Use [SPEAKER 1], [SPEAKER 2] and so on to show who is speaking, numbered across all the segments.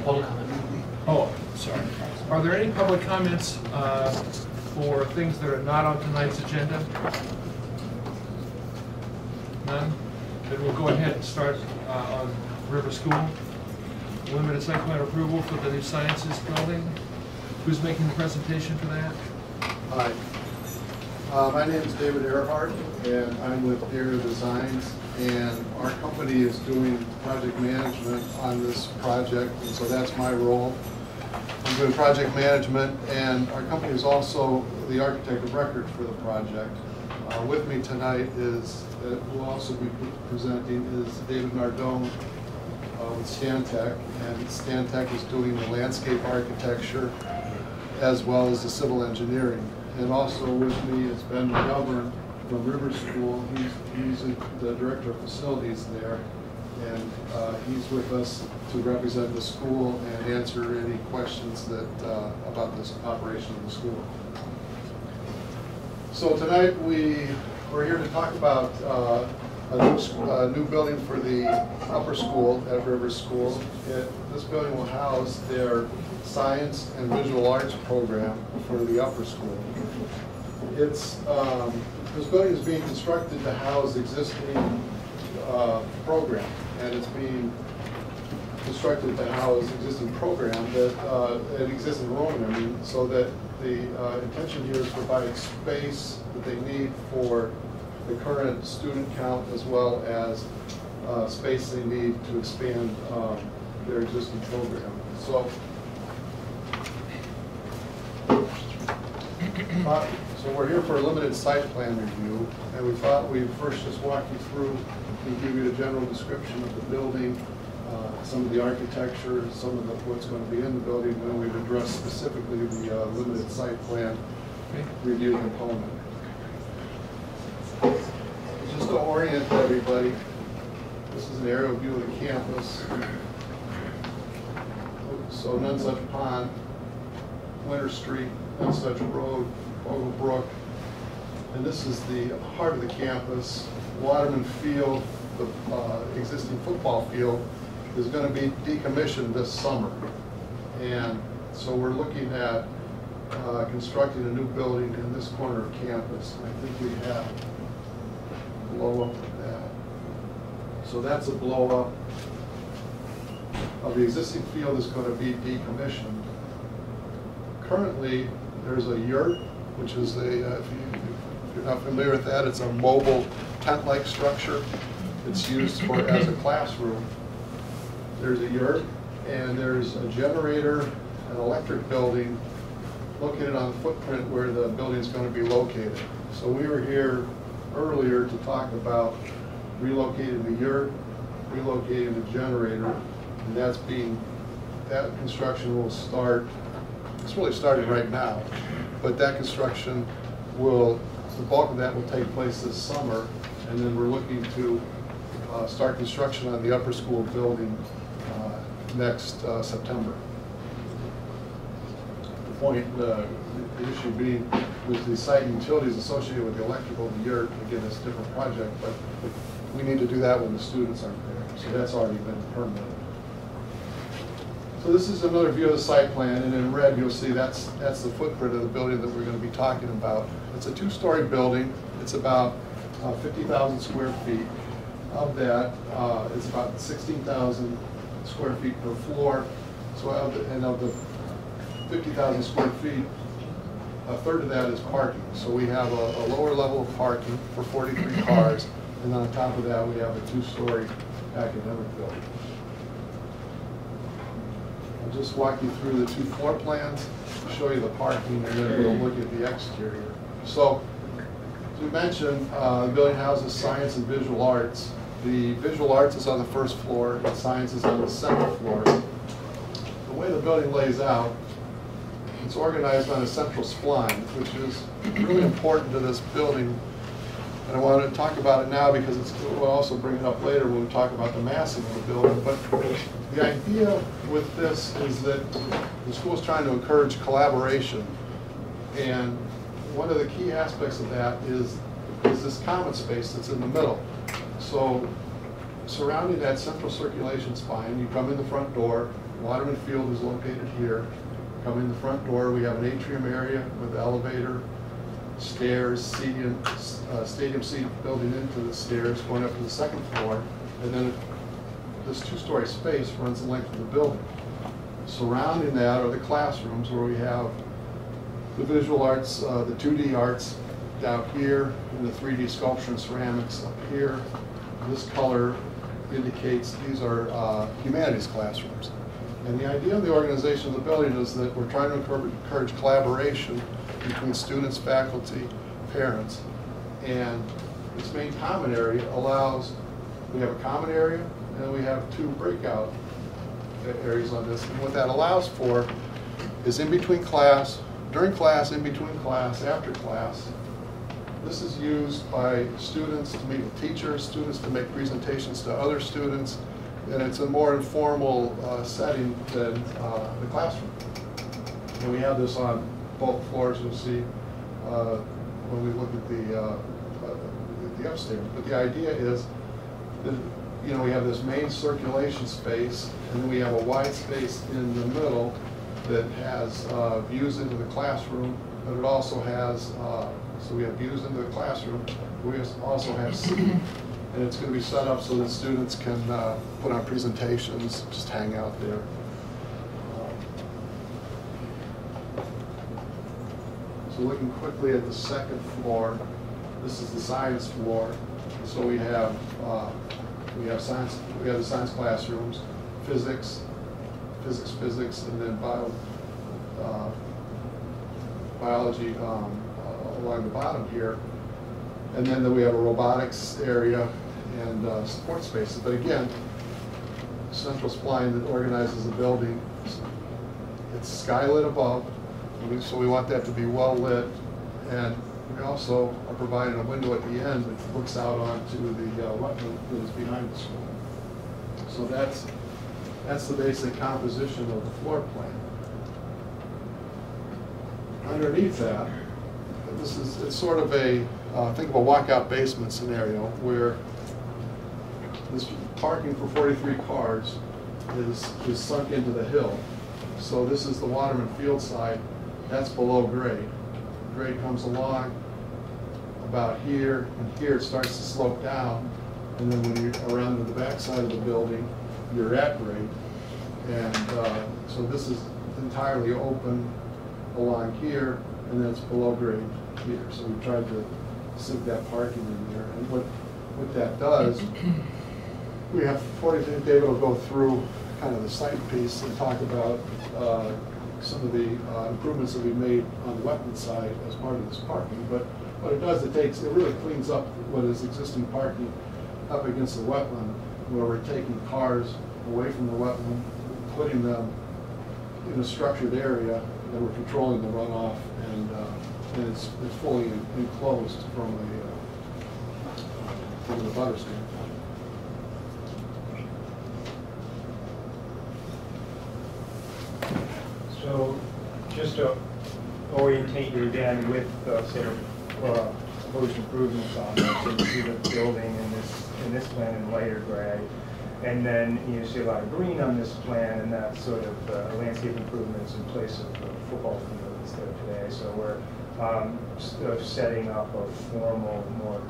[SPEAKER 1] public comment.
[SPEAKER 2] Oh, sorry. Are there any public comments for things that are not on tonight's agenda? None? Then we'll go ahead and start on River School. Limited site plan approval for the new sciences building. Who's making the presentation for that?
[SPEAKER 3] Hi. My name is David Earhart, and I'm with Area Designs, and our company is doing project management on this project, and so that's my role. I'm doing project management, and our company is also the architect of record for the project. With me tonight is, who will also be presenting, is David Nardone with Stantec, and Stantec is doing the landscape architecture as well as the civil engineering. And also with me is Ben McGovern from River School. He's the director of facilities there, and he's with us to represent the school and answer any questions that about this operation of the school. So tonight we're here to talk about a new building for the upper school at River School. This building will house their science and visual arts program for the upper school. This building is being constructed to house existing program, and it's being constructed to house existing program that an existing enrollment. I mean, so that the intention here is to provide space that they need for the current student count as well as space they need to expand their existing program. So we're here for a limited site plan review, and we thought we'd first just walk you through and give you a general description of the building, some of the architecture, some of what's going to be in the building, and then we'd address specifically the limited site plan review component. Just to orient everybody, this is an aerial view of the campus. So Nunsuch Pond, Winter Street, Nunsuch Road, Ogle Brook, and this is the heart of the campus. Waterman Field, the existing football field, is going to be decommissioned this summer, and so we're looking at constructing a new building in this corner of campus. I think we have a blow up of that. So that's a blow up of the existing field is going to be decommissioned. Currently, there's a yurt, which is if you're not familiar with that, it's a mobile tent-like structure. It's used as a classroom. There's a yurt, and there's a generator, an electric building located on the footprint where the building is going to be located. So we were here earlier to talk about relocating the yurt, relocating the generator, and that construction will start. It's really starting right now, but that construction the bulk of that will take place this summer, and then we're looking to start construction on the upper school building next September. The issue being with the site utilities associated with the electrical and the yurt. Again, it's a different project, but we need to do that when the students aren't there. So that's already been permitted. So this is another view of the site plan, and in red you'll see that's the footprint of the building that we're going to be talking about. It's a two-story building. It's about 50,000 square feet. Of that, it's about 16,000 square feet per floor. So of the 50,000 square feet, a third of that is parking. So we have a lower level of parking for 43 cars, and on top of that we have a two-story academic building. I'll just walk you through the two floor plans, show you the parking, and then we'll look at the exterior. So, as we mentioned, the building houses science and visual arts. The visual arts is on the first floor, and science is on the second floor. The way the building lays out, it's organized on a central spline, which is really important to this building. And I want to talk about it now because we'll also bring it up later when we talk about the massing of the building. But the idea with this is that the school is trying to encourage collaboration. And one of the key aspects of that is this common space that's in the middle. So surrounding that central circulation spine, you come in the front door, Waterman Field is located here. Come in the front door, we have an atrium area with elevator, stairs, stadium seat building into the stairs, going up to the second floor, and then this two-story space runs the length of the building. Surrounding that are the classrooms where we have the visual arts, the 2D arts down here, and the 3D sculpture and ceramics up here. This color indicates these are humanities classrooms. And the idea of the organization of the building is that we're trying to encourage collaboration between students, faculty, parents, and this main common area allows, we have a common area and we have two breakout areas on this. And what that allows for is in between class, during class, in between class, after class. This is used by students to meet with teachers, students to make presentations to other students, and it's a more informal setting than the classroom. And we have this on both floors, you'll see when we look at the upstairs. But the idea is that, you know, we have this main circulation space, and then we have a wide space in the middle that has views into the classroom, but it also has, so we have views into the classroom. We also have seating, and it's going to be set up so that students can put on presentations, just hang out there. So looking quickly at the second floor, this is the science floor. So we have science. We have the science classrooms, physics, and then biology along the bottom here. And then we have a robotics area and support spaces. But again, central spline that organizes the building. It's skylit above, so we want that to be well lit. And we also are providing a window at the end that looks out onto the wetland that is behind the school. So that's the basic composition of the floor plan. Underneath that, it's sort of a think of a walkout basement scenario where this parking for 43 cars is sunk into the hill. So this is the Waterman Field side. That's below grade. Grade comes along about here, and here it starts to slope down. And then when you're around to the back side of the building, you're at grade. And so this is entirely open along here, and then it's below grade here. So we tried to sink that parking in there. And what that does, we have 40, David will go through kind of the site piece and talk about some of the improvements that we've made on the wetland side as part of this parking. But what it does, it really cleans up what is existing parking up against the wetland, where we're taking cars away from the wetland, putting them in a structured area, and we're controlling the runoff, and it's fully enclosed from the butter standpoint.
[SPEAKER 1] So just to orientate you again with sort of proposed improvements on this, so you see the building in this plan in lighter gray, and then you see a lot of green on this plan, and that's sort of landscape improvements in place of the football field that's there today. So we're setting up a formal, more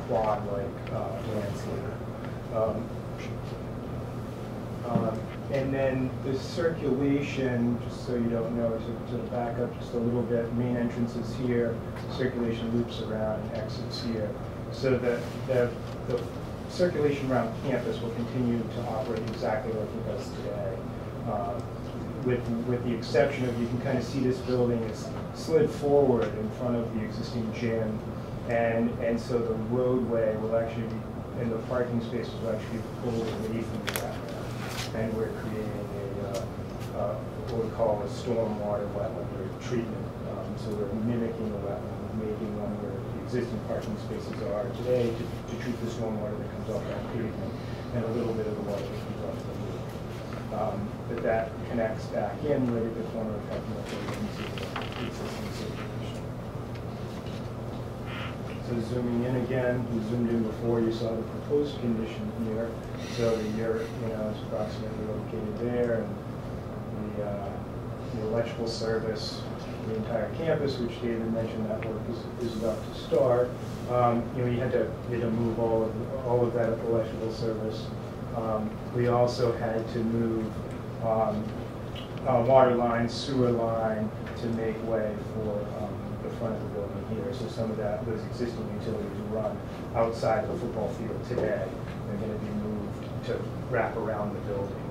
[SPEAKER 1] quad-like landscape. And then the circulation, just so you don't know, to back up just a little bit, main entrance is here, circulation loops around and exits here. So the circulation around campus will continue to operate exactly like it does today. With the exception of, you can kind of see this building is slid forward in front of the existing gym, and so the roadway will actually be, and the parking spaces will actually be pulled away from the background. And we're creating what we call a stormwater wetland or treatment. So we're mimicking the wetland, making one where the existing parking spaces are today to treat the stormwater that comes off that pavement and a little bit of the water that comes off the roof. But that connects back in right at the corner of Peckham into the existing circulation. So zooming in again, we zoomed in before, you saw the proposed condition here. So the yurt, is approximately located there, and electrical service for the entire campus, which David mentioned that work is about to start. You had to move all of that electrical service. We also had to move water line, sewer line to make way for the front of the building here. So some of those existing utilities run outside of the football field today. They're going to be moved to wrap around the building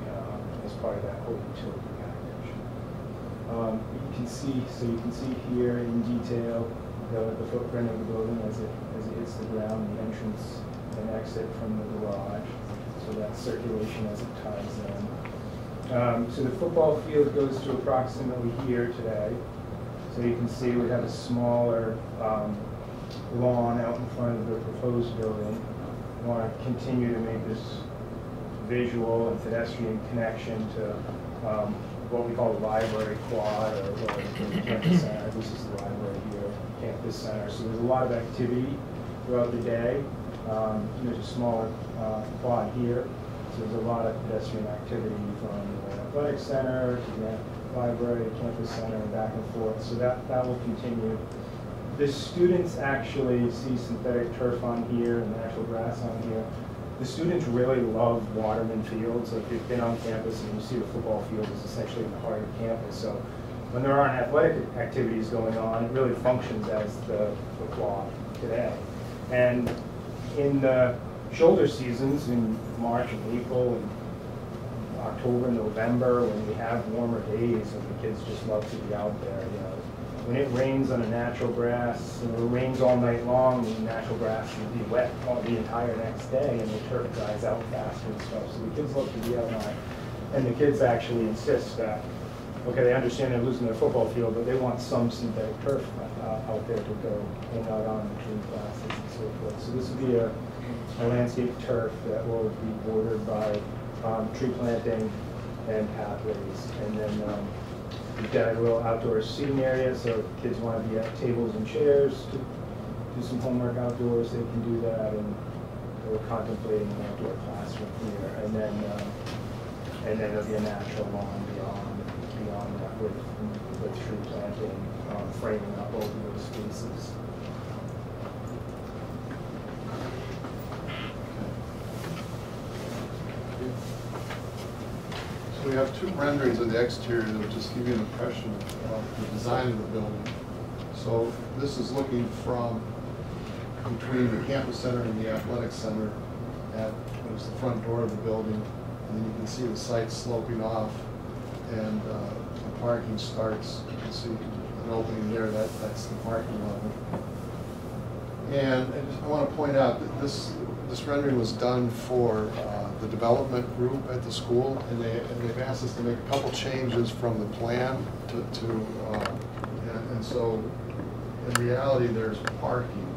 [SPEAKER 1] as part of that whole utility package. You can see here in detail the footprint of the building as it hits the ground, the entrance and exit from the garage. So that circulation as it ties in. So the football field goes to approximately here today. So you can see we have a smaller lawn out in front of the proposed building. We want to continue to make this visual and pedestrian connection to what we call the library quad or the campus center. This is the library here, campus center. So there's a lot of activity throughout the day. There's a smaller quad here. So there's a lot of pedestrian activity from the athletic center to the library, campus center, and back and forth. So that will continue. The students actually see synthetic turf on here and natural grass on here. The students really love Waterman Field. So if you've been on campus and you see the football field is essentially in the heart of campus. So when there aren't athletic activities going on, it really functions as the quad today. And in the shoulder seasons, in March and April and October, November, when we have warmer days and the kids just love to be out there, when it rains on a natural grass, and it rains all night long, the natural grass will be wet all the entire next day, and the turf dries out faster and stuff. So the kids love to be outside, and the kids actually insist that, okay, they understand they're losing their football field, but they want some synthetic turf out there to go hang out on between classes and so forth. So this will be a landscape turf that will be bordered by tree planting and pathways, and then we've got a little outdoor seating area, so if kids want to be at tables and chairs to do some homework outdoors, they can do that, and we're contemplating an outdoor classroom here, and then there'll be a natural lawn beyond that with tree planting framing up over those spaces.
[SPEAKER 3] So we have two renderings of the exterior that just give you an impression of the design of the building. So this is looking from between the campus center and the athletic center at what is the front door of the building. And then you can see the site sloping off, and the parking starts. You can see an opening there, that's the parking level. And I want to point out that this rendering was done for the development group at the school, and they've asked us to make a couple changes from the plan and so in reality there's parking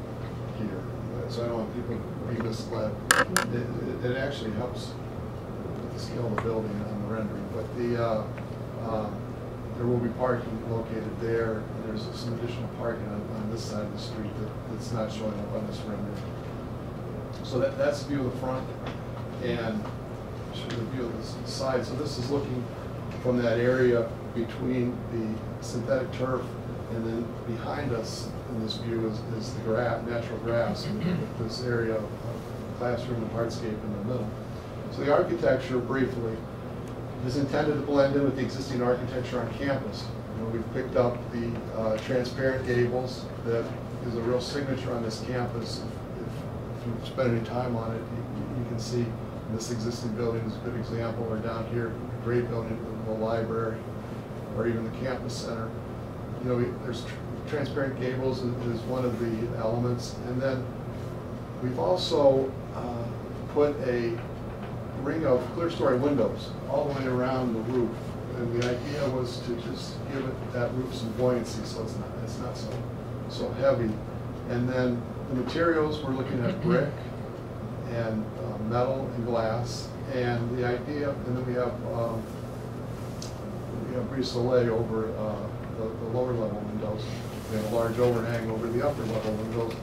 [SPEAKER 3] here. So I don't want people to be misled. It actually helps with the scale of the building on the rendering, but there will be parking located there, and there's some additional parking on this side of the street that's not showing up on this rendering. So that's the view of the front, and show the view of the side. So this is looking from that area between the synthetic turf, and then behind us in this view is the natural grass, and this area of classroom and hardscape in the middle. So the architecture, briefly, is intended to blend in with the existing architecture on campus. We've picked up the transparent gables that is a real signature on this campus. If you spend any time on it, you can see this existing building is a good example, or down here, a great building, the library, or even the campus center. There's transparent gables is one of the elements, and then we've also put a ring of clear story windows all the way around the roof, and the idea was to just give it that roof some buoyancy, so it's not so heavy. And then the materials, we're looking at brick and metal and glass, and the idea, and then we have brise soleil over the lower level windows. We have a large overhang over the upper level windows.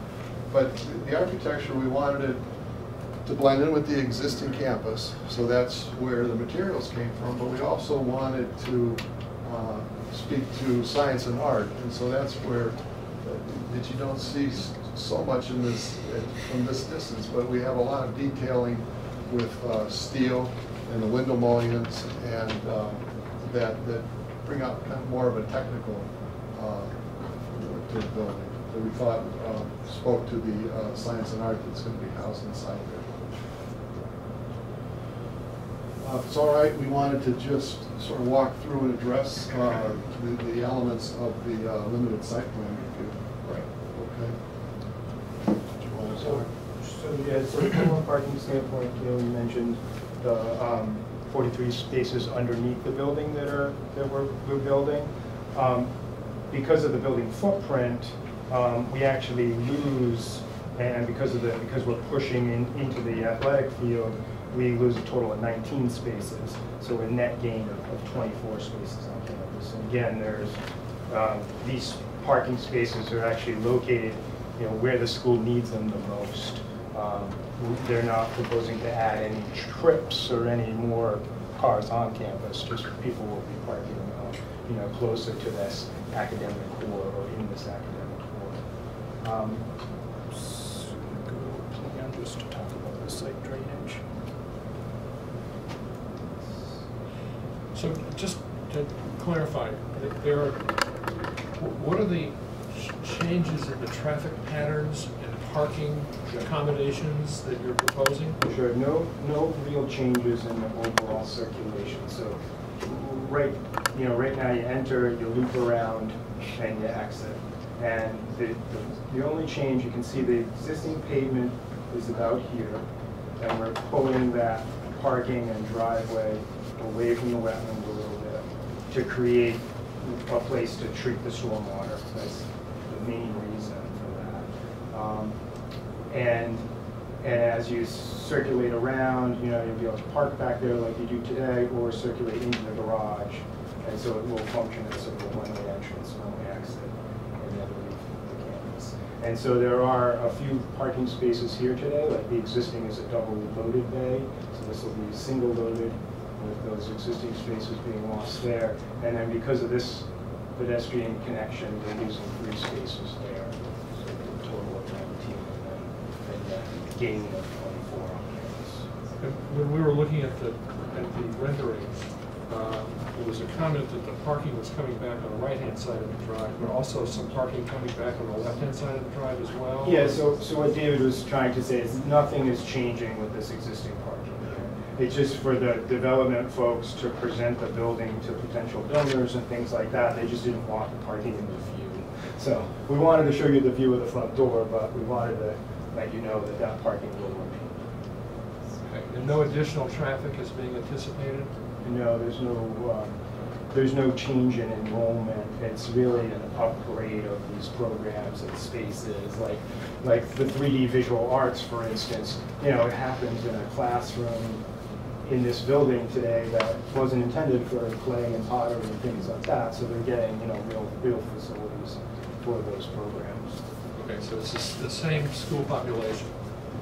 [SPEAKER 3] But the architecture, we wanted it to blend in with the existing campus, so that's where the materials came from, but we also wanted to speak to science and art, and so that's where that you don't see so much in this from this distance. But we have a lot of detailing with steel and the window mullions, and that bring out kind of more of a technical to the building that we thought spoke to the science and art that's going to be housed inside there. If it's all right, we wanted to just sort of walk through and address the elements of the limited site plan review.
[SPEAKER 1] Right.
[SPEAKER 3] Okay. Do you want to start?
[SPEAKER 1] So from a parking standpoint, you mentioned the 43 spaces underneath the building that we're building. Because of the building footprint, we actually lose, and because we're pushing into the athletic field, we lose a total of 19 spaces. So a net gain of 24 spaces on campus. And again, there's these parking spaces are actually located, where the school needs them the most. They're not proposing to add any trips or any more cars on campus. Just people will be parking, closer to this academic core or in this academic core. So go plan just to talk about the site drainage.
[SPEAKER 2] So just to clarify, what are the changes in the traffic patterns and parking accommodations that you're proposing?
[SPEAKER 1] Sure, no real changes in the overall circulation. So right now you enter, you loop around, and you exit. And the only change, you can see the existing pavement is about here, and we're pulling that parking and driveway away from the wetland a little bit to create a place to treat the stormwater. That's the main reason for that. And as you circulate around, you'll be able to park back there like you do today, or circulate into the garage. And so it will function as sort of a one-way entrance, one-way exit, and then leave the campus. And so there are a few parking spaces here today, like the existing is a double loaded bay. So this will be single loaded with those existing spaces being lost there. And then because of this pedestrian connection, they're using 3 spaces there. So a total of 19 and then gaining of 24 on campus.
[SPEAKER 2] When we were looking at the renderings, there was a comment that the parking was coming back on the right-hand side of the drive, but also some parking coming back on the left-hand side of the drive as well?
[SPEAKER 1] Yeah, so what David was trying to say is nothing is changing with this existing parking here. It's just for the development folks to present the building to potential builders and things like that. They just didn't want the parking in the view. So we wanted to show you the view of the front door, but we wanted to let you know that that parking will remain.
[SPEAKER 2] Okay. And no additional traffic is being anticipated?
[SPEAKER 1] No, there's no change in enrollment. It's really an upgrade of these programs and spaces, like the 3D visual arts, for instance. It happens in a classroom in this building today that wasn't intended for clay and pottery and things like that. So they're getting real facilities for those programs.
[SPEAKER 2] Okay, so it's the same school population.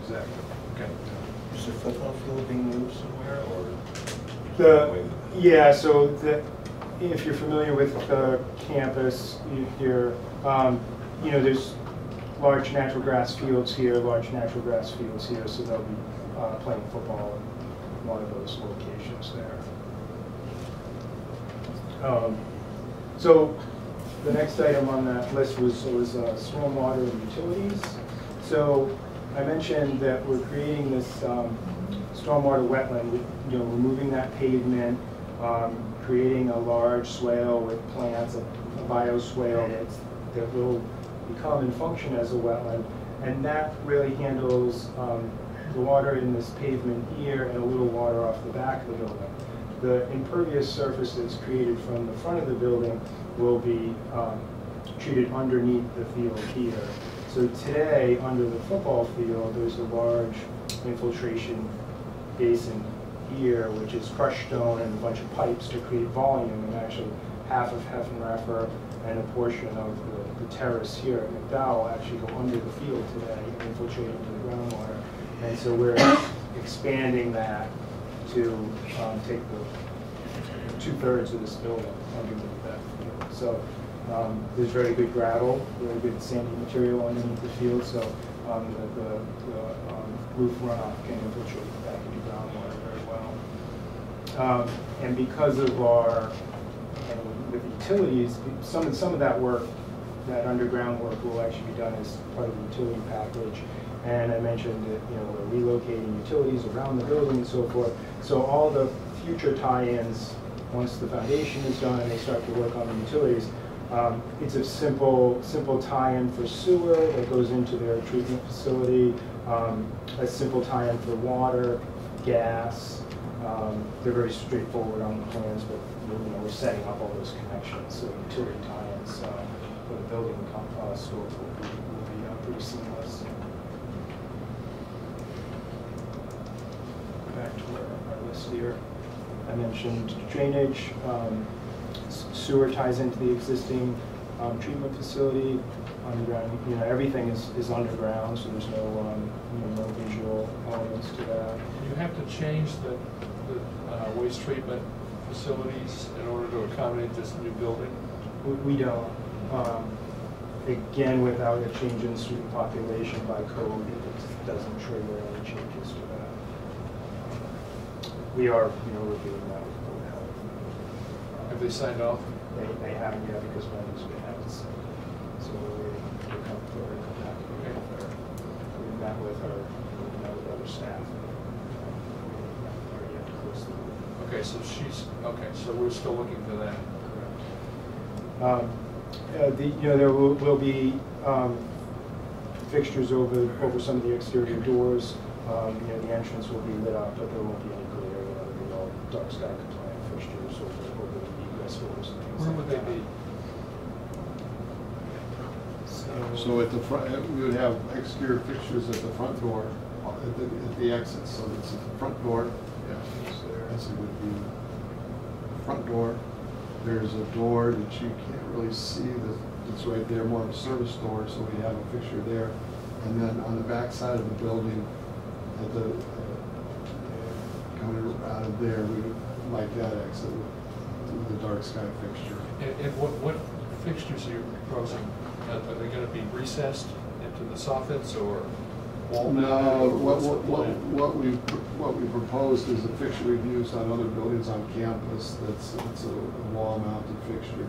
[SPEAKER 1] Exactly.
[SPEAKER 2] Okay.
[SPEAKER 4] Is the football field being moved somewhere, or?
[SPEAKER 1] Yeah, so if you're familiar with the campus here, there's large natural grass fields here, so they'll be playing football in one of those locations there. So the next item on that list was stormwater and utilities. So I mentioned that we're creating this stormwater wetland, removing that pavement, creating a large swale with plants, a bioswale that will become and function as a wetland. And that really handles the water in this pavement here and a little water off the back of the building. The impervious surface that's created from the front of the building will be treated underneath the field here. So today, under the football field, there's a large infiltration basin here, which is crushed stone and a bunch of pipes to create volume, and actually half of Heffenreffer and a portion of the terrace here at McDowell actually go under the field today and infiltrate into the groundwater. And so we're expanding that to take the 2/3 of this building underneath that field. So there's very good gravel, very good sandy material underneath the field, so the roof runoff can infiltrate back into groundwater very well. And because of our, with utilities, some of that work, that underground work will actually be done as part of the utility package. And I mentioned that we're relocating utilities around the building and so forth. So all the future tie-ins, once the foundation is done and they start to work on the utilities, it's a simple tie-in for sewer that goes into their treatment facility, a simple tie-in for water, gas. They're very straightforward on the plans, but we're setting up all those connections. So utility tie-ins for the building scope will be pretty seamless. Back to our list here. I mentioned drainage. Sewer ties into the existing treatment facility. Underground, everything is underground, so there's no visual elements to that.
[SPEAKER 2] You have to change the waste treatment facilities in order to accommodate this new building?
[SPEAKER 1] We don't. Again, without a change in student population by code, it doesn't trigger any changes to that. We are, reviewing that with code health.
[SPEAKER 2] Have they signed off?
[SPEAKER 1] They haven't yet because money's been out. So we're waiting to come back. We've met with other staff.
[SPEAKER 2] Okay, so we're still looking for that.
[SPEAKER 1] Correct. There will be fixtures over some of the exterior doors. The entrance will be lit up, but there won't be any glare. There'll be all dark sky compliant fixtures over the egress doors and things.
[SPEAKER 2] Where
[SPEAKER 1] like
[SPEAKER 2] would
[SPEAKER 1] that.
[SPEAKER 2] they be?
[SPEAKER 3] So at the front, we would have exterior fixtures at the front door, at the exit. So it's at the front door. Yeah, that's a good view. Front door. There's a door that you can't really see. It's right there, more of a service door. So we have a fixture there, and then on the back side of the building, at the coming out of there, we would like that exit with the dark sky fixture.
[SPEAKER 2] And what fixtures are you proposing? Are they going to be recessed into the soffits or wall mounted?
[SPEAKER 3] No, what we proposed is a fixture we've used on other buildings on campus. It's a wall mounted fixture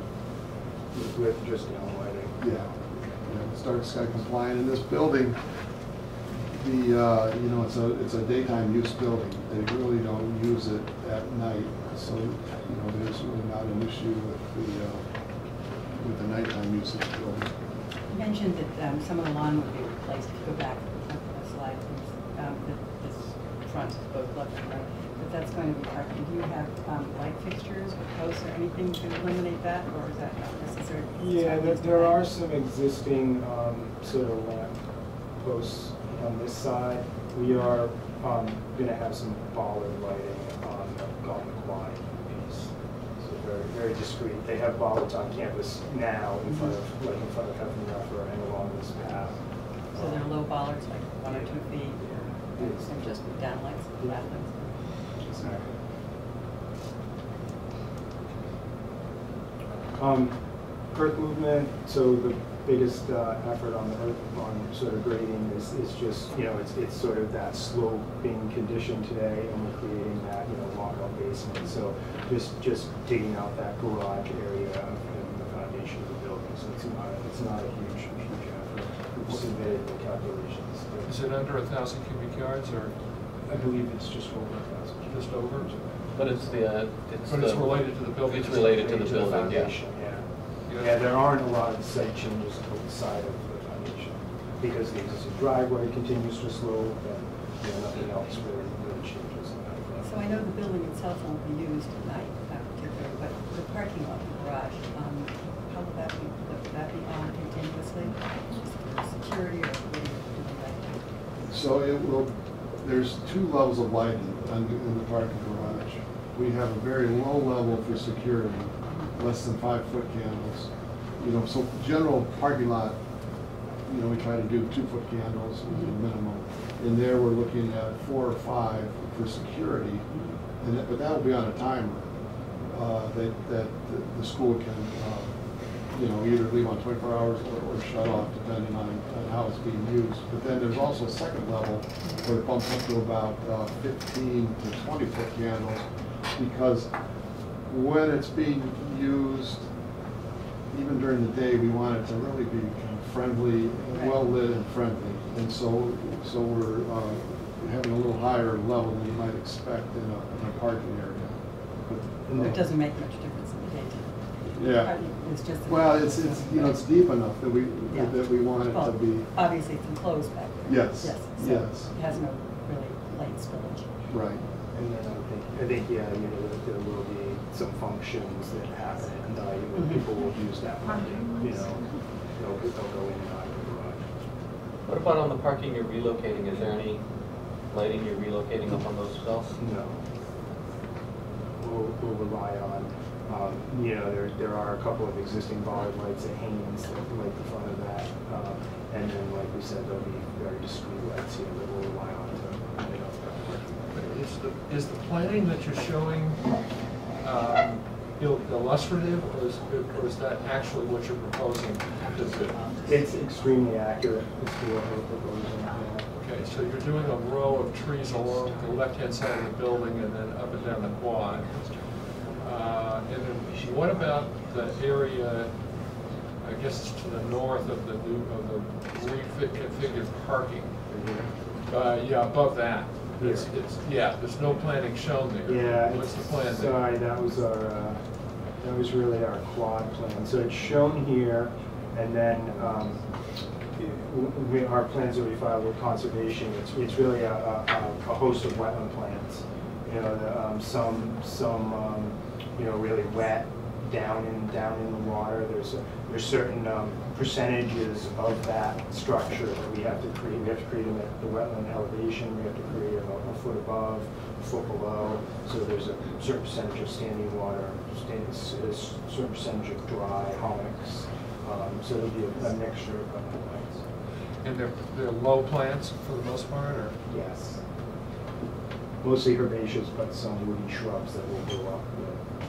[SPEAKER 1] With just lighting.
[SPEAKER 3] Yeah, it's dark sky compliant. In this building, it's a daytime use building. They really don't use it at night, so there's really not an issue with the nighttime use of the building.
[SPEAKER 5] You mentioned that some of the lawn would be replaced. If you go back to the slide, this front, both left and right, but that's going to be parking. Do you have light fixtures or posts or anything to eliminate that, or is that not necessary?
[SPEAKER 1] Yeah, there are some existing sort of lamp posts on this side. We are going to have some bollard lighting on the quad piece. So very, very discreet. They have bollards on campus now in front of Heaven Ruffer and along this path.
[SPEAKER 5] So they're low bollards, like 1 or 2 feet, and just downlights, flat lights.
[SPEAKER 1] Exactly. Earth movement, so the biggest effort on the earth on sort of grading is just, it's sort of that sloping condition today, and we're creating that, walkout basement. So just digging out that garage area and the foundation of the building. So it's not a huge effort. We've submitted the calculations.
[SPEAKER 2] Is it under 1,000 cubic yards, or
[SPEAKER 1] I believe it's just over 1,000.
[SPEAKER 2] just over?
[SPEAKER 6] But it's
[SPEAKER 2] related to the building.
[SPEAKER 6] It's related to the building, yeah.
[SPEAKER 1] Yeah, there aren't a lot of site changes outside of the foundation because the existing driveway continues to slope and nothing else really changes in that front.
[SPEAKER 5] So I know the building itself won't be used at night, particularly, but the parking lot, the garage, how will that be? Would that be on continuously? Security or what do you do that?
[SPEAKER 3] So there's 2 levels of lighting in the parking garage. We have a very low level for security, less than 5-foot candles. So general parking lot, we try to do 2-foot candles as a minimum. In there, we're looking at 4 or 5 for security, but that will be on a timer. that the school can, you know, either leave on 24 hours or shut off depending on how it's being used. But then there's also a second level where it bumps up to about 15 to 20 foot candles, because when it's being used, even during the day, we want it to really be kind of friendly, well lit and friendly. And so we're having a little higher level than you might expect in a parking area. But,
[SPEAKER 5] It doesn't make much difference in the daytime.
[SPEAKER 3] yeah.
[SPEAKER 5] It's just.
[SPEAKER 3] Well, it's you know, it's deep enough that we want it
[SPEAKER 5] Well,
[SPEAKER 3] to be.
[SPEAKER 5] obviously, it's enclosed back there.
[SPEAKER 3] Yes,
[SPEAKER 5] Yes. So
[SPEAKER 3] yes.
[SPEAKER 5] it has no really light spillage.
[SPEAKER 3] Right.
[SPEAKER 1] And then I think, yeah, you know, there will be some functions that happen at night when people will use that parking, you know, they'll go in and out of the garage.
[SPEAKER 6] What about on the parking you're relocating? Is there any lighting you're relocating up on those stalls?
[SPEAKER 1] No. We'll rely on, you know, there are a couple of existing bollard lights at Haynes that light the front of that. And then, like we said, there'll be very discreet lights here that we'll rely on to light up that parking.
[SPEAKER 2] Is the planning that you're showing illustrative, or is that actually what you're proposing to do?
[SPEAKER 1] It's extremely accurate as to what we're proposing. Yeah.
[SPEAKER 2] Okay, so you're doing a row of trees along the left-hand side of the building and then up and down the quad. And then what about the area, I guess it's to the north of the reconfigured parking? Yeah, above that. Yeah, there's no planning shown there.
[SPEAKER 1] Yeah.
[SPEAKER 2] What's the plan there?
[SPEAKER 1] Sorry, that was really our quad plan. So it's shown here, and then our plans that we filed with conservation. It's really a host of wetland plants. You know, some you know, really wet down in the water. There's certain percentages of that structure that we have to create. We have to create them at the wetland elevation. We have to create them a foot above, a foot below. So there's a certain percentage of standing water, a certain percentage of dry hummocks. So it'll be a mixture of plants.
[SPEAKER 2] And they're low plants for the most part, or?
[SPEAKER 1] Yes. Mostly herbaceous, but some woody shrubs that will go up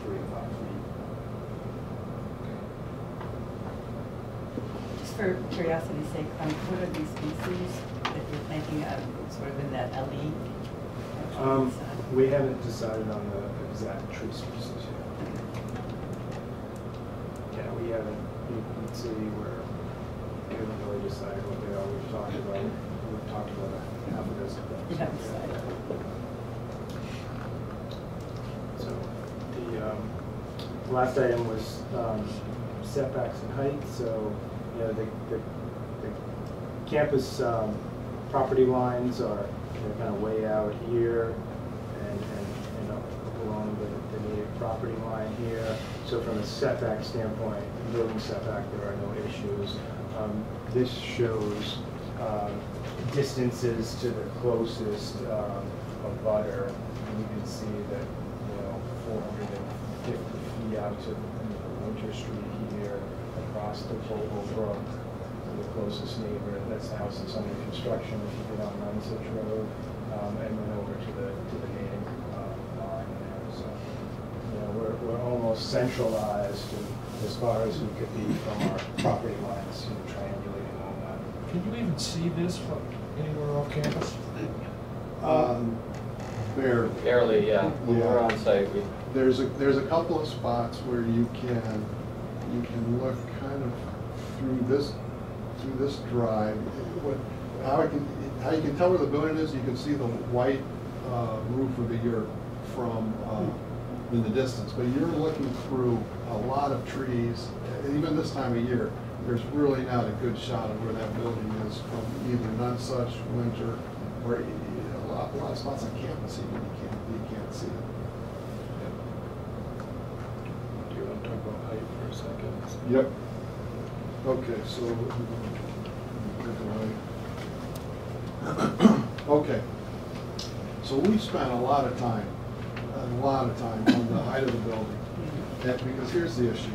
[SPEAKER 1] 3 to 5 feet.
[SPEAKER 5] Just for curiosity's sake, what are these species that you're thinking of, sort of in that alley?
[SPEAKER 1] We haven't decided on the exact tree species yet. Yeah, we haven't. You can see where we haven't really decided what they are. We've talked about a half a dozen things.
[SPEAKER 5] You haven't decided.
[SPEAKER 1] So the last item was setbacks and height. So you know, the campus property lines are kind of way out here and along the native property line here. So from a setback standpoint, building setback, there are no issues. This shows distances to the closest abutter. And you can see that, you know, 450 feet out to Winter Street here, across the Vogel Brook, to the closest neighbor. That's the house that's under construction if you get on Nunsuch Road, and then over to the main line there. So, you know, we're almost centralized as far as we could be from our property lines, you know, triangulating on that.
[SPEAKER 2] Can you even see this from anywhere off campus?
[SPEAKER 3] Barely.
[SPEAKER 6] Barely, yeah. When we're on site,
[SPEAKER 3] There's a couple of spots where you can look kind of through this drive. How you can tell where the building is, you can see the white roof of the yurt from in the distance, but you're looking through a lot of trees. Even this time of year, there's really not a good shot of where that building is from either Nunsuch, Winter, or a lot of spots on campus even you can't see it.
[SPEAKER 2] Do you want to talk about height for a second?
[SPEAKER 3] Yep. Okay, so okay. So we spent a lot of time on the height of the building. Because here's the issue.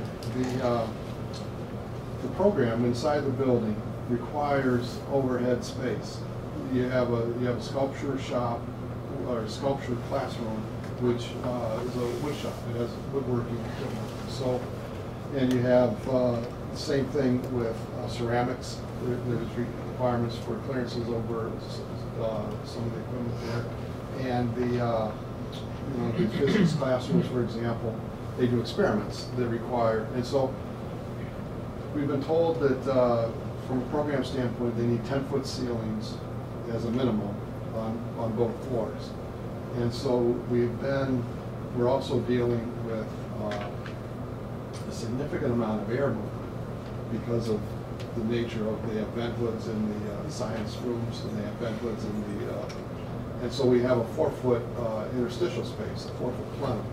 [SPEAKER 3] The program inside the building requires overhead space. You have a sculpture shop or a sculpture classroom which is a wood shop. It has woodworking equipment. So, and you have the same thing with ceramics. There's requirements for clearances over some of the equipment there. And the the physics classrooms, for example, they do experiments that require, and so we've been told that from a program standpoint, they need 10-foot ceilings as a minimum on both floors. And so we're also dealing with a significant amount of air movement because of the nature of, they have vent hoods in the science rooms, and they have vent hoods in the, and so we have a 4-foot interstitial space, a 4-foot plenum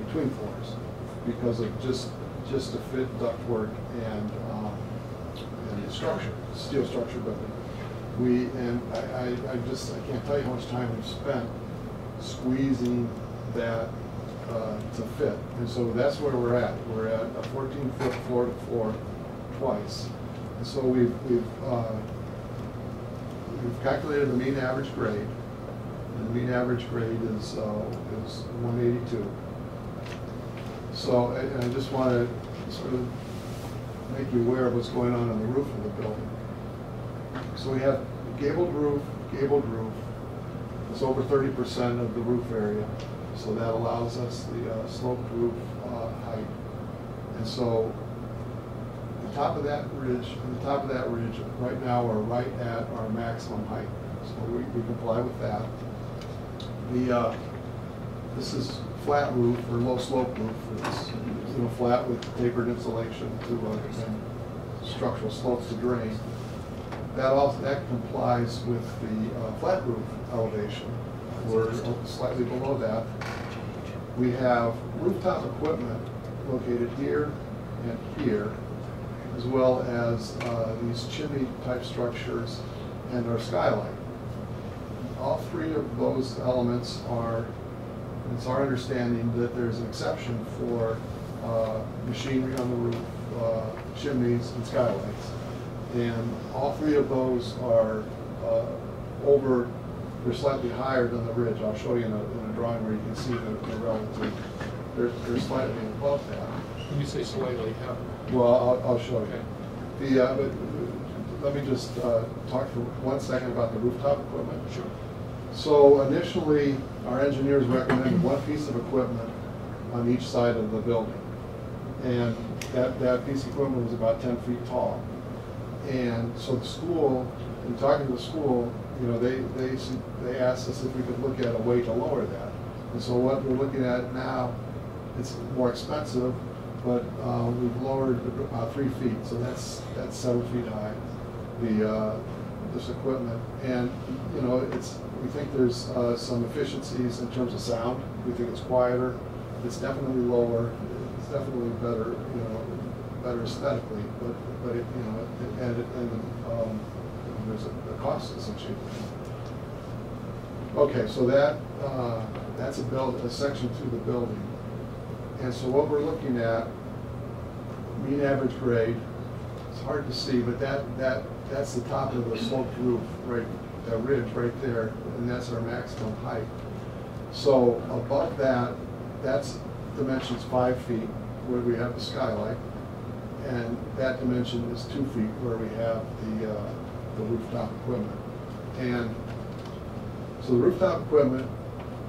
[SPEAKER 3] between floors because of just to fit ductwork and the structure, steel structure building. I can't tell you how much time we've spent squeezing that to fit. And so that's where we're at. We're at a 14-foot floor to floor twice. And so we've calculated the mean average grade. And the mean average grade is 182. So I just want to sort of make you aware of what's going on the roof of the building. So we have gabled roof. It's over 30% of the roof area. So that allows us the sloped roof height. And so the top of that ridge and the top of that ridge right now are right at our maximum height. So we comply with that. This is flat roof or low slope roof. It's flat with tapered insulation to structural slopes to drain. That complies with the flat roof elevation. We're slightly below that. We have rooftop equipment located here and here, as well as these chimney type structures and our skylight. All three of those elements are, it's our understanding that there's an exception for machinery on the roof, chimneys and skylights. And all three of those are they're slightly higher than the ridge. I'll show you in a drawing where you can see the relative. They're slightly above that.
[SPEAKER 2] When you say slightly, how?
[SPEAKER 3] Well, I'll show
[SPEAKER 2] Okay.
[SPEAKER 3] you. But let me just talk for 1 second about the rooftop equipment.
[SPEAKER 2] Sure.
[SPEAKER 3] So initially, our engineers recommended one piece of equipment on each side of the building. And that piece of equipment was about 10 feet tall. And so the school, in talking to the school, they asked us if we could look at a way to lower that. And so what we're looking at now, it's more expensive, but we've lowered about 3 feet. So that's 7 feet high, this equipment. And we think there's some efficiencies in terms of sound. We think it's quieter. It's definitely lower. It's definitely better, better aesthetically. But it, there's a cost associated with it. Okay, so that's a section to the building. And so what we're looking at, mean average grade, it's hard to see, but that's the top of the sloped roof, right, that ridge right there, and that's our maximum height. So above that's dimensions 5 feet where we have the skylight, and that dimension is 2 feet where we have the rooftop equipment. And so the rooftop equipment,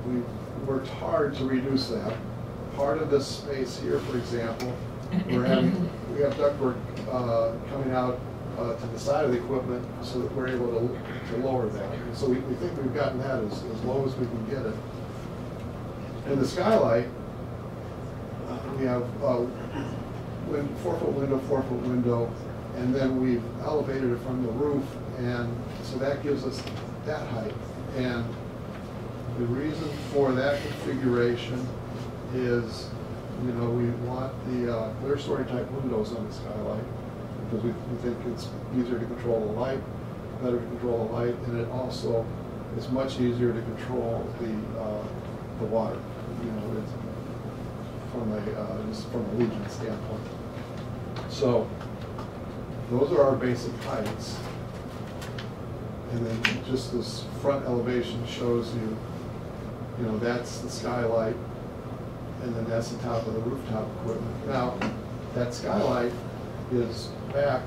[SPEAKER 3] we've worked hard to reduce that. Part of this space here, for example, we have ductwork coming out to the side of the equipment so that we're able to lower that. And so we think we've gotten that as low as we can get it. And the skylight, we have 4-foot window, 4-foot window, and then we've elevated it from the roof, and so that gives us that height. And the reason for that configuration is, we want the clear story type windows on the skylight because we think it's easier to control the light, better to control the light, and it also is much easier to control the water. It's just from a legion standpoint. So those are our basic heights. And then just this front elevation shows you, you know, that's the skylight, and then that's the top of the rooftop equipment. Now, that skylight is back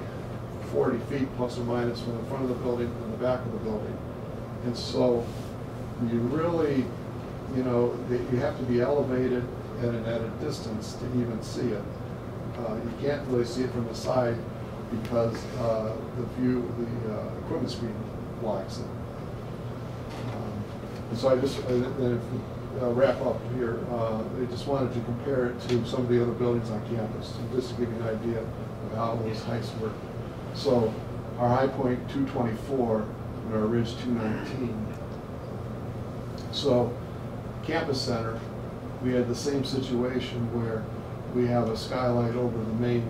[SPEAKER 3] 40 feet plus or minus from the front of the building and the back of the building. And so you really, you know, you have to be elevated and at a distance to even see it. You can't really see it from the side because the equipment screen blocks it. And so wrap up here. I just wanted to compare it to some of the other buildings on campus, just to give you an idea of how those heights work. So our high point 224 and our ridge 219. So campus center, we had the same situation where we have a skylight over the main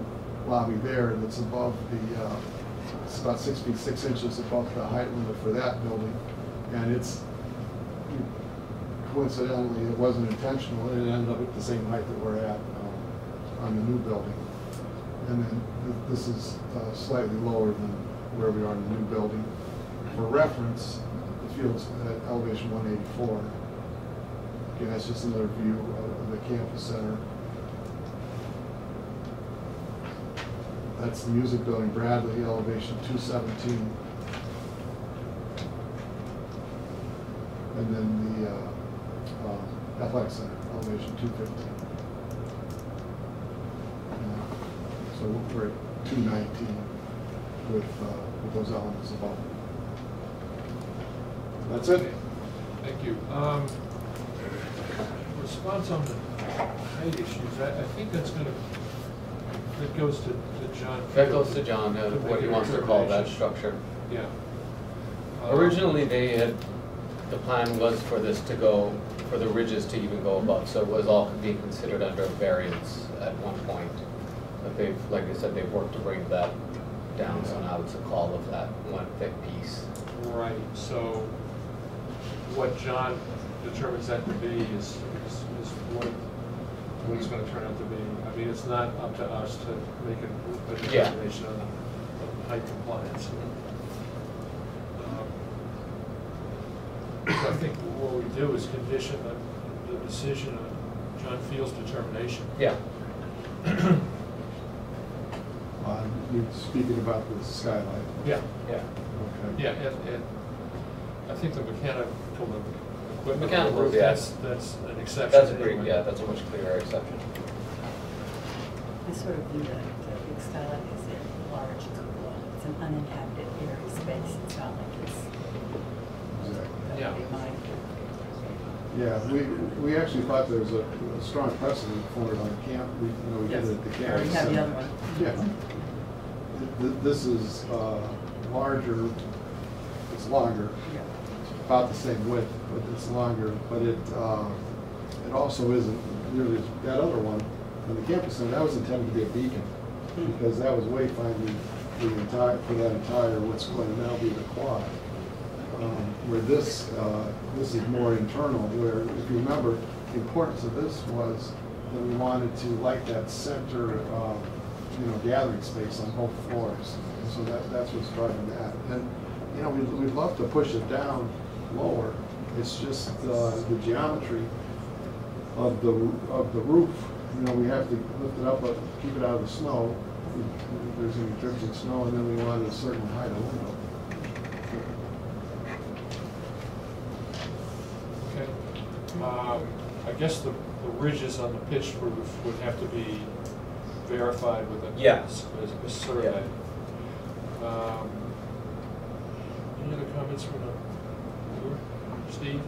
[SPEAKER 3] lobby there that's above the, it's about 6 feet 6 inches above the height limit for that building. And it's, coincidentally, it wasn't intentional, it ended up at the same height that we're at on the new building. And then this is slightly lower than where we are in the new building. For reference, the field's at elevation 184. Again, that's just another view of the campus center. That's the music building, Bradley, elevation 217. And then the athletic center, elevation 215. So we're at 219 with those elements above. That's it.
[SPEAKER 2] Thank you. Response on the height issues, I think that's going to, that goes to John.
[SPEAKER 6] That goes to John, what he wants to call that structure.
[SPEAKER 2] Yeah.
[SPEAKER 6] Originally, the plan was for this to go, for the ridges to even go above, so it was all being considered under variance at one point. But they've, like I said, they've worked to bring that down, so now it's a call of that one thick piece.
[SPEAKER 2] Right, so what John determines that to be is what it's going to turn out to be. I mean, it's not up to us to make a determination on height compliance. I think what we do is condition the decision on John Field's determination.
[SPEAKER 6] Yeah.
[SPEAKER 3] You're speaking about the skylight.
[SPEAKER 2] Yeah.
[SPEAKER 6] Yeah.
[SPEAKER 3] Okay.
[SPEAKER 2] Yeah, and I think the mechanical equipment.
[SPEAKER 6] Mechanical, yeah.
[SPEAKER 2] That's an exception.
[SPEAKER 6] That's a
[SPEAKER 2] anyway.
[SPEAKER 6] great, yeah, that's a much clearer exception.
[SPEAKER 5] I sort of view the big skylight as a large cupola. It's an uninhabited area space. It's not like it's.
[SPEAKER 3] Exactly.
[SPEAKER 2] Yeah.
[SPEAKER 3] Yeah, we actually thought there was a strong precedent for it on the camp. We did it at the
[SPEAKER 5] We
[SPEAKER 3] campus.
[SPEAKER 5] have the other one.
[SPEAKER 3] Yeah. This is larger, it's longer,
[SPEAKER 5] Yeah.
[SPEAKER 3] about the same width, but it's longer, but it also isn't nearly, that other one, on the campus center, that was intended to be a beacon, because that was wayfinding for that entire, what's going to now be the quad. Where this is more internal, where, if you remember, the importance of this was that we wanted to light that center gathering space on both floors. And so that's what's driving that. And we'd love to push it down lower. It's just the geometry of the roof. We have to lift it up, but keep it out of the snow. There's any drifting snow, and then we wanted a certain height of window.
[SPEAKER 2] Okay. I guess the ridges on the pitched roof would have to be verified with a survey.
[SPEAKER 6] Yeah.
[SPEAKER 2] Any other comments from the board? Steve?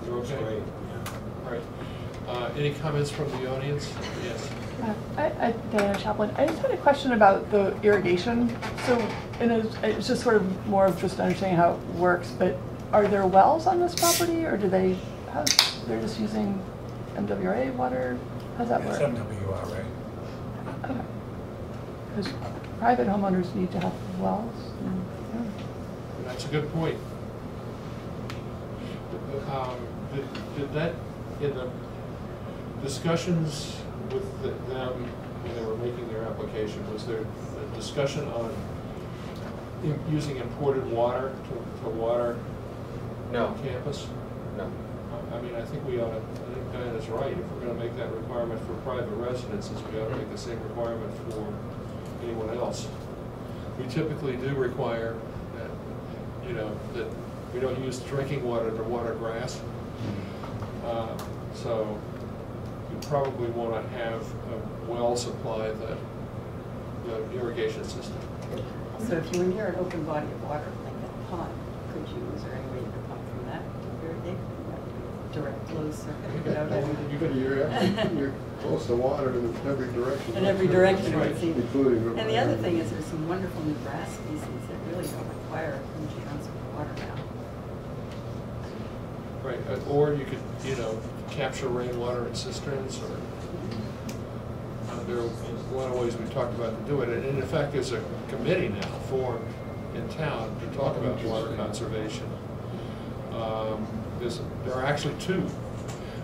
[SPEAKER 2] You're okay?
[SPEAKER 4] Great.
[SPEAKER 2] All right. Any comments from the audience? Yes.
[SPEAKER 7] Diana Chaplin. I just had a question about the irrigation. So, it's just sort of more of just understanding how it works, but are there wells on this property, or do they're just using MWRA water? How's that work?
[SPEAKER 4] It's MWR, right?
[SPEAKER 7] Okay. Because private homeowners need to have wells.
[SPEAKER 2] That's a good point. Did that, in the discussions with them when they were making their application, was there a discussion on using imported water to water
[SPEAKER 6] No.
[SPEAKER 2] campus?
[SPEAKER 6] No.
[SPEAKER 2] I mean, I think Diana's right. If we're gonna make that requirement for private residences, we ought to make the same requirement for anyone else. We typically do require that, you know, that we don't use drinking water to water grass. So you probably want to have a well supply the irrigation system.
[SPEAKER 5] So if you were near an open body of water, like that pond, is there any way you could pump from that to irrigate? Direct closed circuit?
[SPEAKER 3] You're close to water in every direction.
[SPEAKER 5] In every direction,
[SPEAKER 2] Right.
[SPEAKER 5] it seems.
[SPEAKER 3] Including.
[SPEAKER 5] And the other thing is there's some wonderful new grass species that really don't require huge amounts of water now.
[SPEAKER 2] Right, or you could, you know, capture rainwater in cisterns, or there are a lot of ways we talked about to do it. And in fact, there's a committee now formed in town to talk about water conservation. There are actually two.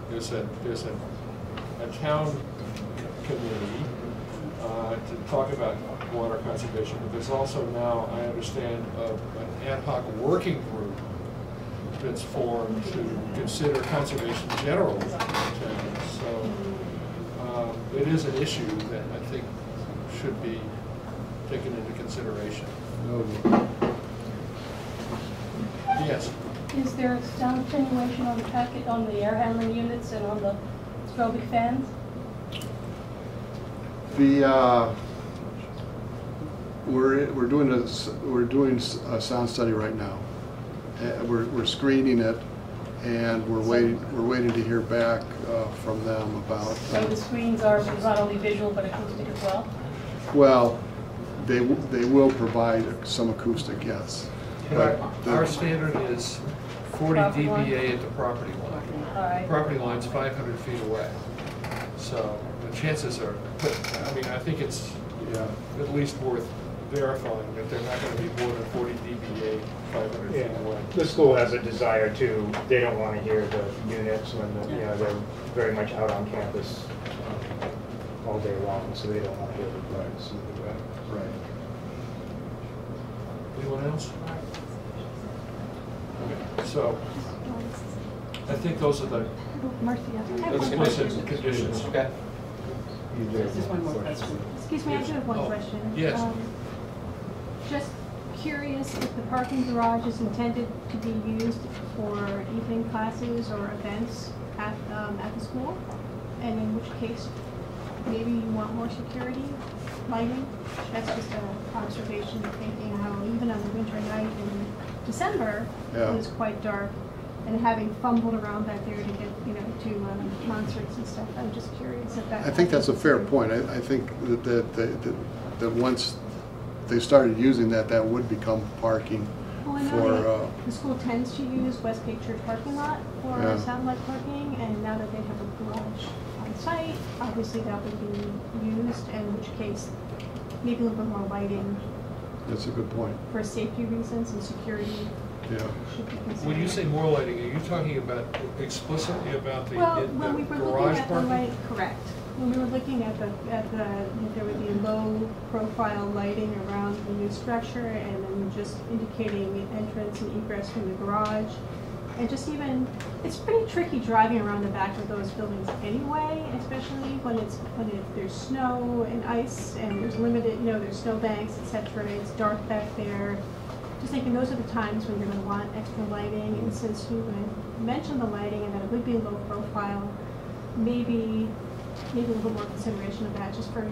[SPEAKER 2] There's a town committee to talk about water conservation, but there's also now, I understand, an ad hoc working group that's formed to consider conservation generally in town. So it is an issue that I think should be taken into consideration. Yes.
[SPEAKER 8] Is there sound attenuation on the packet, on the air handling units and on the strobic fans?
[SPEAKER 3] We're doing a sound study right now. We're screening it, and we're waiting to hear back from them about.
[SPEAKER 8] So the screens are not only visual but acoustic as well?
[SPEAKER 3] Well, they will provide some acoustic, yes. But
[SPEAKER 2] Our standard is 40
[SPEAKER 8] Property line?
[SPEAKER 2] dBA at the property line.
[SPEAKER 8] All right.
[SPEAKER 2] Property line's 500 feet away. So the chances are, I mean, I think it's at least worth verifying that they're not going to be more than 40 dBA 500 feet away.
[SPEAKER 1] The school has a desire to, they don't want to hear the units when the, you know, they're very much out on campus all day long, so they don't want to hear the noise.
[SPEAKER 3] right.
[SPEAKER 2] Anyone else? Okay, so I think those are the conditions.
[SPEAKER 6] Okay.
[SPEAKER 5] Just one more question.
[SPEAKER 8] Excuse me, I do have one question.
[SPEAKER 2] Yes.
[SPEAKER 8] Just curious if the parking garage is intended to be used for evening classes or events at the school? And in which case, maybe you want more security lighting? That's just an observation, thinking how even on the winter night in December, it was quite dark. And having fumbled around back there to get, you know, to concerts and stuff, I'm just curious if that.
[SPEAKER 3] I think that's a fair point. I think that once they started using that would become parking
[SPEAKER 8] Well, I know
[SPEAKER 3] for.
[SPEAKER 8] the school tends to use West Cape Church parking lot for satellite parking, and now that they have a garage on site, obviously that would be used, and in which case, maybe a little bit more lighting
[SPEAKER 3] That's a good point.
[SPEAKER 8] for safety reasons and security
[SPEAKER 3] Yeah.
[SPEAKER 8] should be considered.
[SPEAKER 2] When you say more lighting, are you talking about explicitly about the
[SPEAKER 8] Well, when we were looking
[SPEAKER 2] garage
[SPEAKER 8] at the
[SPEAKER 2] parking?
[SPEAKER 8] light, correct. When we were looking at there would be low profile lighting around the new structure, and then just indicating the entrance and egress from the garage. And just even, it's pretty tricky driving around the back of those buildings anyway, especially when there's snow and ice and there's limited, you know, there's snow banks, etc. It's dark back there. Just thinking those are the times when you're going to want extra lighting, and since you mentioned the lighting and that it would be low profile, maybe a little more consideration of that, just for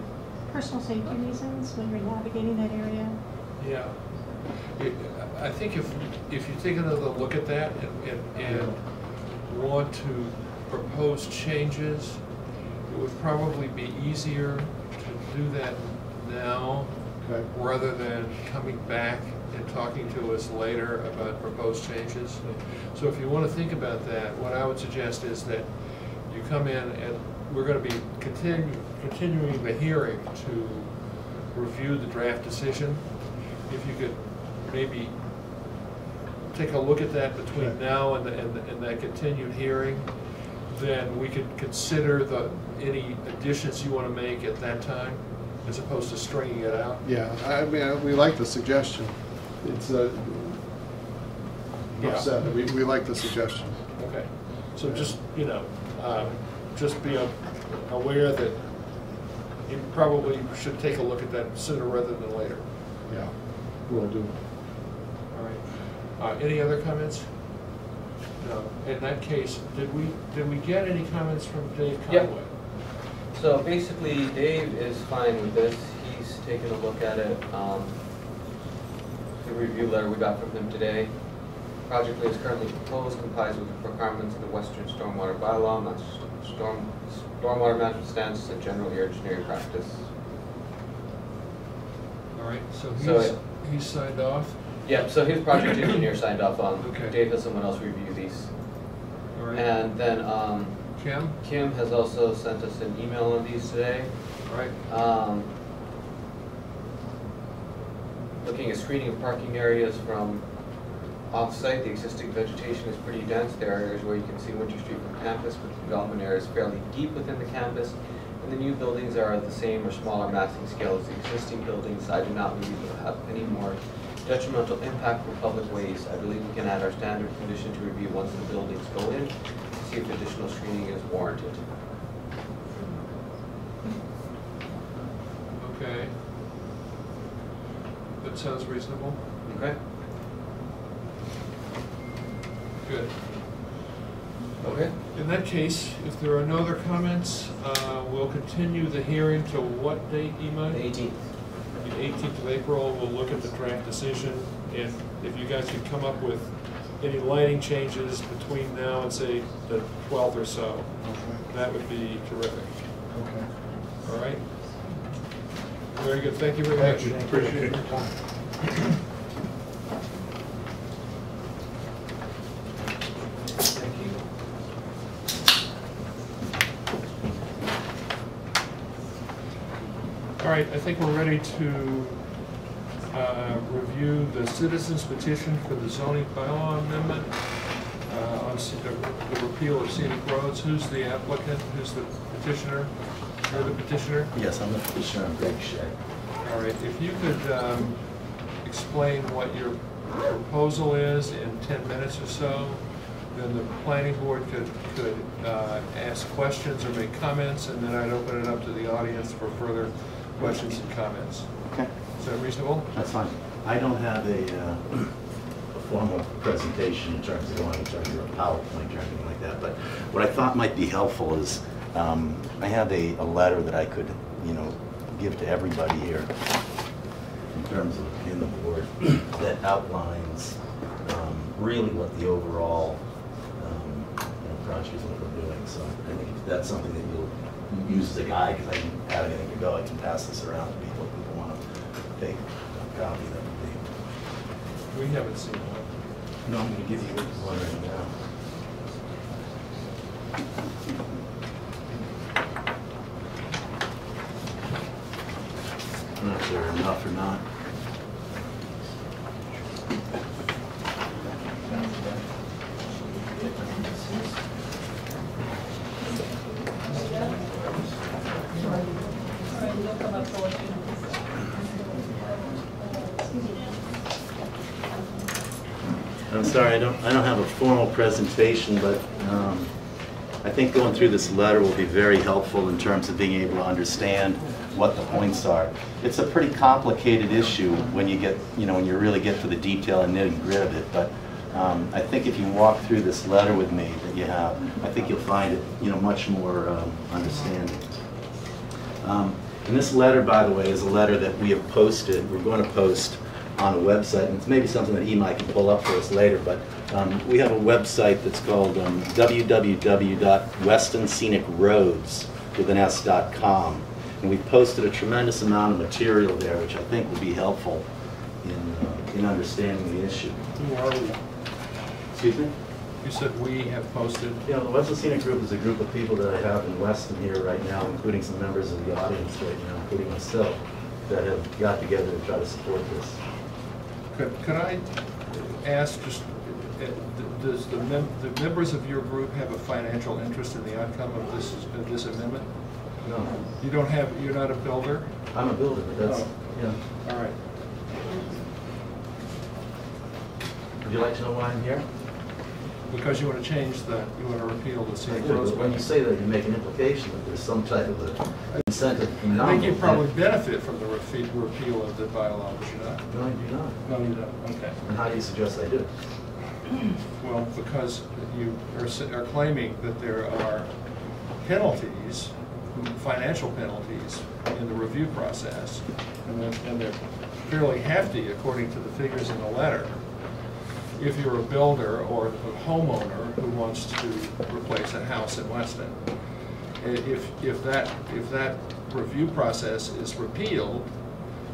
[SPEAKER 8] personal safety reasons when you're navigating that area.
[SPEAKER 2] Yeah. I think if you take another look at that and want to propose changes, it would probably be easier to do that now rather than coming back and talking to us later about proposed changes. So if you want to think about that, what I would suggest is that you come in and we're going to be continuing the hearing to review the draft decision. If you could maybe take a look at that between now and that continued hearing, then we could consider any additions you want to make at that time, as opposed to stringing it out.
[SPEAKER 3] Yeah, I mean, we like the suggestion. It's we like the suggestion.
[SPEAKER 2] Okay. So just, you know, just be aware that you probably should take a look at that sooner rather than later.
[SPEAKER 3] Yeah, will do.
[SPEAKER 2] All right. Any other comments? No. In that case, did we get any comments from Dave Conway?
[SPEAKER 6] Yep. So basically, Dave is fine with this. He's taken a look at it. The review letter we got from him today. Project as currently proposed complies with the requirements of the Western Stormwater Bylaw. Stormwater management standards and general engineering practice.
[SPEAKER 2] All right. So he's signed off.
[SPEAKER 6] Yep. So his project engineer signed off on.
[SPEAKER 2] Okay.
[SPEAKER 6] Dave has someone else review these.
[SPEAKER 2] All right.
[SPEAKER 6] And then
[SPEAKER 2] Kim
[SPEAKER 6] has also sent us an email on these today.
[SPEAKER 2] All right.
[SPEAKER 6] Looking at screening of parking areas from off-site, the existing vegetation is pretty dense. There are areas where you can see Winter Street from campus, but the development area is fairly deep within the campus. And the new buildings are the same or smaller massing scale as the existing buildings. I do not believe it will have any more detrimental impact for public ways. I believe we can add our standard condition to review once the buildings go in to see if additional screening is warranted.
[SPEAKER 2] Okay. That sounds reasonable.
[SPEAKER 6] Okay.
[SPEAKER 2] Good.
[SPEAKER 6] Okay.
[SPEAKER 2] In that case, if there are no other comments, we'll continue the hearing to what date, Imai?
[SPEAKER 6] The 18th.
[SPEAKER 2] The 18th of April. We'll look at the draft decision, and if you guys could come up with any lighting changes between now and say the 12th or so, that would be terrific.
[SPEAKER 3] Okay.
[SPEAKER 2] All right? Very good. Thank you very much.
[SPEAKER 3] Appreciate your time.
[SPEAKER 2] Thank you. All right, I think we're ready to review the citizens petition for the zoning bylaw amendment on the repeal of scenic roads. Who's the applicant? Who's the petitioner? You're the petitioner?
[SPEAKER 4] Yes, I'm the petitioner, I'm Greg Shea.
[SPEAKER 2] All right, if you could explain what your proposal is in 10 minutes or so, then the planning board could ask questions or make comments, and then I'd open it up to the audience for further questions and comments.
[SPEAKER 4] Okay.
[SPEAKER 2] Is that reasonable?
[SPEAKER 4] That's fine. I don't have a formal presentation in terms of going in terms of a PowerPoint or anything like that, but what I thought might be helpful is I have a letter that I could, give to everybody here in terms of in the board that outlines really what the overall project is, what we're doing. So I think if that's something that you'll use as a guide, because I didn't have anything to go, I can pass this around to people if people want to take a copy. That would be.
[SPEAKER 2] We haven't seen one.
[SPEAKER 4] No, I'm going to give you one right now. I'm not sure enough or not. I'm sorry, I don't have a formal presentation, but I think going through this letter will be very helpful in terms of being able to understand what the points are. It's a pretty complicated issue when you get, when you really get to the detail and nitty-gritty of it, but I think if you walk through this letter with me that you have, I think you'll find it, much more understanding. And this letter, by the way, is a letter that we have posted. We're going to post on a website, and it's maybe something that Imai can pull up for us later, but we have a website that's called www.westonscenicroads.com, and we've posted a tremendous amount of material there, which I think will be helpful in understanding the issue.
[SPEAKER 2] Who are we?
[SPEAKER 4] Excuse me?
[SPEAKER 2] You said we have posted.
[SPEAKER 4] The Weston Scenic Group is a group of people that I have in Weston here right now, including some members of the audience right now, including myself, that have got together to try to support this.
[SPEAKER 2] Could I ask, just does the members of your group have a financial interest in the outcome of this amendment?
[SPEAKER 4] No.
[SPEAKER 2] You're not a builder?
[SPEAKER 4] I'm a builder, but that's,
[SPEAKER 2] All right.
[SPEAKER 4] Would you like to know why I'm here?
[SPEAKER 2] because you want to change the, you want to repeal the
[SPEAKER 4] I
[SPEAKER 2] scenic
[SPEAKER 4] do,
[SPEAKER 2] roads.
[SPEAKER 4] but when you say that, you make an implication that there's some type of a incentive
[SPEAKER 2] I
[SPEAKER 4] phenomenon.
[SPEAKER 2] think you probably benefit from the repeal of the bylaw, would you not?
[SPEAKER 4] No, I do not.
[SPEAKER 2] No, you don't, okay.
[SPEAKER 4] And how do you suggest I do?
[SPEAKER 2] Well, because you are claiming that there are penalties, financial penalties in the review process, and they're fairly hefty according to the figures in the letter. If you're a builder or a homeowner who wants to replace a house in Weston, if that review process is repealed,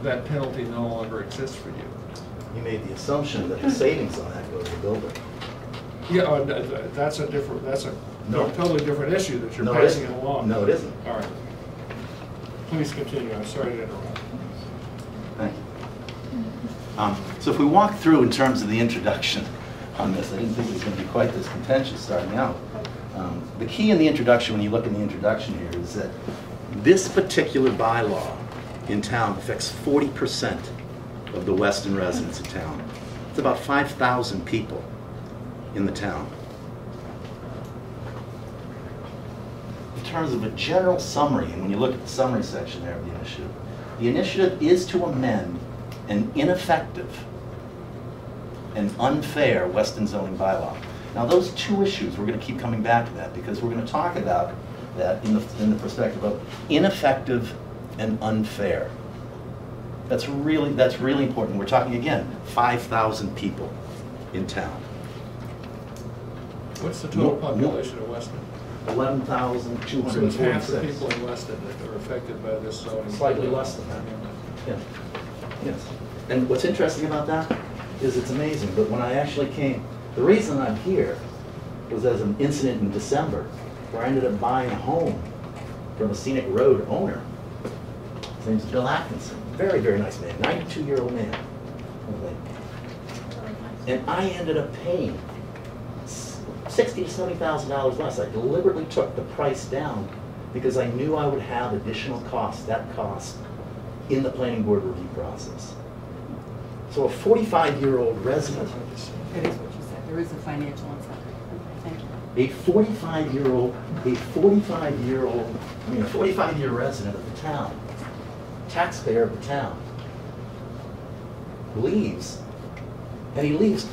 [SPEAKER 2] that penalty no longer exists for you.
[SPEAKER 4] You made the assumption that the savings on that go to the builder.
[SPEAKER 2] Yeah, that's a
[SPEAKER 4] No.
[SPEAKER 2] totally different issue that you're
[SPEAKER 4] No, it
[SPEAKER 2] passing
[SPEAKER 4] isn't.
[SPEAKER 2] it along.
[SPEAKER 4] No, it isn't.
[SPEAKER 2] All right. Please continue. I'm sorry to interrupt.
[SPEAKER 4] Thank you. So if we walk through in terms of the introduction on this, I didn't think it was going to be quite this contentious starting out. The key in the introduction, when you look in the introduction here, is that this particular bylaw in town affects 40% of the Weston residents of town. It's about 5,000 people in the town. In terms of a general summary, and when you look at the summary section there of the initiative is to amend an ineffective and unfair Weston zoning bylaw. Now those two issues, we're going to keep coming back to that because we're going to talk about that in the perspective of ineffective and unfair. That's really important. We're talking again, 5,000 people in town.
[SPEAKER 2] What's the total population of Weston?
[SPEAKER 4] 11,246.
[SPEAKER 2] So it's half the people in Weston that are affected by this zoning.
[SPEAKER 4] Slightly less than that. Yeah. Yes. And what's interesting about that is it's amazing, but when I actually came, the reason I'm here was as an incident in December where I ended up buying a home from a Scenic Road owner. His name's Bill Atkinson. Very, very nice man, 92-year-old man. And I ended up paying $60,000 to $70,000 less. I deliberately took the price down because I knew I would have additional costs, that cost, in the planning board review process. So a 45-year-old resident,
[SPEAKER 5] That is what you said. There is a financial incentive. Okay, thank you.
[SPEAKER 4] a 45-year resident of the town, taxpayer of the town, leaves, and he leaves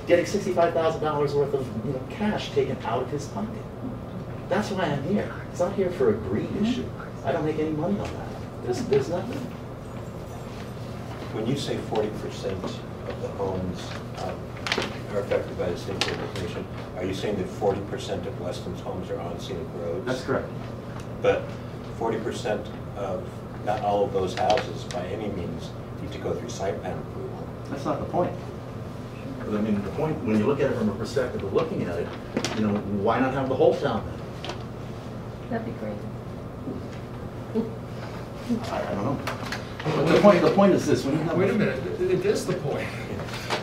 [SPEAKER 4] getting $65,000 worth of cash taken out of his pocket. That's why I'm here. It's not here for a greed issue. I don't make any money on that. There's nothing.
[SPEAKER 9] When you say 40% of the homes are affected by the scenic road, are you saying that 40% of Weston's homes are on scenic roads?
[SPEAKER 4] That's correct.
[SPEAKER 9] But 40% of, not all of those houses by any means need to go through site plan approval.
[SPEAKER 4] That's not the point. But I mean, the point, when you look at it from a perspective of looking at it, why not have the whole town then?
[SPEAKER 10] That'd be great.
[SPEAKER 4] I don't know. But the point is this. When you have
[SPEAKER 2] Wait a minute, it is the point.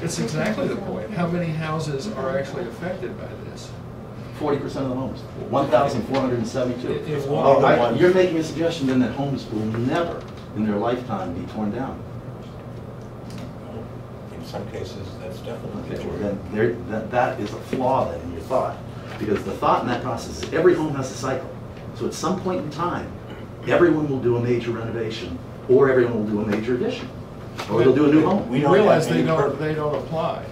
[SPEAKER 2] It's exactly the point. How many houses are actually affected by this?
[SPEAKER 4] 40% of the homes, 1,472.
[SPEAKER 2] If one-
[SPEAKER 4] You're making a suggestion then that homes will never in their lifetime be torn down.
[SPEAKER 9] In some cases, that's definitely
[SPEAKER 4] Okay, well
[SPEAKER 9] true.
[SPEAKER 4] then that is a flaw then in your thought. Because the thought in that process is every home has a cycle. So at some point in time, everyone will do a major renovation or everyone will do a major addition. Or they'll do a new home.
[SPEAKER 9] We
[SPEAKER 2] You
[SPEAKER 9] don't
[SPEAKER 2] realize
[SPEAKER 9] have
[SPEAKER 2] they
[SPEAKER 9] any
[SPEAKER 2] don't apply,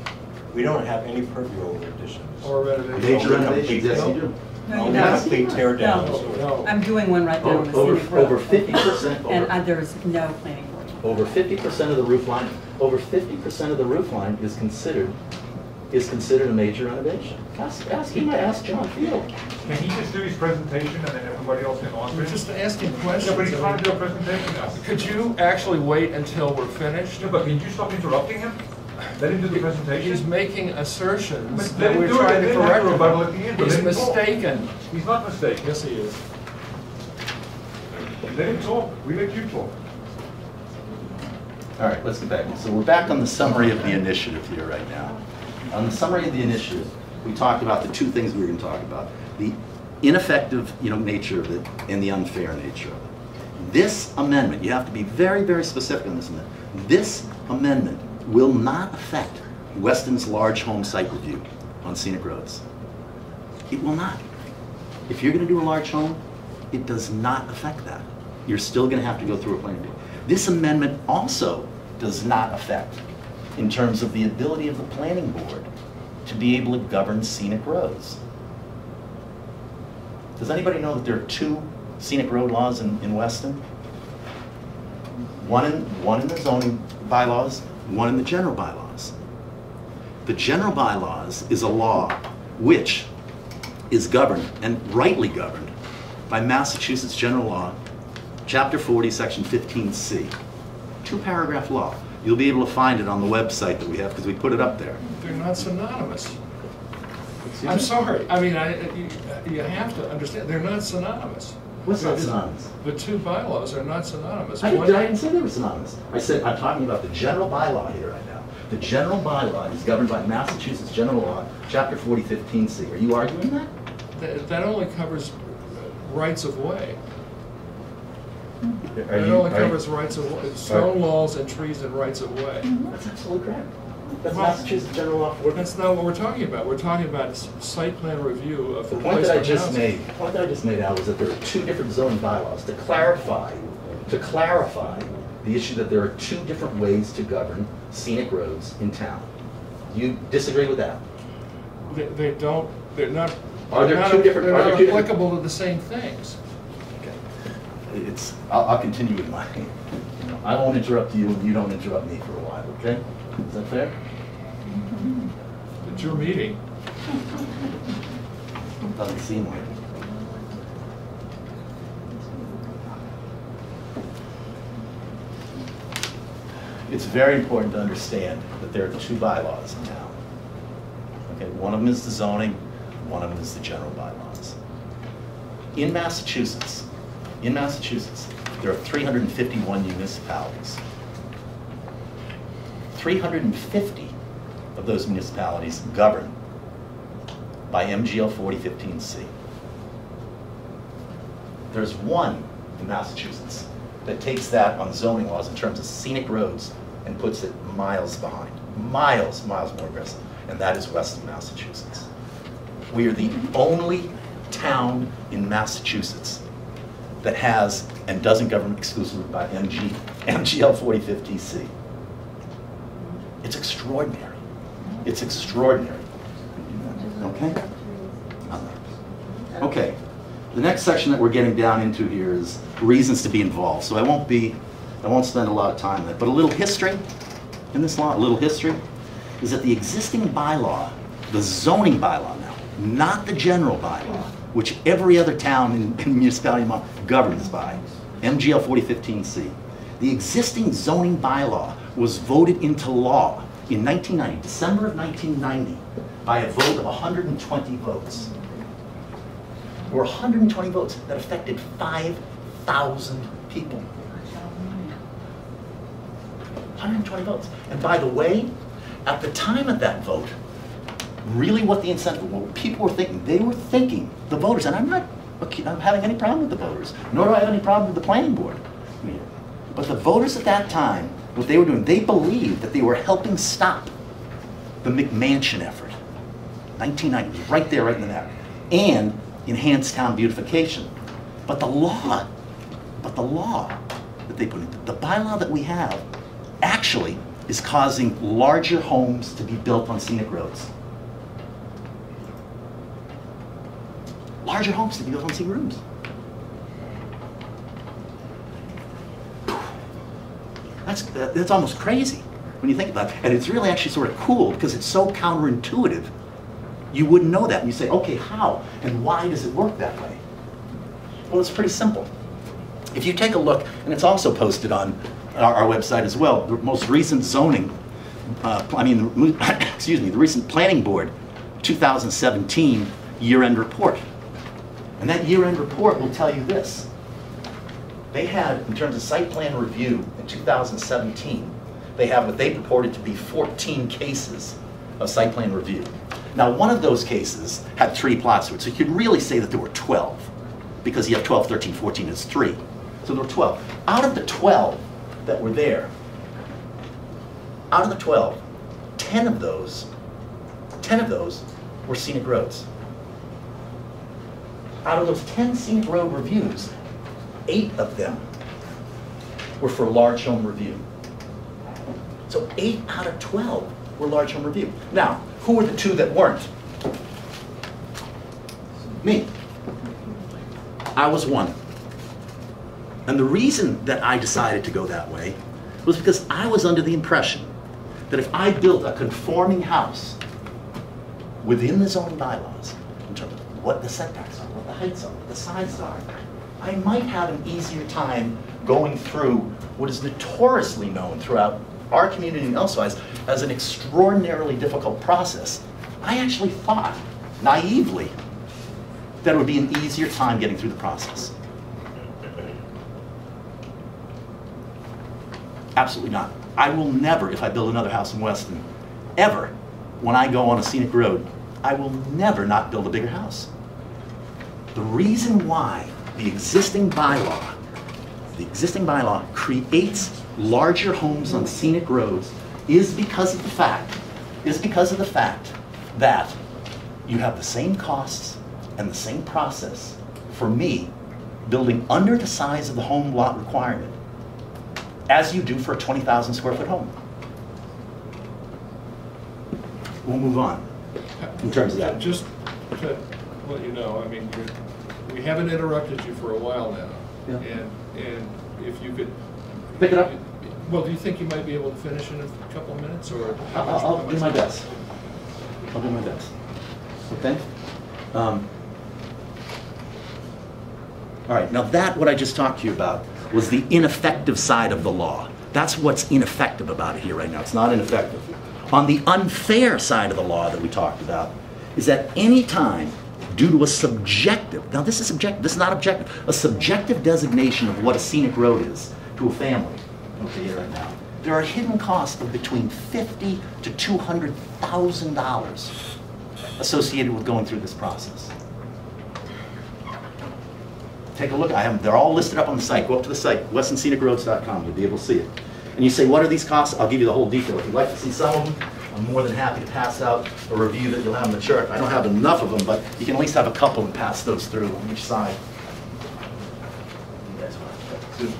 [SPEAKER 9] We don't have any purview over additions.
[SPEAKER 2] or renovation.
[SPEAKER 4] Major renovations, yes you do.
[SPEAKER 5] No, you
[SPEAKER 9] Only
[SPEAKER 5] don't.
[SPEAKER 9] complete tear downs.
[SPEAKER 2] No.
[SPEAKER 5] I'm doing one right there on the
[SPEAKER 4] Over
[SPEAKER 5] scenic road.
[SPEAKER 4] 50%.
[SPEAKER 5] And there's no planning board.
[SPEAKER 4] Over 50% of the roof line, is considered a major renovation. Ask John Field.
[SPEAKER 11] Can he just do his presentation and then everybody else can answer
[SPEAKER 2] We're
[SPEAKER 11] it?
[SPEAKER 2] just asking
[SPEAKER 11] Yeah,
[SPEAKER 2] questions.
[SPEAKER 11] but he's trying to do a presentation now.
[SPEAKER 2] Could you actually wait until we're finished?
[SPEAKER 11] Yeah, but can you stop interrupting him? Let him do the
[SPEAKER 2] He's
[SPEAKER 11] presentation.
[SPEAKER 2] making assertions
[SPEAKER 11] But let
[SPEAKER 2] that
[SPEAKER 11] him
[SPEAKER 2] we're
[SPEAKER 11] do it,
[SPEAKER 2] trying
[SPEAKER 11] and
[SPEAKER 2] to
[SPEAKER 11] then
[SPEAKER 2] correct
[SPEAKER 11] have a rebuttal
[SPEAKER 2] him.
[SPEAKER 11] at the end, but
[SPEAKER 2] He's
[SPEAKER 11] let him talk.
[SPEAKER 2] mistaken.
[SPEAKER 11] He's not mistaken.
[SPEAKER 2] Yes, he is.
[SPEAKER 11] Let him talk. We let you talk.
[SPEAKER 4] All right, let's get back. So we're back on the summary of the initiative here right now. On the summary of the initiative, we talked about the two things we were going to talk about. The ineffective nature of it and the unfair nature of it. This amendment, you have to be very, very specific on this amendment. This amendment will not affect Weston's large home site review. on scenic roads. It will not. If you're going to do a large home, it does not affect that. You're still going to have to go through a planning board. This amendment also does not affect in terms of the ability of the planning board to be able to govern scenic roads. Does anybody know that there are 2 scenic road laws in Weston? One in the zoning bylaws, one in the general bylaws. The general bylaws is a law which is governed, and rightly governed, by Massachusetts General Law, Chapter 40, Section 15C. 2-paragraph law. You'll be able to find it on the website that we have because we put it up there.
[SPEAKER 2] They're not synonymous. I'm sorry. I mean, you have to understand, they're not synonymous.
[SPEAKER 4] What's not synonymous?
[SPEAKER 2] The 2 bylaws are not synonymous.
[SPEAKER 4] I didn't say they were synonymous. I said I'm talking about the general bylaw here right now. The general bylaw is governed by Massachusetts General Law, Chapter 40, 15C. Are you arguing that?
[SPEAKER 2] That only covers rights of way. It
[SPEAKER 4] Are you-
[SPEAKER 2] only
[SPEAKER 4] are
[SPEAKER 2] covers
[SPEAKER 4] you-
[SPEAKER 2] rights of way, stone walls and trees and rights of way.
[SPEAKER 4] That's absolutely correct. That's
[SPEAKER 2] Well,
[SPEAKER 4] Massachusetts General Law 40.
[SPEAKER 2] That's not what we're talking about. We're talking about site plan review of
[SPEAKER 4] The point that I
[SPEAKER 2] replacement
[SPEAKER 4] just
[SPEAKER 2] housing.
[SPEAKER 4] made, the point that I just made out was that there are 2 different zoning bylaws to clarify the issue that there are 2 different ways to govern scenic roads in town. You disagree with that?
[SPEAKER 2] They don't, they're not,
[SPEAKER 4] Are there
[SPEAKER 2] they're not,
[SPEAKER 4] two different-
[SPEAKER 2] they're
[SPEAKER 4] are there
[SPEAKER 2] not
[SPEAKER 4] two different-
[SPEAKER 2] applicable to the same things.
[SPEAKER 4] Okay. I'll continue with my, I won't interrupt you and you don't interrupt me for a while, okay? Is that fair?
[SPEAKER 2] It's your meeting.
[SPEAKER 4] Doesn't seem like it. It's very important to understand that there are 2 bylaws in town. Okay, one of them is the zoning, one of them is the general bylaws. In Massachusetts, there are 351 municipalities. 350 of those municipalities govern by MGL 4015C. There's one in Massachusetts that takes that on zoning laws in terms of scenic roads and puts it miles behind, miles more aggressive, and that is Weston, Massachusetts. We are the only town in Massachusetts that has and doesn't govern exclusively by MGL 4015C. It's extraordinary. It's extraordinary. Okay? Okay. The next section that we're getting down into here is reasons to be involved. So I won't spend a lot of time on it, but a little history in this law, a little history, is that the existing bylaw, the zoning bylaw now, not the general bylaw, which every other town in municipality governs by, MGL 4015C. The existing zoning bylaw was voted into law in 1990, December of 1990, by a vote of 120 votes. There were 120 votes that affected 5,000 people. 120 votes. And by the way, at the time of that vote, really what the incentive, what people were thinking, they were thinking, the voters, and I'm not having any problem with the voters, nor do I have any problem with the planning board. But the voters at that time, what they were doing, they believed that they were helping stop the McMansion effort. 1990, right there, right in the middle. And enhanced town beautification. But the law that they put in, the bylaw that we have, actually is causing larger homes to be built on scenic roads. Larger homes to be built on scenic roads. That's almost crazy when you think about it. And it's really actually sort of cool because it's so counterintuitive. You wouldn't know that. And you say, okay, how? And why does it work that way? Well, it's pretty simple. If you take a look, and it's also posted on our website as well, the most recent zoning, the recent planning board 2017 year-end report. And that year-end report will tell you this. They had, in terms of site plan review in 2017, they have what they purported to be 14 cases of site plan review. Now, one of those cases had 3 plots to it, so you could really say that there were 12, because you have 12, 13, 14 is 3. So there were 12. Out of the 12 that were there, out of the 12, 10 of those were scenic roads. Out of those 10 scenic road reviews, 8 of them were for large home review. So 8 out of 12 were large home review. Now, who were the 2 that weren't? Me. I was one. And the reason that I decided to go that way was because I was under the impression that if I built a conforming house within the zoning bylaws, in terms of what the setbacks are, what the heights are, what the sides are, I might have an easier time going through what is notoriously known throughout our community and elsewhere as an extraordinarily difficult process. I actually thought, naively, that it would be an easier time getting through the process. Absolutely not. I will never, if I build another house in Weston, ever, when I go on a scenic road, I will never not build a bigger house. The reason why the existing bylaw creates larger homes on scenic roads is because of the fact that you have the same costs and the same process for me building under the size of the home lot requirement as you do for a 20,000 square foot home. We'll move on in terms of that.
[SPEAKER 2] Just to let you know, I mean, we haven't interrupted you for a while now.
[SPEAKER 4] Yeah.
[SPEAKER 2] And if you could...
[SPEAKER 4] Pick it up.
[SPEAKER 2] Well, do you think you might be able to finish in a couple of minutes, or how much?
[SPEAKER 4] I'll do my best. I'll do my best. Okay? All right, now that, what I just talked to you about, was the ineffective side of the law. That's what's ineffective about it here right now. It's not ineffective. On the unfair side of the law that we talked about is that any time, due to a subjective, now this is subjective, this is not objective, a subjective designation of what a scenic road is to a family, okay, here right now, there are hidden costs of between $50,000 to $200,000 associated with going through this process. Take a look, they're all listed up on the site. Go up to the site, westonscenicroads.com, you'll be able to see it. And you say, what are these costs? I'll give you the whole detail. If you'd like to see some of them, I'm more than happy to pass out a review that you'll have on the chart. I don't have enough of them, but you can at least have a couple and pass those through on each side. You guys want to too?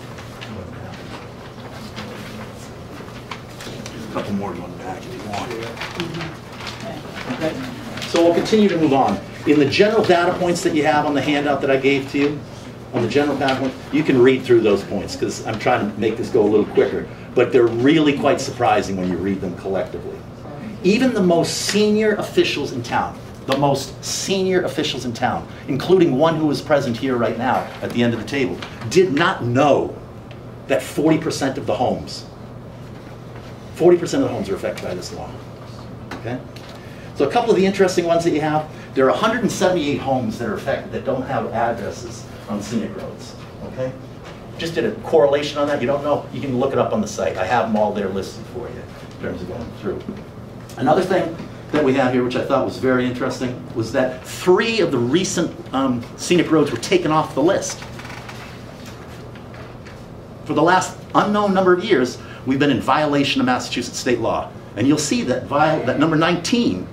[SPEAKER 4] There's a couple more going back if you want. Okay. So we'll continue to move on. In the general data points that you have on the handout that I gave to you, on the general data point, you can read through those points because I'm trying to make this go a little quicker, but they're really quite surprising when you read them collectively. Even the most senior officials in town, including one who is present here right now at the end of the table, did not know that 40% of the homes are affected by this law. Okay? So a couple of the interesting ones that you have, there are 178 homes that are affected that don't have addresses on scenic roads. Okay? Just did a correlation on that. You don't know, you can look it up on the site. I have them all there listed for you in terms of going through. Another thing that we have here, which I thought was very interesting, was that 3 of the recent scenic roads were taken off the list. For the last unknown number of years, we've been in violation of Massachusetts state law. And you'll see that that number 19,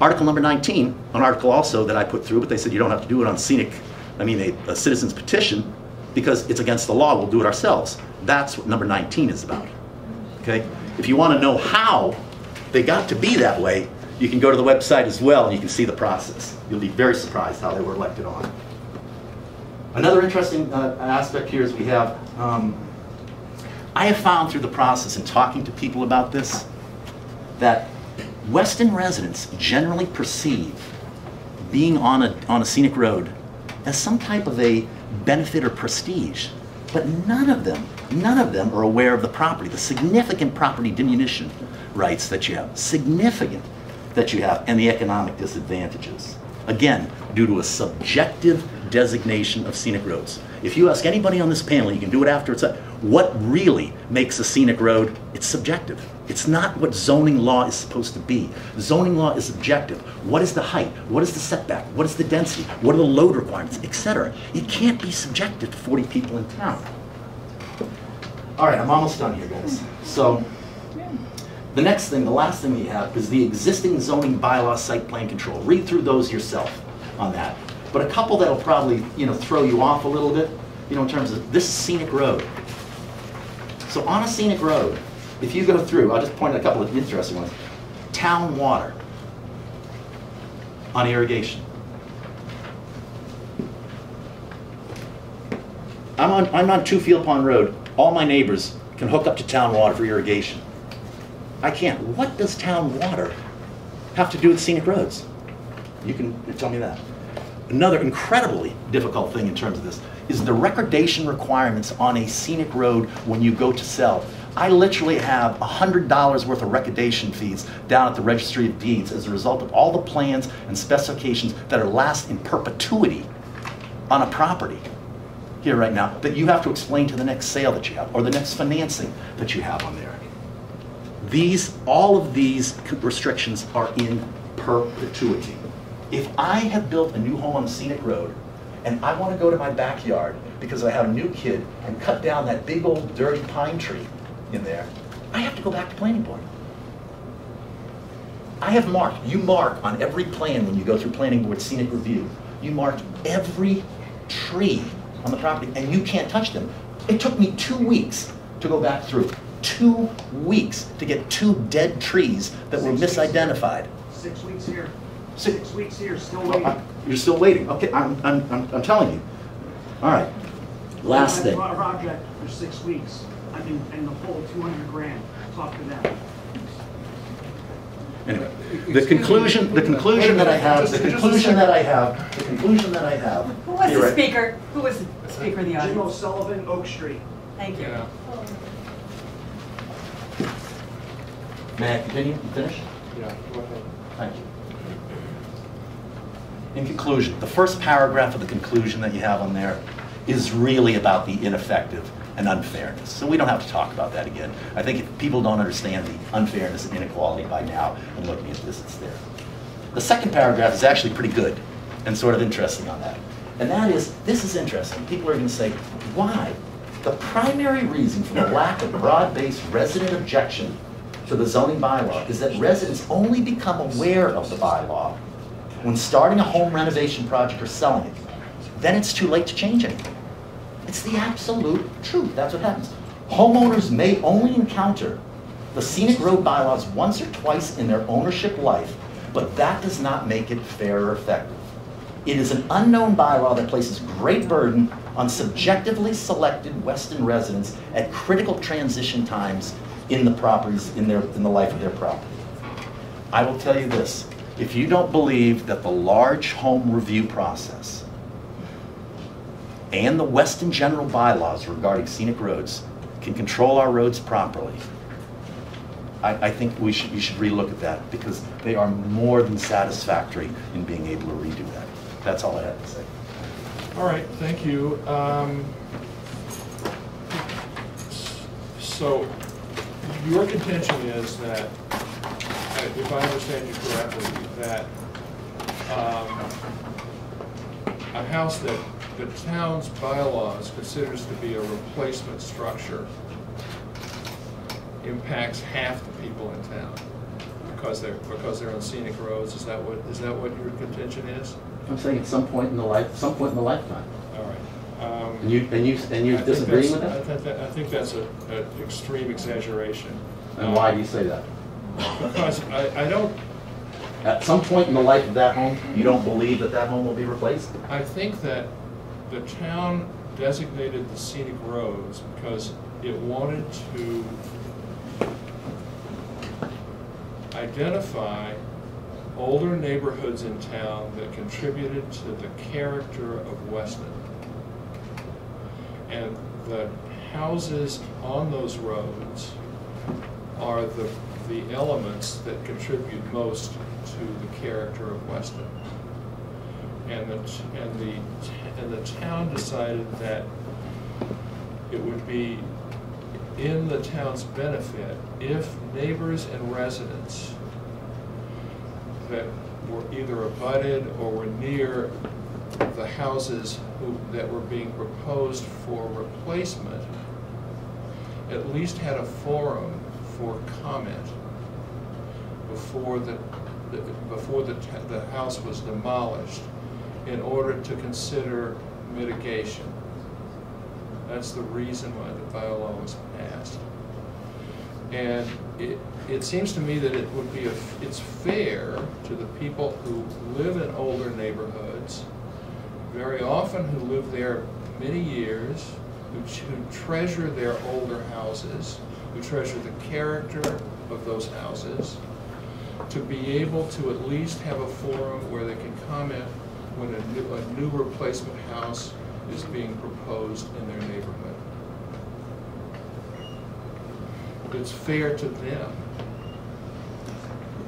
[SPEAKER 4] article number 19, an article also that I put through, but they said you don't have to do it on a citizen's petition, because it's against the law, we'll do it ourselves. That's what number 19 is about. Okay? If you want to know how they got to be that way, you can go to the website as well and you can see the process. You'll be very surprised how they were elected on. Another interesting aspect here is we have, I have found through the process in talking to people about this, that Weston residents generally perceive being on a scenic road as some type of a benefit or prestige, but none of them are aware of the significant property diminution rights that you have, and the economic disadvantages. Again, due to a subjective designation of scenic roads. If you ask anybody on this panel, you can do it after it's up, what really makes a scenic road? It's subjective. It's not what zoning law is supposed to be. Zoning law is objective. What is the height? What is the setback? What is the density? What are the load requirements, etc.? It can't be subjective to 40 people in town. All right, I'm almost done here, guys. So The next thing, the last thing you have is the existing zoning bylaw site plan control. Read through those yourself on that. But a couple that'll probably, throw you off a little bit, in terms of this scenic road. So on a scenic road, if you go through, I'll just point out a couple of interesting ones. Town water on irrigation. I'm on Two Field Pond Road. All my neighbors can hook up to town water for irrigation. I can't. What does town water have to do with scenic roads? You can tell me that. Another incredibly difficult thing in terms of this is the recordation requirements on a scenic road when you go to sell. I literally have $100 worth of recordation fees down at the Registry of Deeds as a result of all the plans and specifications that are last in perpetuity on a property here right now that you have to explain to the next sale that you have or the next financing that you have on there. All of these restrictions are in perpetuity. If I have built a new home on a scenic road and I want to go to my backyard because I have a new kid and cut down that big old dirty pine tree in there, I have to go back to planning board. I have marked, you mark on every plan when you go through planning board scenic review, you marked every tree on the property and you can't touch them. It took me 2 weeks to go back through. 2 weeks to get 2 dead trees that were misidentified.
[SPEAKER 12] 6 weeks here. 6 weeks here, still waiting.
[SPEAKER 4] You're still waiting. Okay, I'm telling you. All right. Last thing.
[SPEAKER 12] I project for 6 weeks. I've been in the hole 200 grand. Talk to them.
[SPEAKER 4] Anyway, the conclusion that I have.
[SPEAKER 5] Who was the speaker? Who was the speaker of the audience?
[SPEAKER 12] Jim O'Sullivan, Oak Street.
[SPEAKER 5] Thank you.
[SPEAKER 2] Yeah.
[SPEAKER 4] May I continue? Finish?
[SPEAKER 2] Yeah, go ahead.
[SPEAKER 4] Thank you. In conclusion, the first paragraph of the conclusion that you have on there is really about the ineffective and unfairness. So we don't have to talk about that again. I think if people don't understand the unfairness and inequality by now and looking at this, it's there. The second paragraph is actually pretty good and sort of interesting on that. And that is, this is interesting. People are going to say, why? The primary reason for the lack of broad-based resident objection to the zoning bylaw is that residents only become aware of the bylaw when starting a home renovation project or selling it. Then it's too late to change anything. It's the absolute truth. That's what happens. Homeowners may only encounter the scenic road bylaws once or twice in their ownership life, but that does not make it fair or effective. It is an unknown bylaw that places great burden on subjectively selected Weston residents at critical transition times in the properties, in the life of their property. I will tell you this, if you don't believe that the large home review process and the Weston general bylaws regarding scenic roads can control our roads properly, I think you should relook at that because they are more than satisfactory in being able to redo that. That's all I have to say.
[SPEAKER 2] All right, thank you. So your contention is that, if I understand you correctly, that a house that the town's bylaws considers to be a replacement structure impacts half the people in town because they're on scenic roads. Is that what your contention is?
[SPEAKER 4] I'm saying at some point in the lifetime.
[SPEAKER 2] All right.
[SPEAKER 4] And you're disagreeing with that?
[SPEAKER 2] I think that's an extreme exaggeration.
[SPEAKER 4] And why do you say that?
[SPEAKER 2] Because I don't.
[SPEAKER 4] At some point in the life of that home, you don't believe that that home will be replaced?
[SPEAKER 2] I think that the town designated the scenic roads because it wanted to identify older neighborhoods in town that contributed to the character of Weston. And the houses on those roads are the elements that contribute most to the character of Weston. And the town decided that it would be in the town's benefit if neighbors and residents that were either abutted or were near the houses that were being proposed for replacement at least had a forum for comment before the house was demolished in order to consider mitigation. That's the reason why the bylaw was passed. And it seems to me that it would be it's fair to the people who live in older neighborhoods, very often who live there many years, who treasure their older houses, who treasure the character of those houses, to be able to at least have a forum where they can comment when a new replacement house is being proposed in their neighborhood. It's fair to them.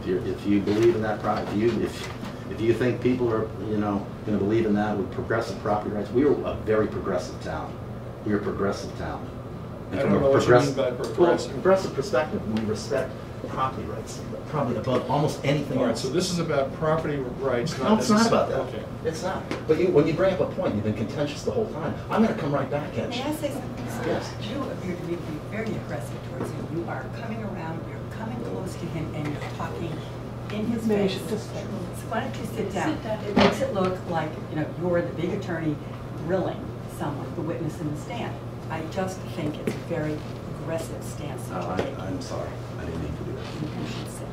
[SPEAKER 4] If you believe in that product, if you think people are, going to believe in that with progressive property rights, we are a very progressive town. We are a progressive town.
[SPEAKER 2] I don't know what you mean by progressive.
[SPEAKER 4] Well, progressive perspective, we respect property rights, probably above almost anything
[SPEAKER 2] All right,
[SPEAKER 4] else.
[SPEAKER 2] so this is about property rights, not
[SPEAKER 4] No, it's not about that.
[SPEAKER 2] Okay.
[SPEAKER 4] It's not. But when you bring up a point, you've been contentious the whole time. I'm going to come right back at you.
[SPEAKER 5] May I say something?
[SPEAKER 4] Yes.
[SPEAKER 5] You appear to be very aggressive towards him. You are coming around, you're coming close to him, and you're talking in his
[SPEAKER 7] Maybe you
[SPEAKER 5] face.
[SPEAKER 7] should just sit.
[SPEAKER 5] So why don't you sit down?
[SPEAKER 10] Sit down.
[SPEAKER 5] It makes it look like, you're the big attorney grilling someone, the witness in the stand. I just think it's a very aggressive stance that you're taking.
[SPEAKER 4] I'm sorry. I didn't mean to do that.
[SPEAKER 5] You should sit.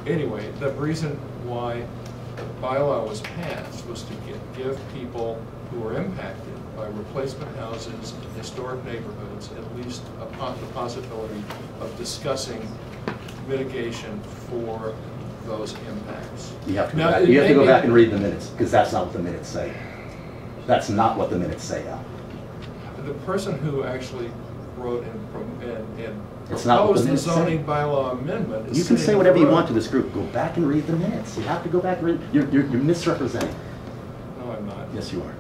[SPEAKER 2] Anyway, the reason why the bylaw was passed was to give people who were impacted by replacement houses in historic neighborhoods at least the possibility of discussing mitigation for those impacts.
[SPEAKER 4] You have to,
[SPEAKER 2] Now,
[SPEAKER 4] you have to go back and read the minutes, because that's not what the minutes say. That's not what the minutes say, Al.
[SPEAKER 2] The person who actually wrote and
[SPEAKER 4] It's not what the
[SPEAKER 2] proposed the
[SPEAKER 4] minutes say.
[SPEAKER 2] zoning bylaw amendment is
[SPEAKER 4] You can
[SPEAKER 2] sitting
[SPEAKER 4] say
[SPEAKER 2] in
[SPEAKER 4] whatever
[SPEAKER 2] the
[SPEAKER 4] you
[SPEAKER 2] room.
[SPEAKER 4] want to this group. Go back and read the minutes. You have to go back and read. You're misrepresenting.
[SPEAKER 2] No, I'm not.
[SPEAKER 4] Yes, you are.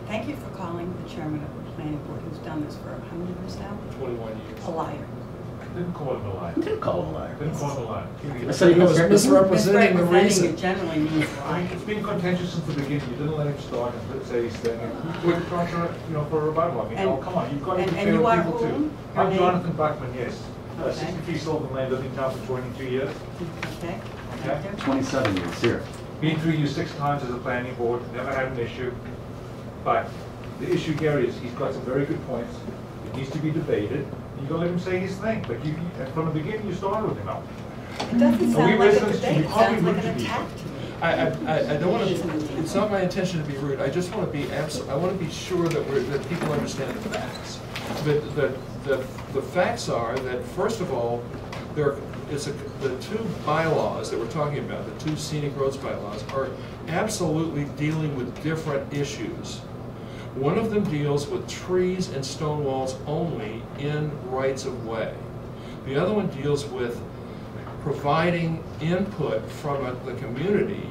[SPEAKER 5] Thank you for calling the chairman of the planning board, who's done this for how many years now?
[SPEAKER 2] 21 years.
[SPEAKER 5] A liar.
[SPEAKER 11] Didn't call him a liar.
[SPEAKER 4] You didn't call him a liar.
[SPEAKER 11] Didn't call him a liar.
[SPEAKER 4] I said he
[SPEAKER 2] was
[SPEAKER 4] misrepresented.
[SPEAKER 2] misrepresenting the
[SPEAKER 5] Misrepresenting
[SPEAKER 2] reason.
[SPEAKER 5] it generally means lying.
[SPEAKER 11] It's been contentious since the beginning. You didn't let him start and say his thing. And we're trying to, for a rebuttal. I mean,
[SPEAKER 5] And-
[SPEAKER 11] come on, you've got to
[SPEAKER 5] and
[SPEAKER 11] be fair
[SPEAKER 5] you
[SPEAKER 11] with
[SPEAKER 5] are
[SPEAKER 11] people
[SPEAKER 5] whom?
[SPEAKER 11] too.
[SPEAKER 5] Your
[SPEAKER 11] I'm
[SPEAKER 5] name?
[SPEAKER 11] Jonathan Bachman, yes.
[SPEAKER 5] Okay.
[SPEAKER 11] 63 Sylvan Lane, lived in town for 22 years.
[SPEAKER 5] Okay?
[SPEAKER 11] Okay.
[SPEAKER 5] Thank you.
[SPEAKER 4] 27 years here.
[SPEAKER 11] Been through you 6 times as a planning board, never had an issue. But the issue, Gary, is he's got some very good points. It needs to be debated. You gotta let him say his thing. But and from the beginning, you started with him out.
[SPEAKER 5] It doesn't
[SPEAKER 11] we
[SPEAKER 5] sound like a
[SPEAKER 11] residents
[SPEAKER 5] debate,
[SPEAKER 11] should
[SPEAKER 5] it
[SPEAKER 11] be probably
[SPEAKER 5] sounds like
[SPEAKER 11] rude
[SPEAKER 5] an
[SPEAKER 11] to
[SPEAKER 5] attack to me.
[SPEAKER 2] I don't want to, it's not my intention to be rude, I just want to be I want to be sure that people understand the facts. The facts are that, first of all, the two bylaws that we're talking about, the two scenic roads bylaws, are absolutely dealing with different issues. One of them deals with trees and stone walls only in rights of way. The other one deals with providing input from the community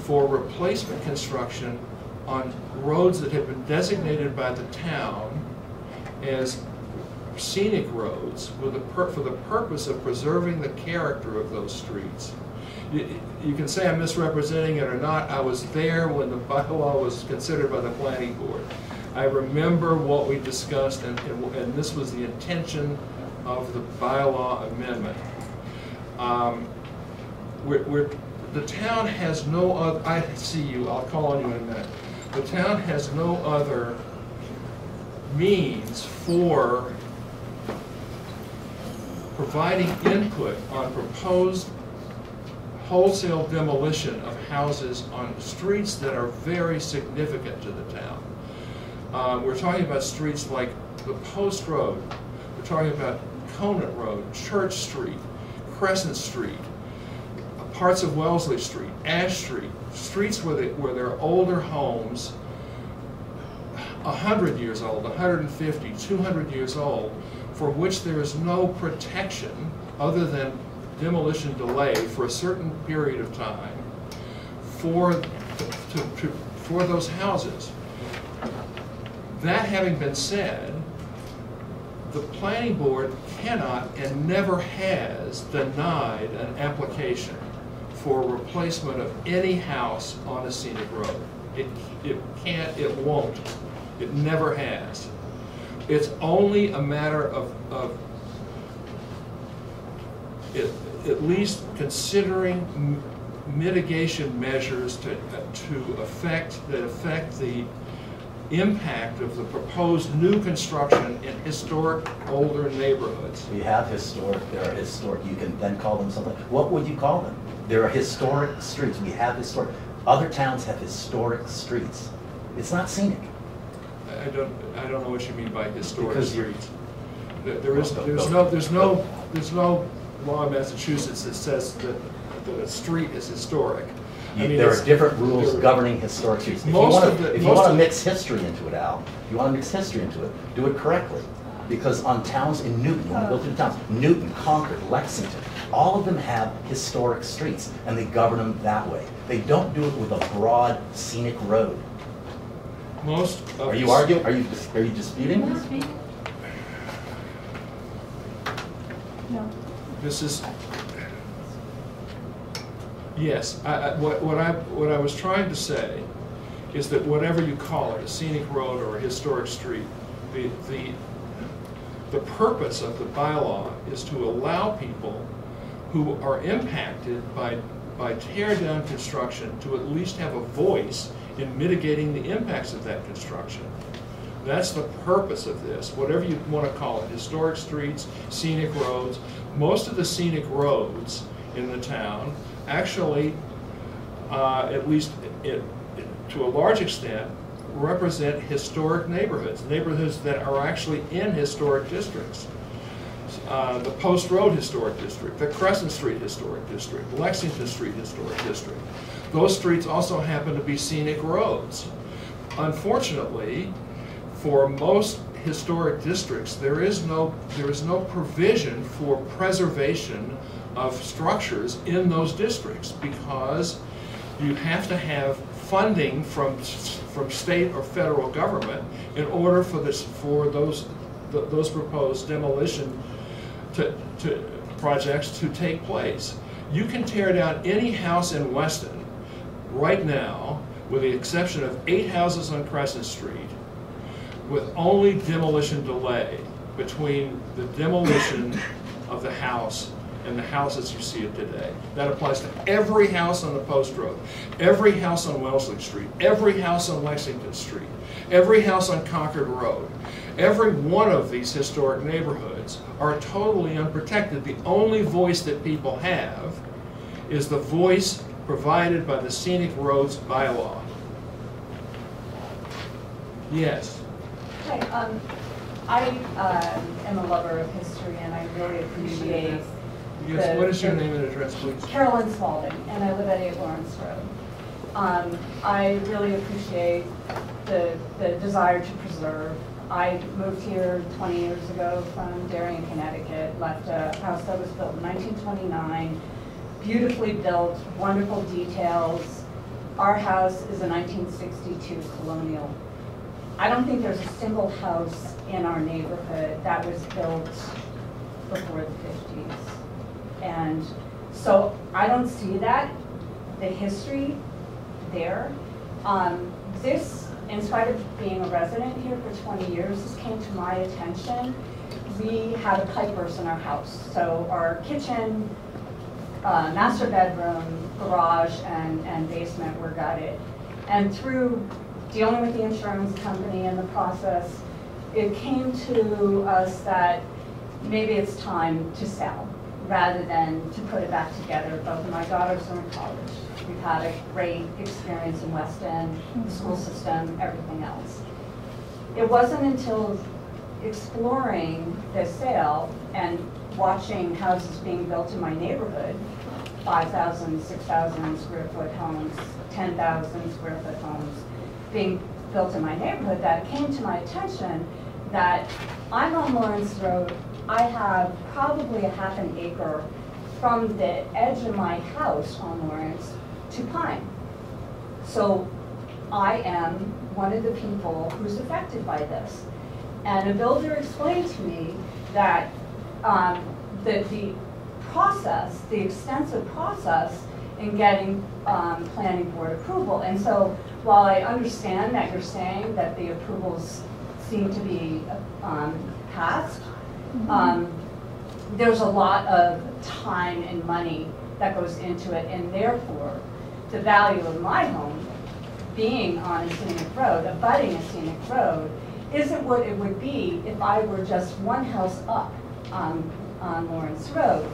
[SPEAKER 2] for replacement construction on roads that have been designated by the town as scenic roads for the purpose of preserving the character of those streets. You can say I'm misrepresenting it or not. I was there when the bylaw was considered by the planning board. I remember what we discussed, and this was the intention of the bylaw amendment. The town has no other, I see you, I'll call on you in a minute. The town has no other means for providing input on proposed wholesale demolition of houses on streets that are very significant to the town. We're talking about streets like the Post Road, we're talking about Conant Road, Church Street, Crescent Street, parts of Wellesley Street, Ash Street, streets where there are older homes, 100 years old, 150, 200 years old, for which there is no protection other than demolition delay for a certain period of time for those houses. That having been said, the planning board cannot and never has denied an application for replacement of any house on a scenic road. It can't, it won't. It never has. It's only a matter of at least considering mitigation measures to affect the impact of the proposed new construction in historic older neighborhoods.
[SPEAKER 4] We have historic, there are historic, you can then call them something. What would you call them? There are historic streets. We have historic. Other towns have historic streets. It's not scenic.
[SPEAKER 2] I don't know what you mean by historic
[SPEAKER 4] Because
[SPEAKER 2] streets. There's no law in Massachusetts that says that a street is historic. I mean,
[SPEAKER 4] there are different rules governing historic streets. If you want to mix history into it, Al, if you want to mix history into it, do it correctly. Because on towns in Newton, you want to go through the towns, Newton, Concord, Lexington, all of them have historic streets, and they govern them that way. They don't do it with a broad scenic road. Are you arguing? Are you disputing this?
[SPEAKER 8] No.
[SPEAKER 2] This is, yes, what I was trying to say is that whatever you call it, a scenic road or a historic street, the purpose of the bylaw is to allow people who are impacted by tear-down construction to at least have a voice in mitigating the impacts of that construction. That's the purpose of this, whatever you want to call it, historic streets, scenic roads. Most of the scenic roads in the town actually, at least to a large extent, represent historic neighborhoods, neighborhoods that are actually in historic districts. The Post Road Historic District, the Crescent Street Historic District, Lexington Street Historic District. Those streets also happen to be scenic roads. Unfortunately, for most historic districts, there is no provision for preservation of structures in those districts because you have to have funding from state or federal government in order for those proposed demolition projects to take place. You can tear down any house in Weston right now, with the exception of 8 houses on Crescent Street, with only demolition delay between the demolition of the house and the house as you see it today. That applies to every house on the Post Road, every house on Wellesley Street, every house on Lexington Street, every house on Concord Road. Every one of these historic neighborhoods are totally unprotected. The only voice that people have is the voice provided by the Scenic Roads Bylaw. Yes?
[SPEAKER 13] Hi, I am a lover of history and I really appreciate
[SPEAKER 2] Yes, what is your name and address, please?
[SPEAKER 13] Carolyn Spalding, and I live at 8 Lawrence Road. I really appreciate the desire to preserve. I moved here 20 years ago from Darien, Connecticut, left a house that was built in 1929, beautifully built, wonderful details. Our house is a 1962 colonial. I don't think there's a single house in our neighborhood that was built before the 50s. And so I don't see that, the history there. This, in spite of being a resident here for 20 years, this came to my attention. We had a pipe burst in our house. So our kitchen, master bedroom, garage, and basement were gutted. And through dealing with the insurance company and the process, it came to us that maybe it's time to sell rather than to put it back together. Both of my daughters are in college. We've had a great experience in Weston, the school system, everything else. It wasn't until exploring this sale and watching houses being built in my neighborhood, 5,000, 6,000 square foot homes, 10,000 square foot homes being built in my neighborhood, that came to my attention that I'm on Lawrence Road. I have probably a half an acre from the edge of my house on Lawrence to Pine. So I am one of the people who's affected by this. And a builder explained to me that the process, the extensive process in getting planning board approval. And so while I understand that you're saying that the approvals seem to be passed, there's a lot of time and money that goes into it, and therefore the value of my home being on a scenic road, abutting a scenic road, isn't what it would be if I were just one house up on Lawrence Road.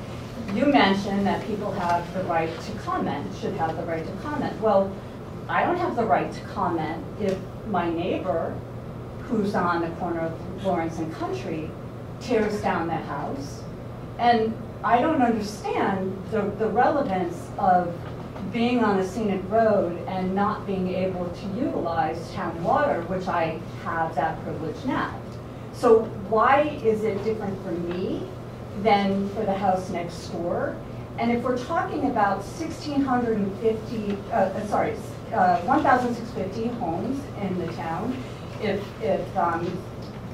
[SPEAKER 13] You mentioned that people have the right to comment, should have the right to comment. Well, I don't have the right to comment if my neighbor, who's on the corner of Lawrence and Country, tears down the house. And I don't understand the relevance of being on a scenic road and not being able to utilize town water, which I have that privilege now. So why is it different for me than for the house next door? And if we're talking about 1,650 homes in the town, if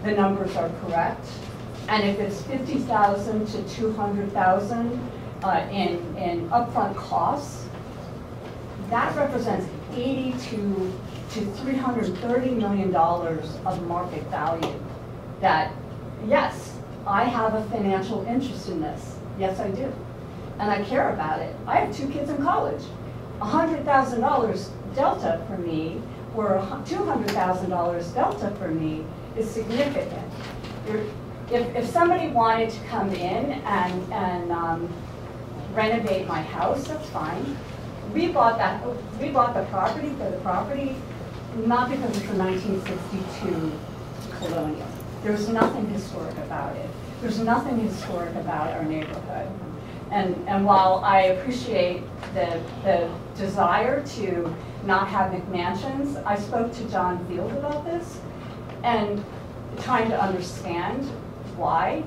[SPEAKER 13] the numbers are correct, and if it's 50,000 to 200,000 in upfront costs, that represents $80 to $330 million of market value. That, yes, I have a financial interest in this. Yes, I do. And I care about it. I have 2 kids in college. $100,000 delta for me, or $200,000 delta for me, is significant. If somebody wanted to come in and renovate my house, that's fine. We bought the property for the property, not because it's a 1962 colonial. There's nothing historic about it. There's nothing historic about our neighborhood. And while I appreciate the desire to not have McMansions, I spoke to John Field about this and trying to understand why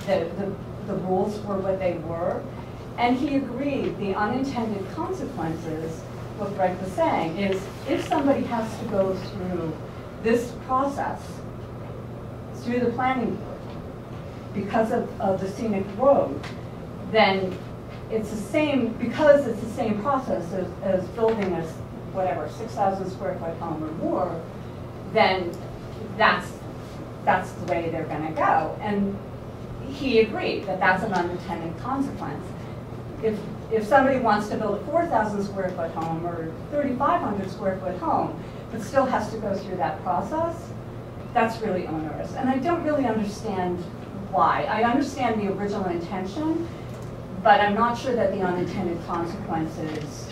[SPEAKER 13] the rules were what they were. And he agreed the unintended consequences, what Greg was saying, is if somebody has to go through this process, through the planning board, because of the scenic road, then it's the same, because it's the same process as building a, whatever, 6,000 square foot home or more, then that's the way they're gonna go. And he agreed that that's an unintended consequence. If somebody wants to build a 4,000 square foot home or 3,500 square foot home, but still has to go through that process, that's really onerous. And I don't really understand why. I understand the original intention, but I'm not sure that the unintended consequences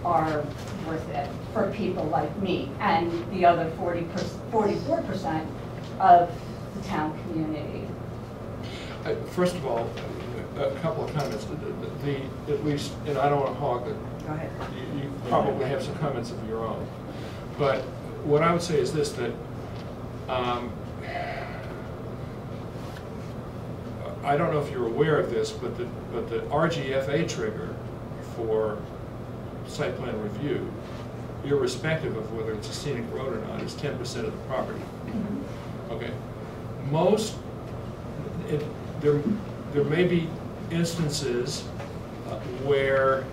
[SPEAKER 13] are worth it for people like me and the other 44% of the town community.
[SPEAKER 2] First of all, a couple of comments. At least, and I don't want to hog it.
[SPEAKER 5] Go ahead.
[SPEAKER 2] You probably have some comments of your own. But what I would say is this, that I don't know if you're aware of this, but the RGFA trigger for site plan review, irrespective of whether it's a scenic road or not, is 10% of the property. Mm-hmm. Okay. There may be instances where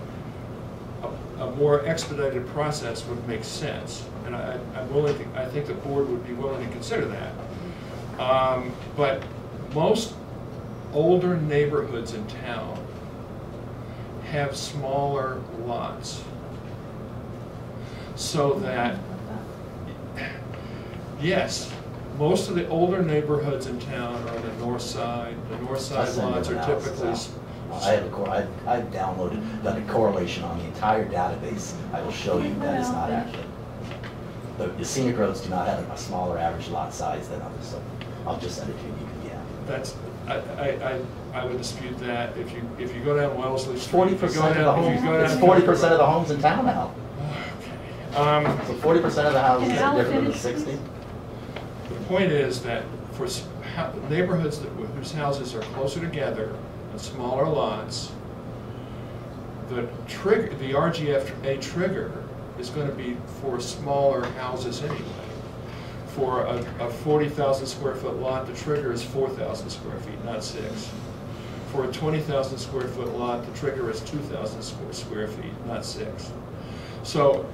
[SPEAKER 2] a more expedited process would make sense, and I think the board would be willing to consider that. But most older neighborhoods in town have smaller lots, so that, yes, most of the older neighborhoods in town are on the north side. The north side lots are typically...
[SPEAKER 4] I downloaded, done a correlation on the entire database. I will show you that is not accurate. The scenic roads do not have a smaller average lot size than others, so I'll just send it to you. You can be happy.
[SPEAKER 2] That's, I would dispute that. If you go down Wellesley Street,
[SPEAKER 4] 40% of the homes. It's 40% of the homes in town now.
[SPEAKER 2] Okay.
[SPEAKER 4] So 40% of the houses are different than 60.
[SPEAKER 2] The point is that for neighborhoods whose houses are closer together and smaller lots, the RGFA trigger is going to be for smaller houses anyway. For a 40,000 square foot lot, the trigger is 4,000 square feet, not 6. for a 20,000 square foot lot, the trigger is 2,000 square feet, not 6. So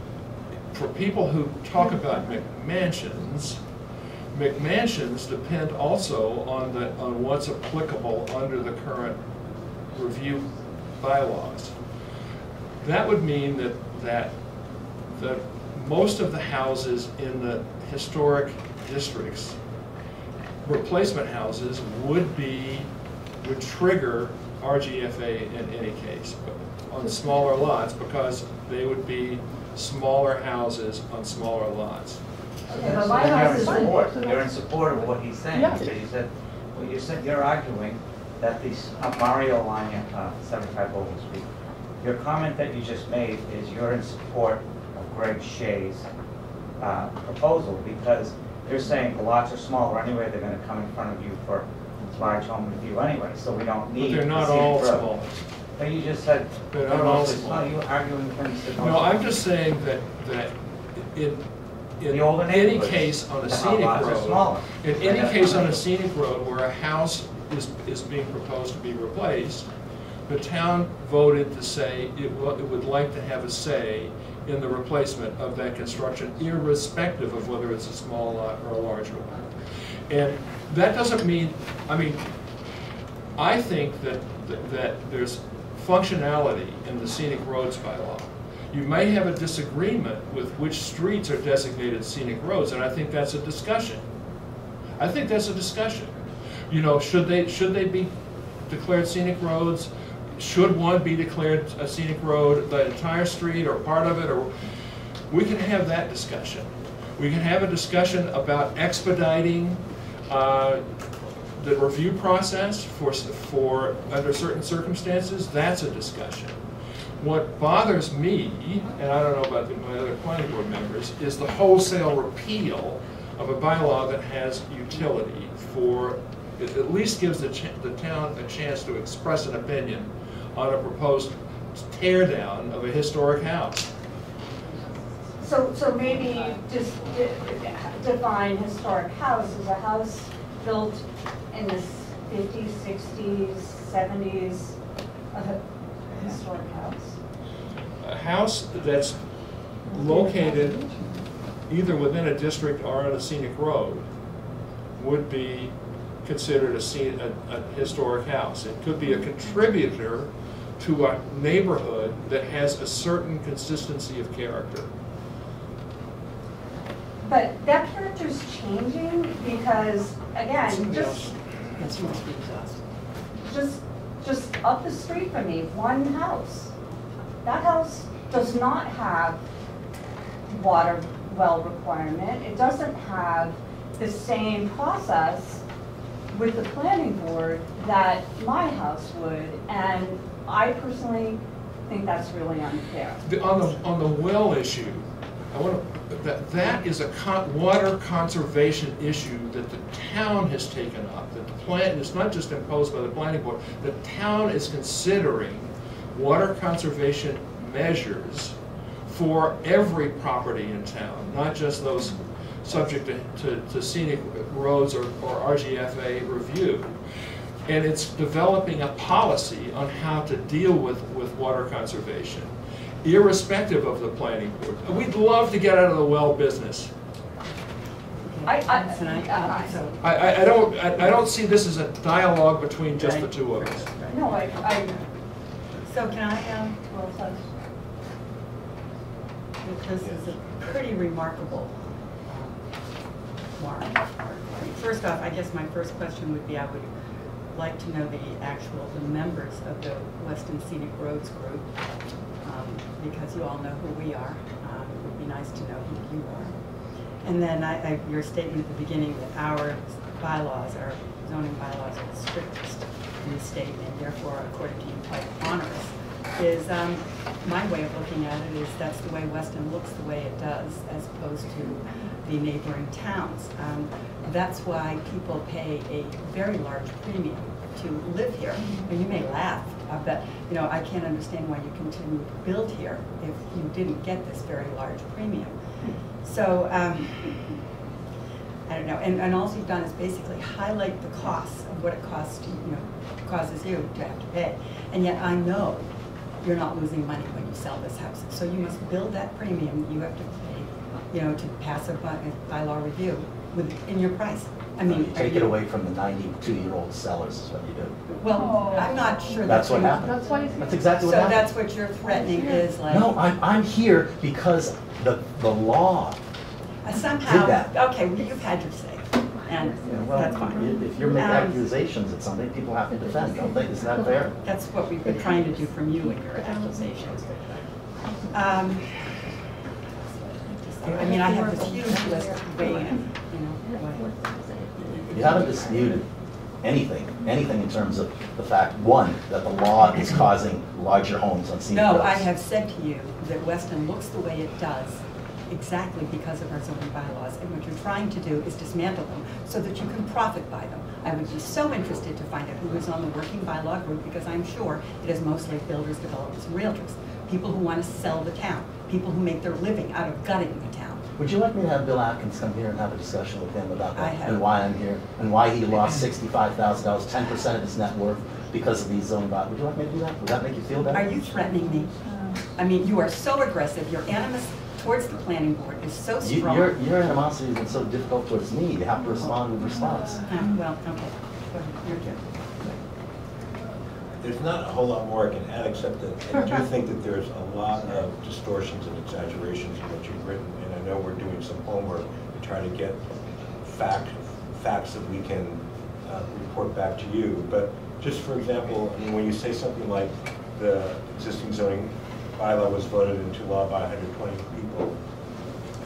[SPEAKER 2] for people who talk about McMansions, McMansions depend also on what's applicable under the current review bylaws. That would mean that most of the houses in the historic districts, replacement houses, would trigger RGFA in any case, but on smaller lots, because they would be smaller houses on smaller lots.
[SPEAKER 13] Okay, but
[SPEAKER 14] So
[SPEAKER 13] my
[SPEAKER 14] then
[SPEAKER 13] house is
[SPEAKER 14] you're in support of what he's saying,
[SPEAKER 7] Yeah.
[SPEAKER 14] because you said you're arguing that these, Mario Alanya, 75 Oval Street, your comment that you just made is you're in support of Greg Shea's proposal, because you're saying the lots are smaller anyway, they're gonna come in front of you for large home review anyway, so we don't need.
[SPEAKER 2] But they're not
[SPEAKER 14] the scenic
[SPEAKER 2] all
[SPEAKER 14] road.
[SPEAKER 2] small.
[SPEAKER 14] But you just said.
[SPEAKER 2] They're not all
[SPEAKER 14] mostly
[SPEAKER 2] small.
[SPEAKER 14] You're arguing things that.
[SPEAKER 2] No, I'm just saying that in
[SPEAKER 14] The older
[SPEAKER 2] any
[SPEAKER 14] neighborhoods,
[SPEAKER 2] case on a
[SPEAKER 14] the
[SPEAKER 2] scenic
[SPEAKER 14] lots are
[SPEAKER 2] road,
[SPEAKER 14] smaller.
[SPEAKER 2] in
[SPEAKER 14] So
[SPEAKER 2] any
[SPEAKER 14] that's
[SPEAKER 2] case
[SPEAKER 14] not-
[SPEAKER 2] on a scenic road where a house is being proposed to be replaced, the town voted to say it would like to have a say in the replacement of that construction, irrespective of whether it's a small lot or a large one. And that doesn't mean, I mean, I think that there's functionality in the scenic roads bylaw. You may have a disagreement with which streets are designated scenic roads, and I think that's a discussion. I think that's a discussion. You know, should they be declared scenic roads? Should one be declared a scenic road, the entire street or part of it? Or we can have that discussion. We can have a discussion about expediting the review process for under certain circumstances. That's a discussion. What bothers me, and I don't know about my other planning board members, is the wholesale repeal of a bylaw that has utility for, it at least gives the town a chance to express an opinion on a proposed tear down of a historic house.
[SPEAKER 13] So maybe just define historic house as a house built in the 50s, 60s, 70s, a historic house.
[SPEAKER 2] A house that's located either within a district or on a scenic road would be considered a historic house. It could be a contributor to a neighborhood that has a certain consistency of character.
[SPEAKER 13] But that character's changing because, again, just up the street from me, one house. That house does not have water well requirement. It doesn't have the same process with the planning board that my house would, and I personally think that's really unfair.
[SPEAKER 2] On the well issue, that is a water conservation issue that the town has taken up. That the plan is not just imposed by the planning board. The town is considering water conservation measures for every property in town, not just those subject to scenic roads or RGFA review. And it's developing a policy on how to deal with water conservation, irrespective of the planning board. We'd love to get out of the well business.
[SPEAKER 5] I
[SPEAKER 2] don't see this as a dialogue between just the two of us.
[SPEAKER 13] No,
[SPEAKER 5] So can I, this is a pretty remarkable warrant. First off, I guess my first question would be, I would like to know the members of the Weston Scenic Roads group, because you all know who we are. It would be nice to know who you are. And then your statement at the beginning that our bylaws, our zoning bylaws, are the strictest in the state, and therefore, according to you, quite onerous, is my way of looking at it is that's the way Weston looks the way it does, as opposed to the neighboring towns. That's why people pay a very large premium to live here. And you may laugh, but I can't understand why you continue to build here if you didn't get this very large premium. So I don't know, and all you've done is basically highlight the costs of what it costs to, causes you to have to pay. And yet I know you're not losing money when you sell this house. So you must build that premium you have to pay, to pass a bylaw review in your price. I mean,
[SPEAKER 4] You take it away from the 92-year-old sellers is what you do.
[SPEAKER 5] Well, I'm not sure
[SPEAKER 4] That's what happened. That's exactly what
[SPEAKER 5] so
[SPEAKER 4] happened.
[SPEAKER 5] that's what you're threatening is like.
[SPEAKER 4] No, I'm here because the law
[SPEAKER 5] Somehow,
[SPEAKER 4] did that.
[SPEAKER 5] okay, well, you've had your say, and that's
[SPEAKER 4] Well,
[SPEAKER 5] fine.
[SPEAKER 4] if you're making accusations at something, people have to defend, don't they? Isn't that fair?
[SPEAKER 5] That's what we've been trying to do from you in your accusations. I mean, I have this huge list to weigh in,
[SPEAKER 4] You haven't disputed anything in terms of the fact, one, that the law is causing larger homes on scenic roads.
[SPEAKER 5] No, I have said to you that Weston looks the way it does exactly because of our zoning bylaws, and what you're trying to do is dismantle them so that you can profit by them. I would be so interested to find out who is on the working bylaw group, because I'm sure it is mostly builders, developers, and realtors, people who want to sell the town, people who make their living out of gutting the town.
[SPEAKER 4] Would you like me to have Bill Atkins come here and have a discussion with him about
[SPEAKER 5] I
[SPEAKER 4] that,
[SPEAKER 5] have.
[SPEAKER 4] and why I'm here, and why he lost $65,000, 10% of his net worth because of these zoning bylaws? Would you like me to do that? Would that make you feel better?
[SPEAKER 5] Are you threatening me? I mean, you are so aggressive, your animus towards the planning board is so strong.
[SPEAKER 4] Your animosity has been so difficult towards me, you have to respond with response.
[SPEAKER 5] Well, okay, go ahead, you're good.
[SPEAKER 9] There's not a whole lot more I can add, except that I do think that there's a lot of distortions and exaggerations in what you've written, and I know we're doing some homework to try to get facts that we can report back to you. But just for example, I mean, when you say something like the existing zoning bylaw was voted into law by 120 people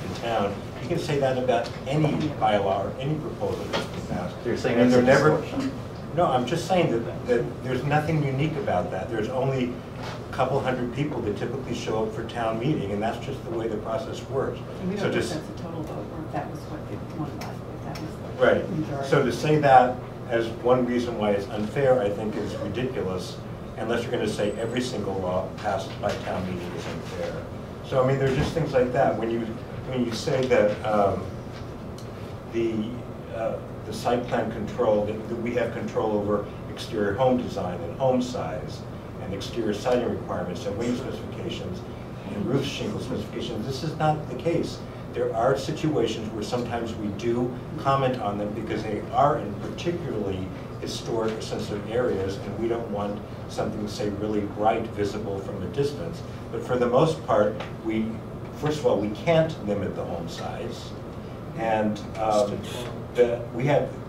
[SPEAKER 9] in town, you can say that about any bylaw or any proposal that's been passed.
[SPEAKER 4] So you're saying
[SPEAKER 9] and
[SPEAKER 4] that's
[SPEAKER 9] they're
[SPEAKER 4] a
[SPEAKER 9] never.
[SPEAKER 4] distortion?
[SPEAKER 9] No, I'm just saying that there's nothing unique about that. There's only a couple hundred people that typically show up for town meeting, and that's just the way the process works.
[SPEAKER 5] And we
[SPEAKER 9] So
[SPEAKER 5] don't think
[SPEAKER 9] just
[SPEAKER 5] that's a total vote, or if that was what they wanted, if that was the
[SPEAKER 9] right.
[SPEAKER 5] majority.
[SPEAKER 9] So to say that as one reason why it's unfair, I think is ridiculous, unless you're going to say every single law passed by town meeting is unfair. So I mean, there's just things like that. When you say that the site plan control, that we have control over exterior home design and home size and exterior siding requirements and wing specifications and roof shingle specifications, this is not the case. There are situations where sometimes we do comment on them because they are in particularly historic or sensitive areas, and we don't want something, say, really bright, visible from a distance. But for the most part, first of all, we can't limit the home size. And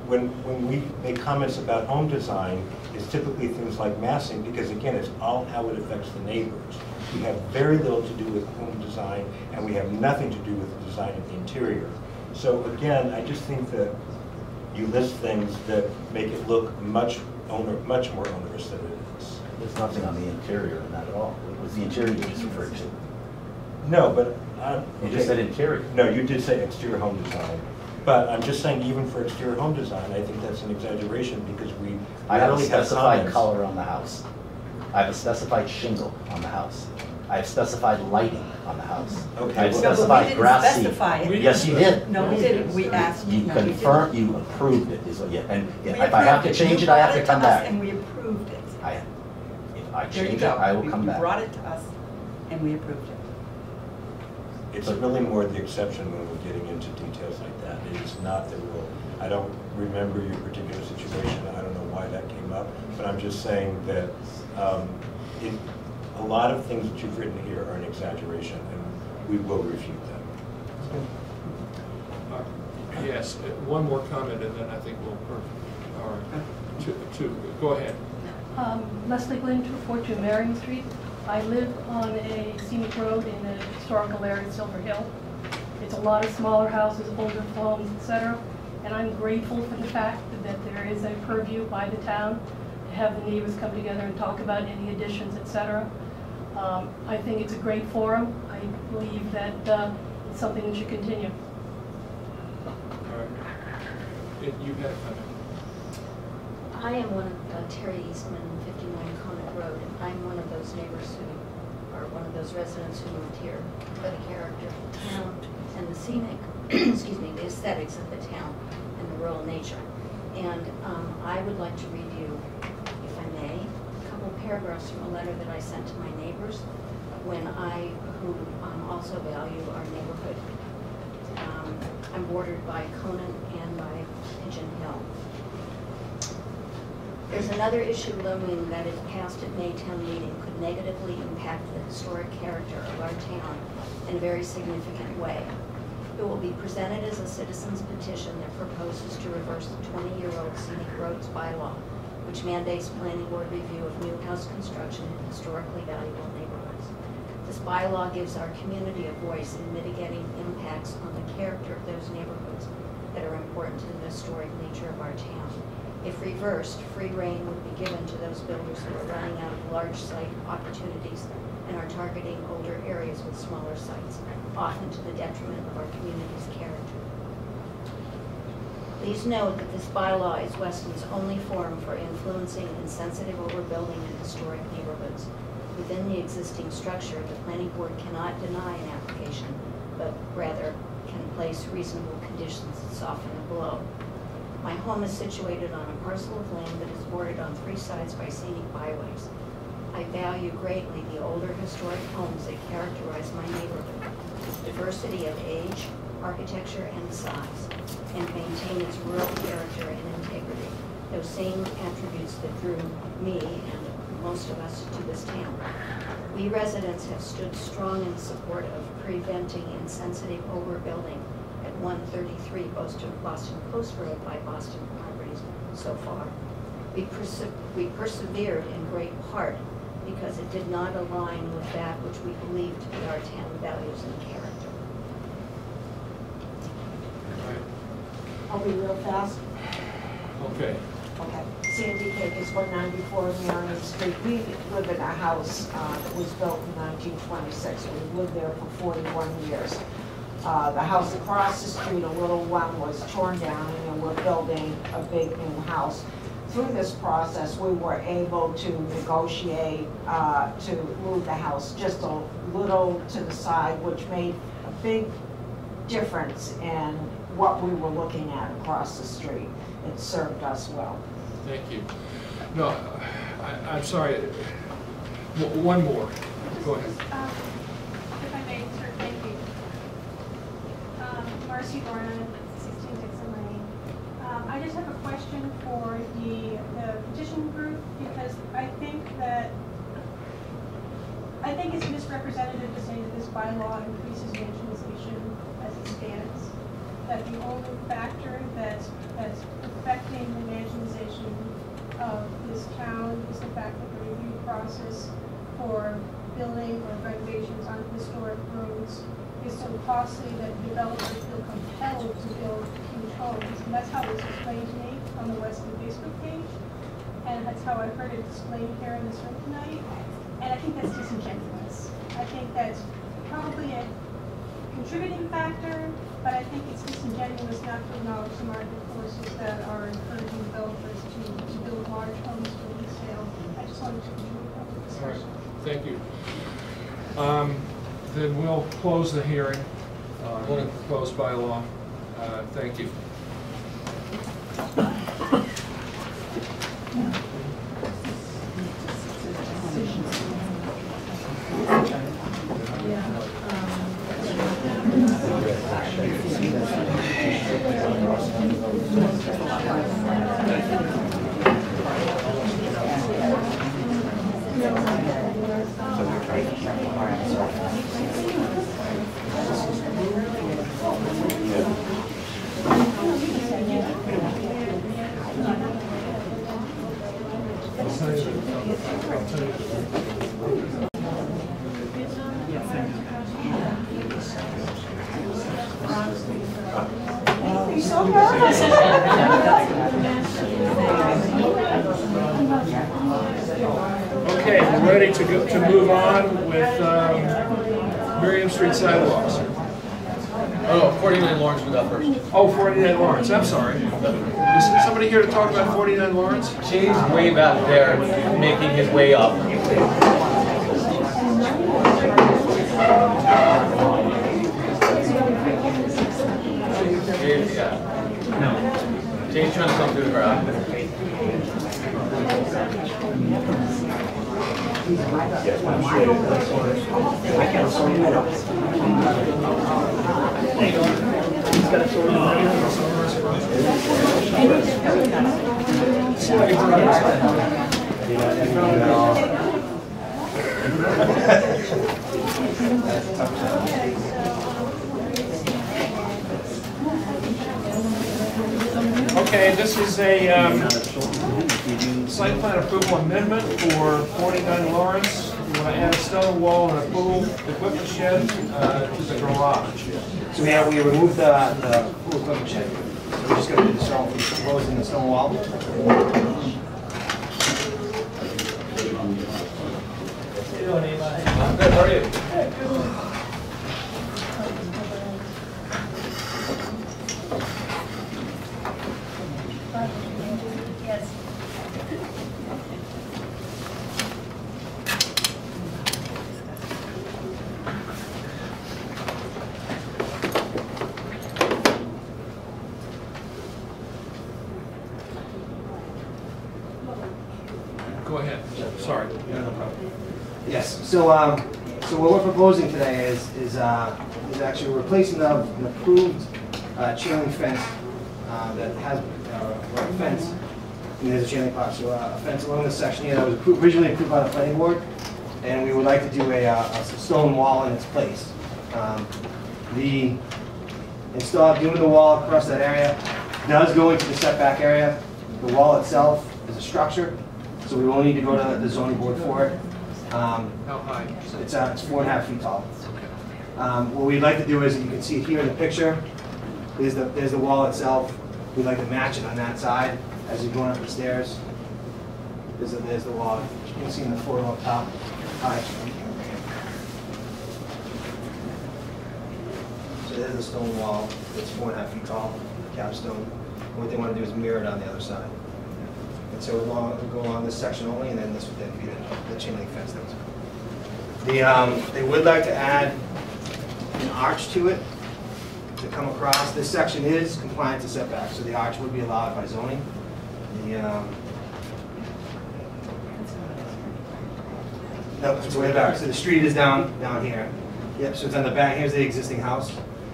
[SPEAKER 9] when we make comments about home design, it's typically things like massing, because again, it's all how it affects the neighbors. We have very little to do with home design, and we have nothing to do with the design of the interior. So again, I just think that you list things that make it look much more onerous than it is.
[SPEAKER 4] There's nothing on the interior in that at all. It was the interior you just referred to.
[SPEAKER 9] No, but
[SPEAKER 4] You just said interior.
[SPEAKER 9] No, you did say exterior home design. But I'm just saying, even for exterior home design, I think that's an exaggeration, because we
[SPEAKER 4] I have a
[SPEAKER 9] rarely have
[SPEAKER 4] specified
[SPEAKER 9] comments.
[SPEAKER 4] color on the house. I have a specified shingle on the house. I have specified lighting on the house.
[SPEAKER 9] Okay,
[SPEAKER 4] I have
[SPEAKER 9] well-
[SPEAKER 4] specified grass seed.
[SPEAKER 5] No, but we didn't specify it.
[SPEAKER 4] Yes, you did.
[SPEAKER 5] No, we didn't. We asked you.
[SPEAKER 4] You
[SPEAKER 5] No, we
[SPEAKER 4] confirmed,
[SPEAKER 5] didn't.
[SPEAKER 4] you approved it, is what you, and
[SPEAKER 5] We
[SPEAKER 4] if I have to
[SPEAKER 5] approved
[SPEAKER 4] change
[SPEAKER 5] You
[SPEAKER 4] it, I have
[SPEAKER 5] brought
[SPEAKER 4] to come
[SPEAKER 5] us
[SPEAKER 4] back.
[SPEAKER 5] And we approved it.
[SPEAKER 4] If I
[SPEAKER 5] There you
[SPEAKER 4] change it,
[SPEAKER 5] go.
[SPEAKER 4] I will come
[SPEAKER 5] You
[SPEAKER 4] back.
[SPEAKER 5] brought it to us, and we approved it.
[SPEAKER 9] It's really more the exception when we're getting into details like that. It is not the rule. I don't remember your particular situation. I don't know why that came up, but I'm just saying that a lot of things that you've written here are an exaggeration, and we will refute them.
[SPEAKER 2] Yes, one more comment, and then I think we'll, all right, go ahead.
[SPEAKER 10] Leslie Glynn, 242 Marion Street. I live on a scenic road in a historical area, Silver Hill. It's a lot of smaller houses, older homes, etc. And I'm grateful for the fact that there is a purview by the town to have the neighbors come together and talk about any additions, etc. I think it's a great forum. I believe that it's something that should continue.
[SPEAKER 2] All right. You had a comment.
[SPEAKER 15] I am one of Terry Eastman, 59 Conant Road, and I'm one of those neighbors who are one of those residents who moved here for the character of the town and the scenic, excuse me, the aesthetics of the town and the rural nature. And I would like to read you, if I may, a couple paragraphs from a letter that I sent to my neighbors who also value our neighborhood. I'm bordered by Conant and by Pigeon Hill. There's another issue looming that, if passed at May town meeting, could negatively impact the historic character of our town in a very significant way. It will be presented as a citizen's petition that proposes to reverse the 20-year-old Scenic Roads bylaw, which mandates planning board review of new house construction in historically valuable neighborhoods. This bylaw gives our community a voice in mitigating impacts on the character of those neighborhoods that are important to the historic nature of our town. If reversed, free rein would be given to those builders who are running out of large site opportunities and are targeting older areas with smaller sites, often to the detriment of our community's character. Please note that this bylaw is Weston's only forum for influencing insensitive overbuilding in historic neighborhoods. Within the existing structure, the planning board cannot deny an application, but rather can place reasonable conditions that soften the blow. My home is situated on a parcel of land that is bordered on 3 sides by scenic byways. I value greatly the older historic homes that characterize my neighborhood, diversity of age, architecture, and size, and maintain its rural character and integrity, those same attributes that drew me and most of us to this town. We residents have stood strong in support of preventing insensitive overbuilding at 133 Boston Post Road by Boston Properties so far. We persevered in great part because it did not align with that which we believe to be our town values and character.
[SPEAKER 16] I'll be real fast.
[SPEAKER 2] Okay.
[SPEAKER 16] Okay. Sandy Cakes, 194 Marion Street. We live in a house that was built in 1926. We lived there for 41 years. The house across the street, a little one, was torn down, and then we're building a big new house. Through this process, we were able to negotiate to move the house just a little to the side, which made a big difference in what we were looking at across the street. It served us well.
[SPEAKER 2] Thank you. No, I'm sorry. One more. Go ahead.
[SPEAKER 8] If I may, sir, thank you. Marcy Dornan, 16 Dixon Lane. I just have a question for the petition group, because I think it's misrepresentative to say that this bylaw increases mansionization as it stands. That the only factor that's affecting the mansionization of this town is the fact that the review process for building or renovations on historic roads is so costly that developers feel compelled to build huge homes. And that's how it was explained to me on the Weston Facebook page. And that's how I heard it explained here in this room tonight. And I think that's disingenuous. I think that's probably a contributing factor, but I think it's disingenuous not to acknowledge the market forces that are encouraging developers to build large homes for resale. I just wanted to contribute that to the discussion.
[SPEAKER 2] All right. Thank you. Then we'll close the hearing on the proposed bylaw. Thank you. Okay, we're ready to move on with Miriam Street sidewalks.
[SPEAKER 6] Oh, 49 Lawrence we got first.
[SPEAKER 2] Oh, 49 Lawrence, I'm sorry. Is somebody here to talk about 49 Lawrence?
[SPEAKER 6] Shane's way back there making his way up. do the garage.
[SPEAKER 12] Okay, this is a site plan approval amendment for 49 Lawrence. We want to add a stone wall and a pool equipment shed to the garage.
[SPEAKER 17] So we removed the pool equipment shed. So we're just going to do the stone, proposing the stone wall.
[SPEAKER 6] I'm good, how are you?
[SPEAKER 10] Yes.
[SPEAKER 2] Go ahead, sorry.
[SPEAKER 17] Yes. So what we're proposing today is actually replacing the approved chain link fence that has a fence. And there's a chain link box, so a fence along this section here that was originally approved by the planning board, and we would like to do a stone wall in its place. Doing the wall across that area does go into the setback area. The wall itself is a structure, so we will need to go to the zoning board for it.
[SPEAKER 2] How high?
[SPEAKER 17] It's 4.5 feet tall. What we'd like to do is, you can see it here in the picture, there's the wall itself. We'd like to match it on that side as you're going up the stairs. There's the wall. You can see in the photo up top. Hi. So there's the stone wall. It's 4.5 feet tall, capstone. And what they want to do is mirror it on the other side. And so we'll go along this section only, and then this would then be the chain link fence. They would like to add an arch to it to come across. This section is compliant to setbacks, so the arch would be allowed by zoning. No, it's way back. So the street is down here. Yep. So it's on the back. Here's the existing house.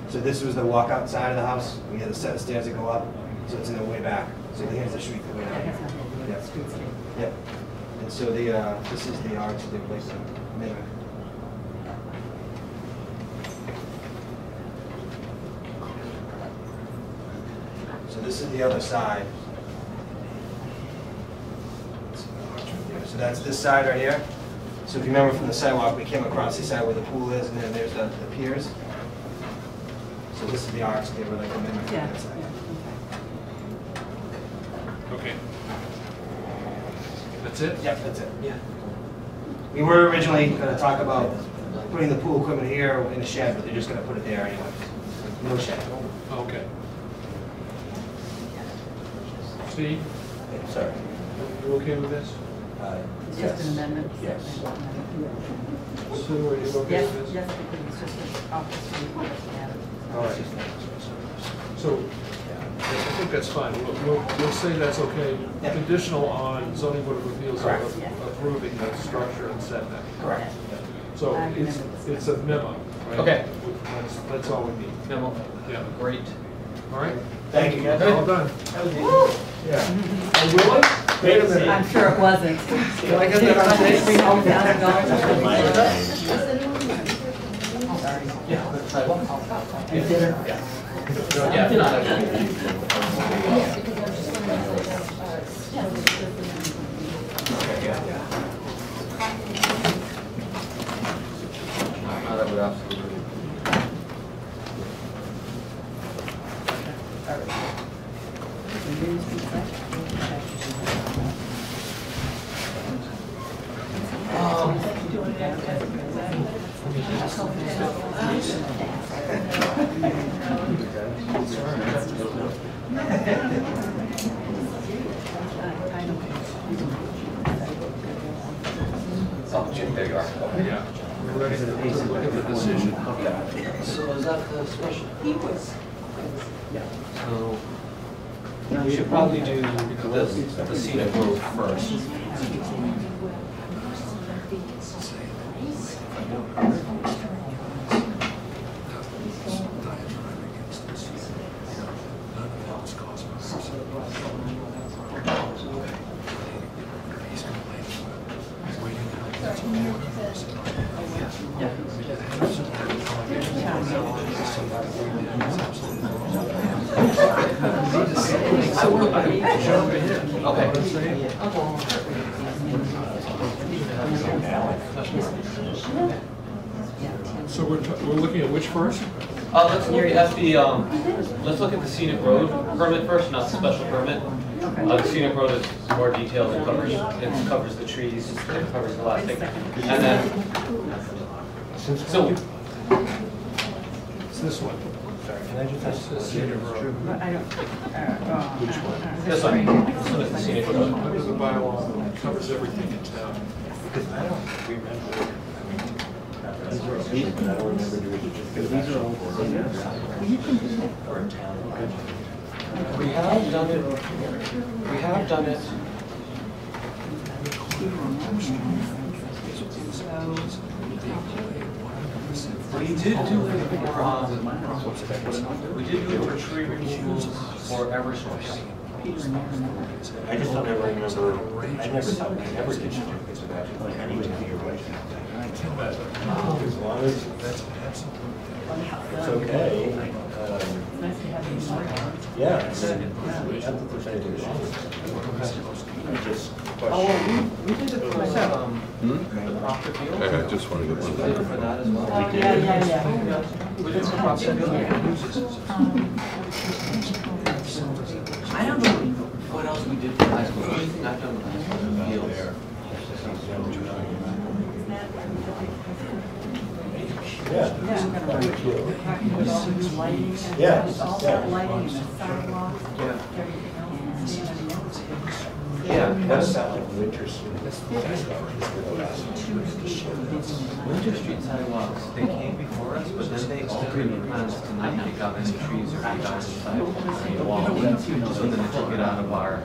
[SPEAKER 17] So this was the walkout side of the house. We had a set of stairs that go up. So it's in the way back. So here's the street the way down here. Yep. Yep. And so this is the arch that they placed in mimic. So this is the other side. So that's this side right here. So if you remember from the sidewalk, we came across the side where the pool is, and then there's the piers. So this is the arch they were like a mimic from that side.
[SPEAKER 2] Okay. That's it?
[SPEAKER 17] Yep, that's it. Yeah. We were originally going to talk about putting the pool equipment here in a shed, but they're just going to put it there anyway. No shed.
[SPEAKER 2] Okay. Steve?
[SPEAKER 9] Sorry.
[SPEAKER 2] You okay with this?
[SPEAKER 5] It's just an amendment.
[SPEAKER 9] Yes.
[SPEAKER 2] Sue, are you okay
[SPEAKER 5] Yes,
[SPEAKER 2] with this?
[SPEAKER 5] yes, because it's just an office report.
[SPEAKER 2] All right. So, I think that's fine. We'll say that's okay.
[SPEAKER 17] Yep.
[SPEAKER 2] Conditional on zoning board of appeals
[SPEAKER 17] Correct.
[SPEAKER 2] approving the structure and setback.
[SPEAKER 17] Correct.
[SPEAKER 2] So it's a memo, right?
[SPEAKER 6] Okay.
[SPEAKER 2] That's all we need.
[SPEAKER 6] Memo.
[SPEAKER 2] Yeah.
[SPEAKER 6] Great.
[SPEAKER 2] All right?
[SPEAKER 17] Thank you.
[SPEAKER 2] All done. Yeah. Oh, really? Wait a minute.
[SPEAKER 5] I'm sure it wasn't.
[SPEAKER 2] Can I get that on tape?
[SPEAKER 6] That would absolutely. Oh, Jim, there you are.
[SPEAKER 2] Yeah. We're ready to look at the decision.
[SPEAKER 17] So is that the special?
[SPEAKER 16] He was.
[SPEAKER 2] So,
[SPEAKER 6] We should probably do the scenic road first.
[SPEAKER 2] So we're looking at which first?
[SPEAKER 6] Let's look at the scenic road permit first, not the special permit. The scenic road is more detailed. It covers the trees. It covers the last thing. And then, so
[SPEAKER 2] It's this one.
[SPEAKER 9] Sorry, can I just ask
[SPEAKER 2] The scenic road.
[SPEAKER 6] which one? This one. This one is the scenic road.
[SPEAKER 2] Under the bylaw, it covers everything in town.
[SPEAKER 9] Because I don't remember. I don't remember doing just for a town.
[SPEAKER 6] We have done it. We have done it. We did do it for we did do it for tree removals for Eversource.
[SPEAKER 9] I just don't ever remember. I never thought we ever did certificates of action like anything to your right. As long as it's okay. Yeah. Not that there's anything wrong. I just question.
[SPEAKER 6] We did it for the Proctor Field.
[SPEAKER 18] I just want to get one.
[SPEAKER 6] We did it for that as well. We did it for Proctor Field. I don't know what else we did for high school. I've done fields.
[SPEAKER 9] Yeah.
[SPEAKER 5] Yeah.
[SPEAKER 6] Yeah,
[SPEAKER 9] That's not like Winter Street.
[SPEAKER 6] Winter Street sidewalks, they came before us, but then they altered the plans to not take out any trees or take out any sidewalks, any wall. So then they took it out of our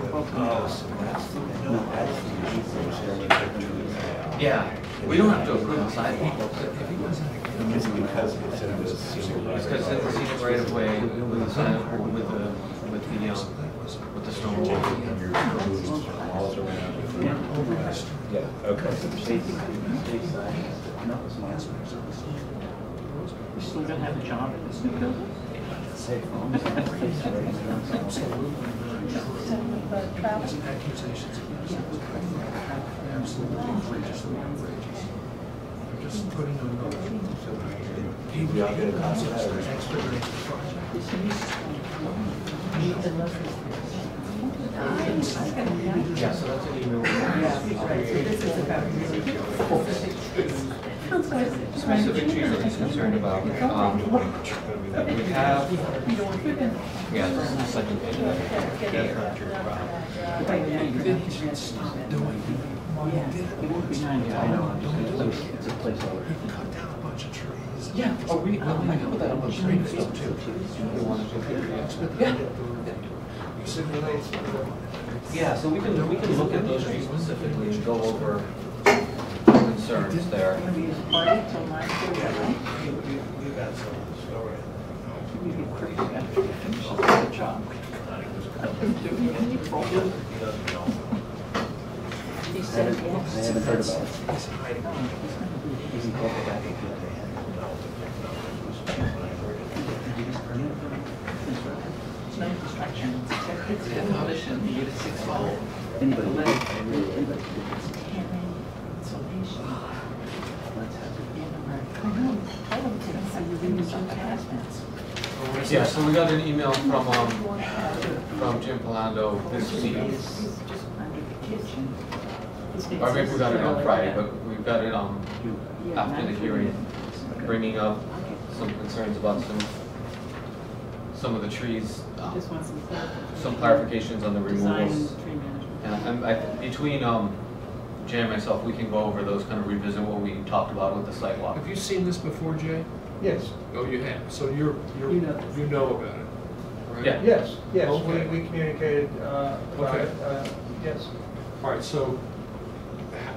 [SPEAKER 6] wheelhouse. Yeah, we don't have to approve the sidewalk.
[SPEAKER 9] It's because it's in the scenic.
[SPEAKER 6] It's because it's in the scenic right of way with the sidewalk, with the stone wall.
[SPEAKER 9] Walls around. Yeah, okay.
[SPEAKER 19] We're still gonna have a job in this new building?
[SPEAKER 2] Accusations absolutely outrageously outrageous. They're just putting on notice.
[SPEAKER 9] We all get a copy of that, or-
[SPEAKER 2] Expediting the project.
[SPEAKER 6] Yeah, so that's an email. Specific trees that he's concerned about. We have, yeah, this is the second page of that. That's not your problem.
[SPEAKER 2] Then he should stop doing it.
[SPEAKER 19] It won't be 90, I know, it's a placeholder.
[SPEAKER 2] He cut down a bunch of trees.
[SPEAKER 6] Yeah, oh, I can put that up on the screen stuff too. You want to do it? Yeah.
[SPEAKER 2] You simulate.
[SPEAKER 6] Yeah, so we can look at those trees specifically and go over concerns there.
[SPEAKER 19] Maybe it's party till 9:30, right?
[SPEAKER 9] You got some story.
[SPEAKER 19] You'd be crazy after you finish the job. He said yes. I haven't heard about it.
[SPEAKER 2] He's hiding.
[SPEAKER 19] He's in corporate back. It's not construction, it's demolition, you get a 6-fold. Anybody? Anybody? Insulation. Let's have it. I know. I don't think so. You're reading some hazmats.
[SPEAKER 6] Yeah, so we got an email from Jim Palando this week.
[SPEAKER 19] Under the kitchen.
[SPEAKER 6] Or maybe we got it on Friday, but we've got it after the hearing, bringing up some concerns about some of the trees, some clarifications on the removals. And between Jay and myself, we can go over those, kind of revisit what we talked about with the sidewalk.
[SPEAKER 2] Have you seen this before, Jay?
[SPEAKER 9] Yes.
[SPEAKER 2] Oh, you have. So you know about it. right?
[SPEAKER 6] Yeah.
[SPEAKER 1] Yes, yes,
[SPEAKER 2] Okay.
[SPEAKER 1] we communicated about
[SPEAKER 2] Okay.
[SPEAKER 1] it, yes.
[SPEAKER 2] All right, so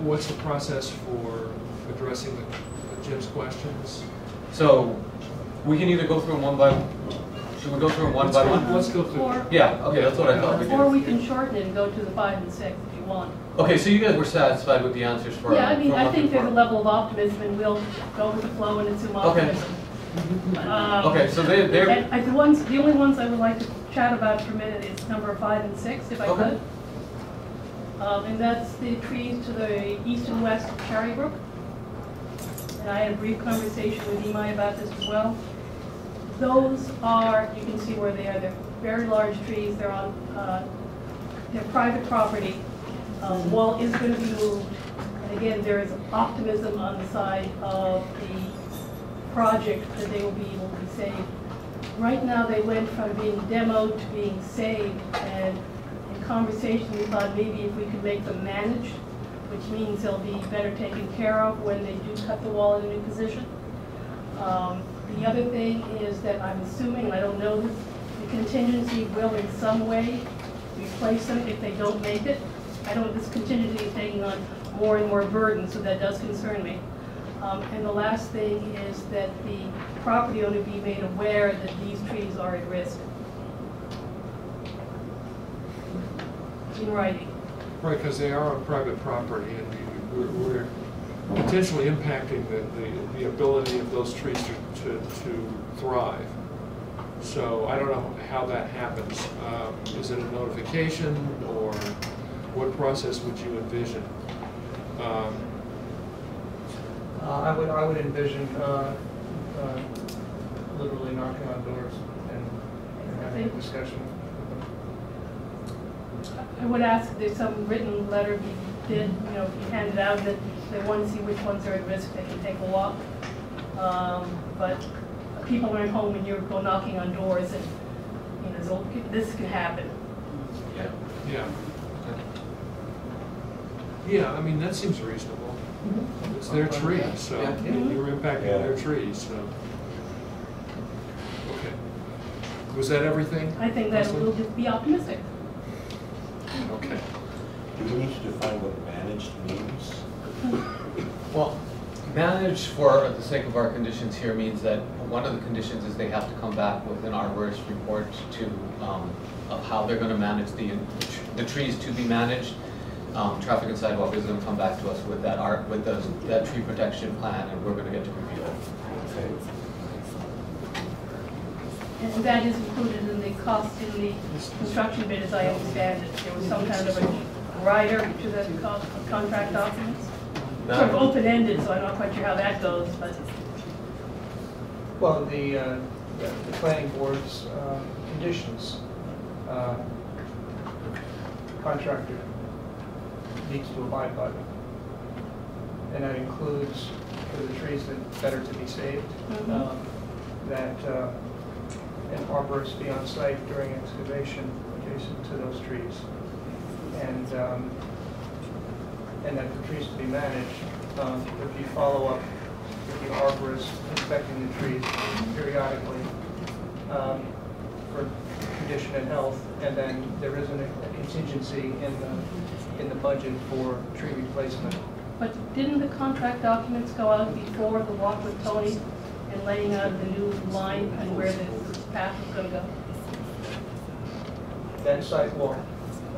[SPEAKER 2] what's the process for addressing Jim's questions?
[SPEAKER 6] So we can either go through them one by, should we go through them one by one?
[SPEAKER 2] Let's go through.
[SPEAKER 10] Or,
[SPEAKER 6] Yeah, okay, that's what I thought we did.
[SPEAKER 10] or we can shorten it and go to the 5 and 6 if you want.
[SPEAKER 6] Okay, so you guys were satisfied with the answers for?
[SPEAKER 10] Yeah, I mean,
[SPEAKER 6] for
[SPEAKER 10] I
[SPEAKER 6] month
[SPEAKER 10] think there's a
[SPEAKER 6] report?
[SPEAKER 10] level of optimism, and we'll go with the flow and assume
[SPEAKER 6] Okay.
[SPEAKER 10] optimism.
[SPEAKER 6] Okay, so they're.
[SPEAKER 10] And the only ones I would like to chat about for a minute is number 5 and 6, if I
[SPEAKER 6] Okay.
[SPEAKER 10] could. And that's the trees to the east and west of Cherrybrook. And I had a brief conversation with Imai about this as well. Those are, you can see where they are, they're very large trees, they're on, they're private property. Wall is going to be moved, and again, there is optimism on the side of the project that they will be able to be saved. Right now, they went from being demoed to being saved, and in conversation, we thought maybe if we could make them managed, which means they'll be better taken care of when they do cut the wall in a new position. The other thing is that I'm assuming, and I don't know this, the contingency will in some way replace them if they don't make it. I don't, this contingency is taking on more and more burden, so that does concern me. And the last thing is that the property owner be made aware that these trees are at risk. In writing.
[SPEAKER 2] Right, because they are on private property, and we're potentially impacting the ability of those trees to thrive. So I don't know how that happens. Is it a notification, or what process would you envision?
[SPEAKER 1] I would envision literally knocking on doors and having a discussion.
[SPEAKER 10] I would ask that some written letter be did, you know, be handed out, that they want to see which ones are at risk, they can take a walk. But people aren't home and you go knocking on doors, and you know, so this can happen.
[SPEAKER 6] Yeah.
[SPEAKER 2] Yeah. Yeah, I mean, that seems reasonable. It's their trees, so
[SPEAKER 6] Yeah.
[SPEAKER 2] you're impacting their trees, so. Okay. Was that everything?
[SPEAKER 10] I think that
[SPEAKER 2] Leslie?
[SPEAKER 10] we'll just be optimistic.
[SPEAKER 2] Okay.
[SPEAKER 9] Do we need to define what managed means?
[SPEAKER 6] Well, managed for the sake of our conditions here means that one of the conditions is they have to come back with an arborist report to, of how they're going to manage the trees to be managed. Traffic and Sidewalk is going to come back to us with that that tree protection plan, and we're going to get to review it.
[SPEAKER 9] Okay.
[SPEAKER 10] And that is included in the cost in the construction bid, as I understand it. There was some kind of a rider to the contract documents. Sort of open-ended, so I'm not quite sure how that goes, but.
[SPEAKER 1] Well, the planning board's conditions, contractor needs to abide by them. And that includes, for the trees that are to be saved, that an arborist be on site during excavation adjacent to those trees. And that the trees to be managed, if you follow up with the arborist inspecting the trees periodically for condition and health, and then there isn't a contingency in the budget for tree replacement.
[SPEAKER 10] But didn't the contract documents go out before the walk with Tony and laying out the new line and where the path is going to go?
[SPEAKER 1] That sidewalk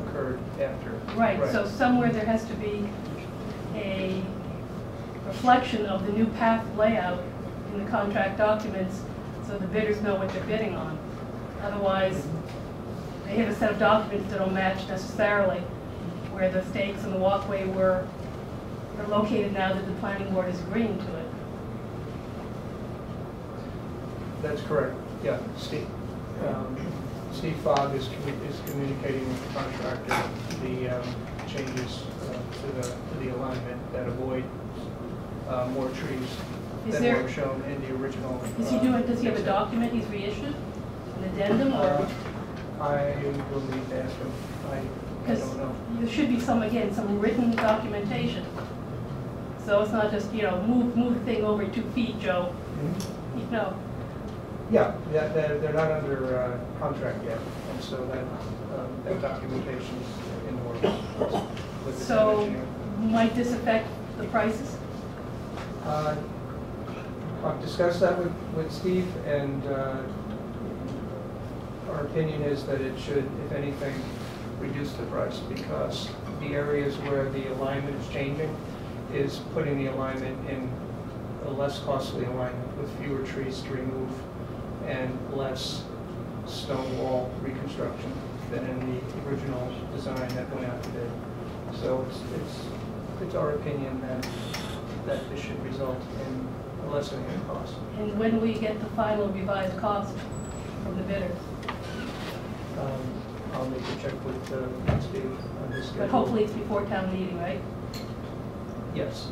[SPEAKER 1] occurred after.
[SPEAKER 10] Right, so somewhere there has to be a reflection of the new path layout in the contract documents so the bidders know what they're bidding on. Otherwise, they have a set of documents that don't match necessarily where the stakes and the walkway are located now that the planning board is agreeing to it.
[SPEAKER 1] That's correct, yeah. Steve Fogg is communicating with the contractor the changes to the alignment that avoid more trees than were shown in the original.
[SPEAKER 10] Does he have a document he's reissued? An addendum or?
[SPEAKER 1] I will need to ask him. I don't know.
[SPEAKER 10] There should be some written documentation. So it's not just, you know, move the thing over 2 feet, Joe. You know.
[SPEAKER 1] Yeah, they're not under contract yet, and so that documentation is in the works. with the town
[SPEAKER 10] So
[SPEAKER 1] engineer.
[SPEAKER 10] might this affect the prices?
[SPEAKER 1] I've discussed that with Steve, and our opinion is that it should, if anything, reduce the price, because the areas where the alignment is changing is putting the alignment in a less costly alignment with fewer trees to remove and less stone wall reconstruction than in the original design that went out to bid. So it's our opinion that this should result in a lessening of cost.
[SPEAKER 10] And when do we get the final revised cost from the bidders?
[SPEAKER 1] I'll need to check with Steve on this schedule.
[SPEAKER 10] But hopefully it's before town meeting, right?
[SPEAKER 1] Yes.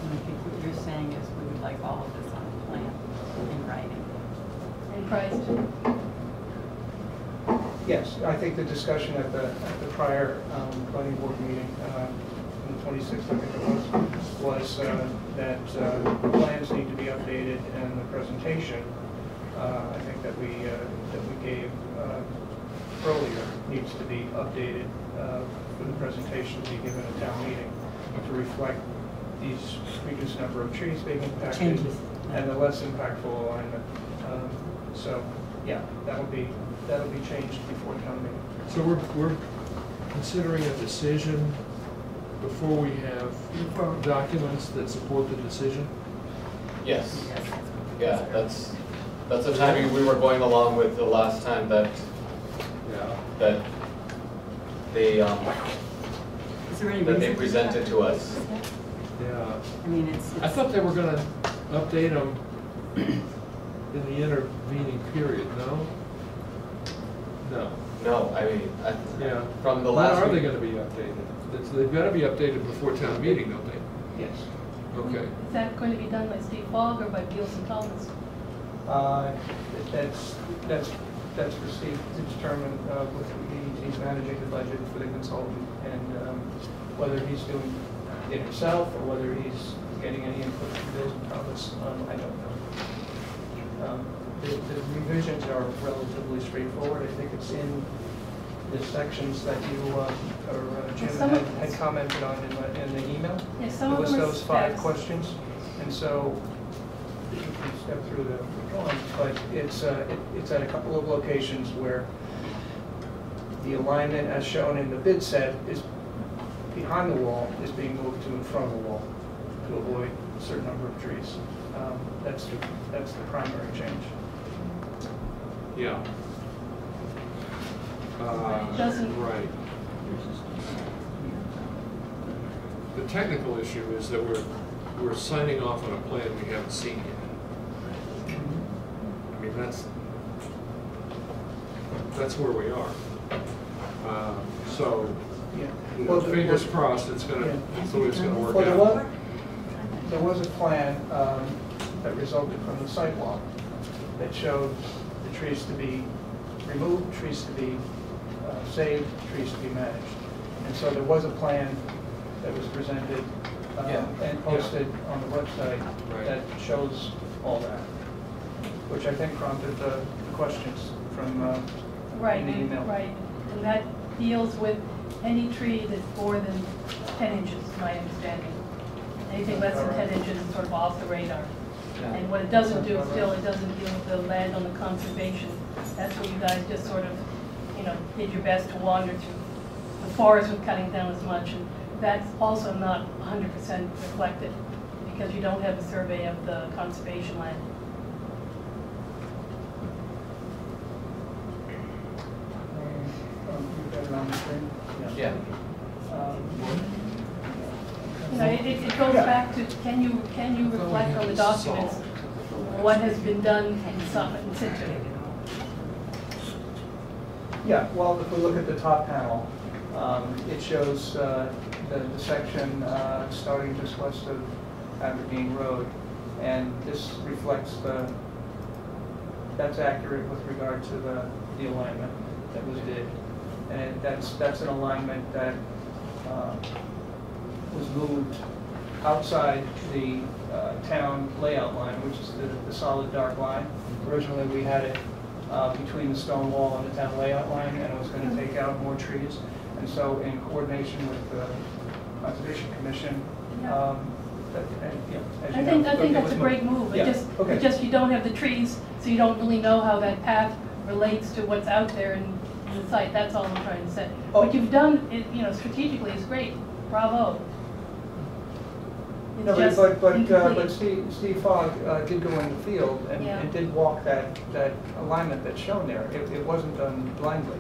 [SPEAKER 5] And I think what you're saying is we would like all of this on a plan in writing.
[SPEAKER 10] And price?
[SPEAKER 1] Yes, I think the discussion at the prior planning board meeting, on the 26th, I think it was that plans need to be updated, and the presentation, I think that we gave earlier needs to be updated for the presentation to be given at town meeting to reflect these reduced number of trees being impacted
[SPEAKER 5] Changes.
[SPEAKER 1] and the less impactful alignment. So, yeah, that'll be changed before town meeting.
[SPEAKER 2] So we're considering a decision before we have documents that support the decision?
[SPEAKER 6] Yes. Yeah, that's the timing we were going along with the last time that they
[SPEAKER 5] Is there any
[SPEAKER 6] that they
[SPEAKER 5] reason
[SPEAKER 6] presented to us.
[SPEAKER 2] Yeah.
[SPEAKER 5] I mean, it's
[SPEAKER 2] I thought they were going to update them in the intervening period, no? No.
[SPEAKER 6] No, I mean,
[SPEAKER 2] Yeah.
[SPEAKER 6] from the
[SPEAKER 2] When
[SPEAKER 6] last
[SPEAKER 2] are they
[SPEAKER 6] week-
[SPEAKER 2] going to be updated? They've got to be updated before town meeting, don't they?
[SPEAKER 1] Yes.
[SPEAKER 2] Okay.
[SPEAKER 10] Is that going to be done by Steve Fogg or by Beals and Thomas?
[SPEAKER 1] That's for Steve to determine he's managing the budget for the consultant, and whether he's doing it himself or whether he's getting any input from Bills and Thomas, I don't know. The revisions are relatively straightforward. I think it's in the sections that you or Jim had commented on in the email.
[SPEAKER 10] Yeah, some
[SPEAKER 1] It
[SPEAKER 10] of
[SPEAKER 1] was
[SPEAKER 10] them are
[SPEAKER 1] those 5
[SPEAKER 10] specs.
[SPEAKER 1] questions, and so you can step through the drawings, but it's at a couple of locations where the alignment as shown in the bid set is behind the wall is being moved to in front of the wall to avoid a certain number of trees. That's the primary change.
[SPEAKER 2] Yeah.
[SPEAKER 10] Doesn't-
[SPEAKER 2] Right. The technical issue is that we're signing off on a plan we haven't seen yet. I mean, that's where we are. So,
[SPEAKER 1] Yeah.
[SPEAKER 2] you know, fingers crossed it's the way it's gonna work
[SPEAKER 1] Well,
[SPEAKER 2] out.
[SPEAKER 1] there was a plan that resulted from the sidewalk that showed the trees to be removed, trees to be saved, trees to be managed. And so there was a plan that was presented and posted on the website that shows all that, which I think prompted the questions from
[SPEAKER 10] Right,
[SPEAKER 1] in the email.
[SPEAKER 10] right. And that deals with any tree that's more than 10 inches, is my understanding. Anything less than 10 inches is sort of off the radar. And what it doesn't do, still, it doesn't deal with the land on the conservation. That's what you guys just sort of, did your best to wander through the forest with cutting down as much. And that's also not 100% reflected because you don't have a survey of the conservation land.
[SPEAKER 1] You've got it on the screen?
[SPEAKER 6] Yeah.
[SPEAKER 10] It goes back to, can you reflect on the documents what has been done in situ?
[SPEAKER 1] Yeah, well, if we look at the top panel, it shows the section starting just west of Aberdeen Road, and this reflects that's accurate with regard to the alignment that was did. And that's an alignment that was moved
[SPEAKER 12] outside the town layout line, which is the solid dark line. Originally, we had it between the stone wall and the town layout line, and it was going to take out more trees. And so in coordination with the Conservation Commission, as
[SPEAKER 10] I
[SPEAKER 12] you
[SPEAKER 10] think
[SPEAKER 12] know, it
[SPEAKER 10] that's
[SPEAKER 12] was
[SPEAKER 10] a
[SPEAKER 12] moved.
[SPEAKER 10] great move.
[SPEAKER 12] Yeah,
[SPEAKER 10] It just you don't have the trees, so you don't really know how that path relates to what's out there in the site. That's all I'm trying to say. What you've done, strategically is great. Bravo.
[SPEAKER 12] No,
[SPEAKER 10] It's
[SPEAKER 12] but Steve Fogg did go in the field
[SPEAKER 10] Yeah.
[SPEAKER 12] and did walk that alignment that's shown there. It wasn't done blindly.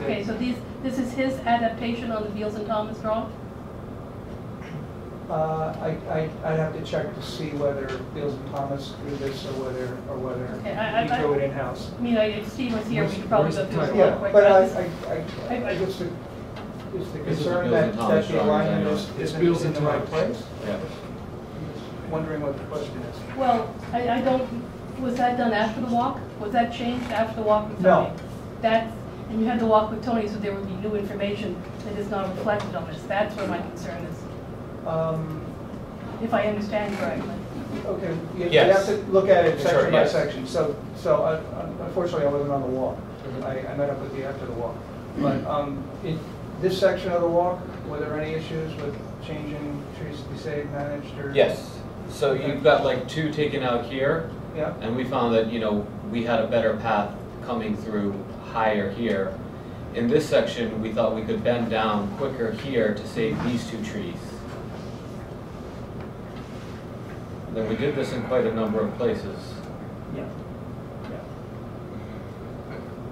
[SPEAKER 10] Okay, so this is his adaptation on the Beals and Thomas drawing?
[SPEAKER 12] I'd have to check to see whether Beals and Thomas drew this or whether
[SPEAKER 10] Okay,
[SPEAKER 12] he drew it in-house.
[SPEAKER 10] I mean, if Steve was here, we could probably go through this a
[SPEAKER 12] Yeah,
[SPEAKER 10] little quick.
[SPEAKER 12] but
[SPEAKER 10] I
[SPEAKER 12] I guess the
[SPEAKER 6] This is
[SPEAKER 12] concern
[SPEAKER 6] the Beals and
[SPEAKER 12] that
[SPEAKER 6] Thomas
[SPEAKER 12] the
[SPEAKER 6] drawing,
[SPEAKER 12] alignment
[SPEAKER 6] yeah.
[SPEAKER 12] isn't
[SPEAKER 2] Beals
[SPEAKER 12] in
[SPEAKER 2] and
[SPEAKER 12] the right
[SPEAKER 2] Thomas.
[SPEAKER 12] place.
[SPEAKER 6] Yeah.
[SPEAKER 12] Wondering what the question is.
[SPEAKER 10] Well, I don't, was that done after the walk? Was that changed after the walk with
[SPEAKER 12] No.
[SPEAKER 10] Tony? And you had the walk with Tony, so there would be new information that is not reflected on this. That's where my concern is, if I understand correctly.
[SPEAKER 12] Okay, you
[SPEAKER 6] Yes.
[SPEAKER 12] have to look at it
[SPEAKER 6] Sure,
[SPEAKER 12] section by
[SPEAKER 6] yes.
[SPEAKER 12] section. So unfortunately, I wasn't on the walk. I met up with you after the walk. But in this section of the walk, were there any issues with changing trees to be saved, managed, or?
[SPEAKER 6] Yes, so you've got like 2 taken out here,
[SPEAKER 12] Yeah.
[SPEAKER 6] and we found that, we had a better path coming through higher here. In this section, we thought we could bend down quicker here to save these 2 trees. And then we did this in quite a number of places.
[SPEAKER 12] Yeah.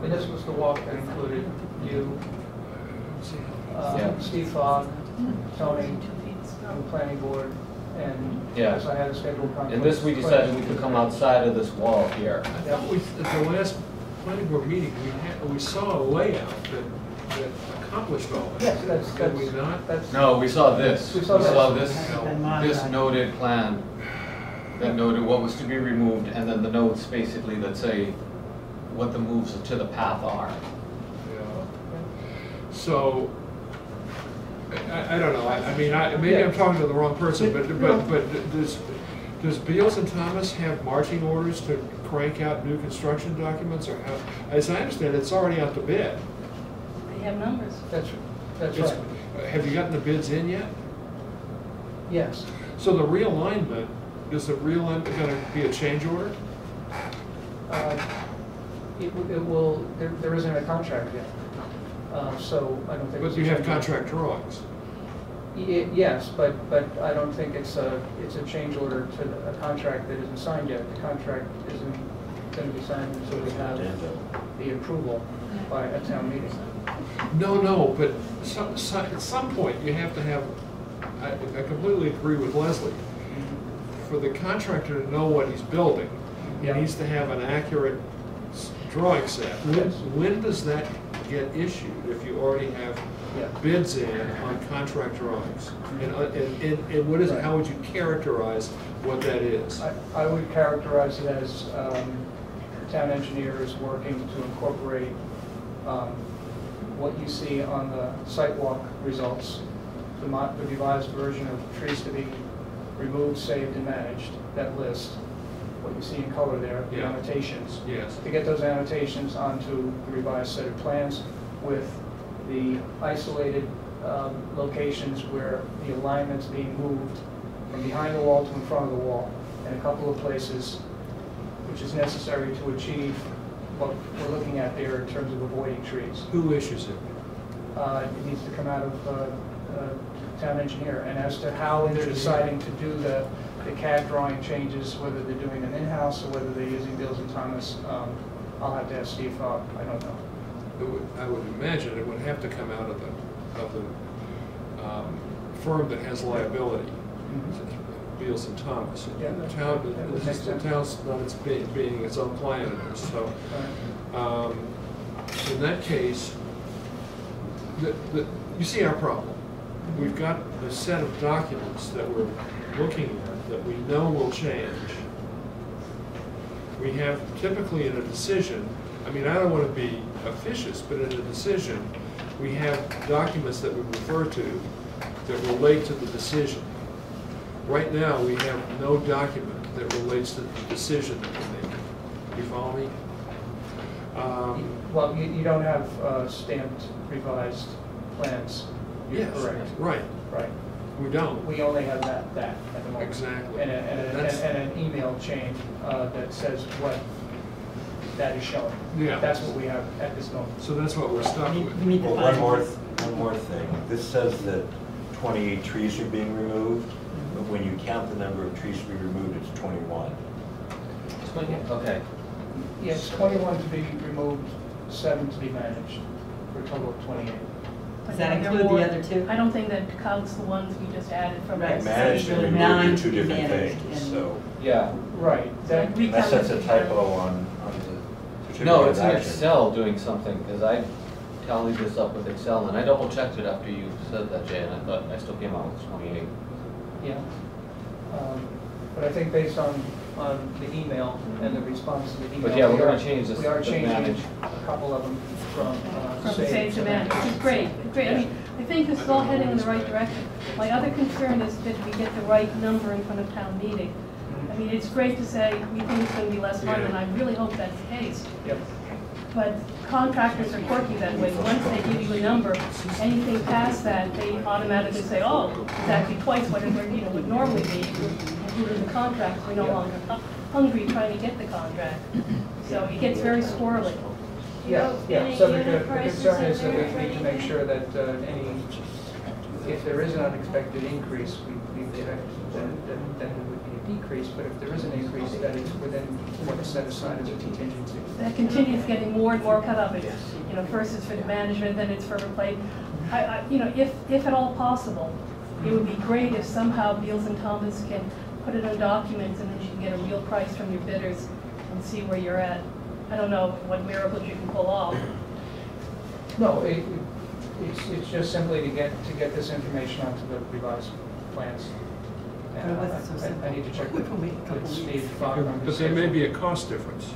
[SPEAKER 12] And this was the walk that included you,
[SPEAKER 6] Yeah.
[SPEAKER 12] Steve Fogg, Tony, the planning board, and
[SPEAKER 6] Yeah.
[SPEAKER 12] as I had a scheduled conflict.
[SPEAKER 6] In this, we decided we could come outside of this wall here.
[SPEAKER 2] I thought at the last planning board meeting, we saw a layout that accomplished all that.
[SPEAKER 12] Yes,
[SPEAKER 2] Did we not?
[SPEAKER 12] that's.
[SPEAKER 6] No, we saw this.
[SPEAKER 12] We saw this.
[SPEAKER 6] This noted plan that noted what was to be removed, and then the notes basically that say what the moves to the path are.
[SPEAKER 2] Yeah. So, I don't know, maybe I'm talking to the wrong person, but does Beals and Thomas have marching orders to crank out new construction documents, or how? As I understand, it's already out to bid.
[SPEAKER 10] They have numbers.
[SPEAKER 12] That's
[SPEAKER 2] It's-
[SPEAKER 12] right.
[SPEAKER 2] Have you gotten the bids in yet?
[SPEAKER 12] Yes.
[SPEAKER 2] So the realignment, is the realignment gonna be a change order?
[SPEAKER 12] It will, there isn't a contract yet. So I don't think.
[SPEAKER 2] But
[SPEAKER 12] it's
[SPEAKER 2] you
[SPEAKER 12] a
[SPEAKER 2] have
[SPEAKER 12] change
[SPEAKER 2] contract drawings.
[SPEAKER 12] Yes, but I don't think it's a change order to a contract that isn't signed yet. The contract isn't going to be signed until we have the approval by a town meeting.
[SPEAKER 2] No, but at some point, you have to have, I completely agree with Leslie. For the contractor to know what he's building, he
[SPEAKER 12] Yeah.
[SPEAKER 2] needs to have an accurate drawing set.
[SPEAKER 12] Yes.
[SPEAKER 2] When does that get issued, if you already have
[SPEAKER 12] Yeah.
[SPEAKER 2] bids in on contract drawings? And what is it, how would you characterize what that is?
[SPEAKER 12] I would characterize it as town engineers working to incorporate what you see on the sidewalk results, the revised version of trees to be removed, saved, and managed, that list, what you see in color there, the
[SPEAKER 2] Yeah.
[SPEAKER 12] annotations.
[SPEAKER 2] Yes.
[SPEAKER 12] To get those annotations onto the revised set of plans with the isolated locations where the alignment's being moved from behind the wall to in front of the wall, and a couple of places which is necessary to achieve what we're looking at there in terms of avoiding trees.
[SPEAKER 2] Who issues it?
[SPEAKER 12] It needs to come out of town engineer, and as to how they're deciding to do the CAD drawing changes, whether they're doing them in-house or whether they're using Beals and Thomas, I'll have to ask Steve Fogg. I don't know.
[SPEAKER 2] I would imagine it would have to come out of the firm that has liability, Beals and Thomas.
[SPEAKER 12] Yeah,
[SPEAKER 2] The
[SPEAKER 12] that
[SPEAKER 2] town,
[SPEAKER 12] would make sense.
[SPEAKER 2] the town's not being its own client in this, so. In that case, you see our problem. We've got a set of documents that we're looking at that we know will change. We have typically in a decision, I don't want to be officious, but in a decision, we have documents that we refer to that relate to the decision. Right now, we have no document that relates to the decision that we're making. You follow me?
[SPEAKER 12] Well, you don't have stamped revised plans. You're
[SPEAKER 2] Yes,
[SPEAKER 12] correct.
[SPEAKER 2] right.
[SPEAKER 12] Right.
[SPEAKER 2] We don't.
[SPEAKER 12] We only have that at the moment.
[SPEAKER 2] Exactly.
[SPEAKER 12] And an email chain that says what that is showing.
[SPEAKER 2] Yeah.
[SPEAKER 12] That's what we have at this moment.
[SPEAKER 2] So that's what we're stuck with.
[SPEAKER 9] Well, one more thing. This says that 28 trees are being removed, but when you count the number of trees to be removed, it's 21.
[SPEAKER 6] Okay.
[SPEAKER 12] Yes, 21 to be removed, 7 to be managed, for a total of 28.
[SPEAKER 5] Does that include the other two?
[SPEAKER 10] I don't think that counts the ones we just added from that.
[SPEAKER 9] Managed and removed are two different things, so.
[SPEAKER 6] Yeah.
[SPEAKER 12] Right.
[SPEAKER 9] Unless that's a typo on the.
[SPEAKER 6] No, it's in Excel doing something, because I tallied this up with Excel, and I double checked it after you said that, Jay, and I thought I still came out with 28.
[SPEAKER 12] Yeah. But I think based on the email and the response to the email.
[SPEAKER 6] But yeah, we're going to change this.
[SPEAKER 12] We are
[SPEAKER 6] to
[SPEAKER 12] changing
[SPEAKER 6] manage.
[SPEAKER 12] a couple of them from
[SPEAKER 10] save to manage, which is great. Great. I mean, I think this is all heading in the right direction. My other concern is that we get the right number in front of town meeting. I mean, it's great to say we think it's going to be less money, and I really hope that's the case.
[SPEAKER 12] Yep.
[SPEAKER 10] But contractors are quirky that way. Once they give you a number, anything past that, they automatically say, oh, it's actually twice what it would normally be. Including the contract, we're no longer hungry trying to get the contract. So it gets very squirrely.
[SPEAKER 12] Yeah. So the concern is that we need to make sure that if there is an unexpected increase, then it would be a decrease. But if there is an increase, that it's within what is set aside as a contingency.
[SPEAKER 10] That contingency is getting more and more cut up. It's, first it's for the management, then it's for replacement. If at all possible, it would be great if somehow Beals and Thomas can put it on documents, and then you can get a real price from your bidders and see where you're at. I don't know what miracles you can pull off.
[SPEAKER 12] No, it's just simply to get this information onto the revised plans. And I need to check with Steve.
[SPEAKER 2] But there may be a cost difference.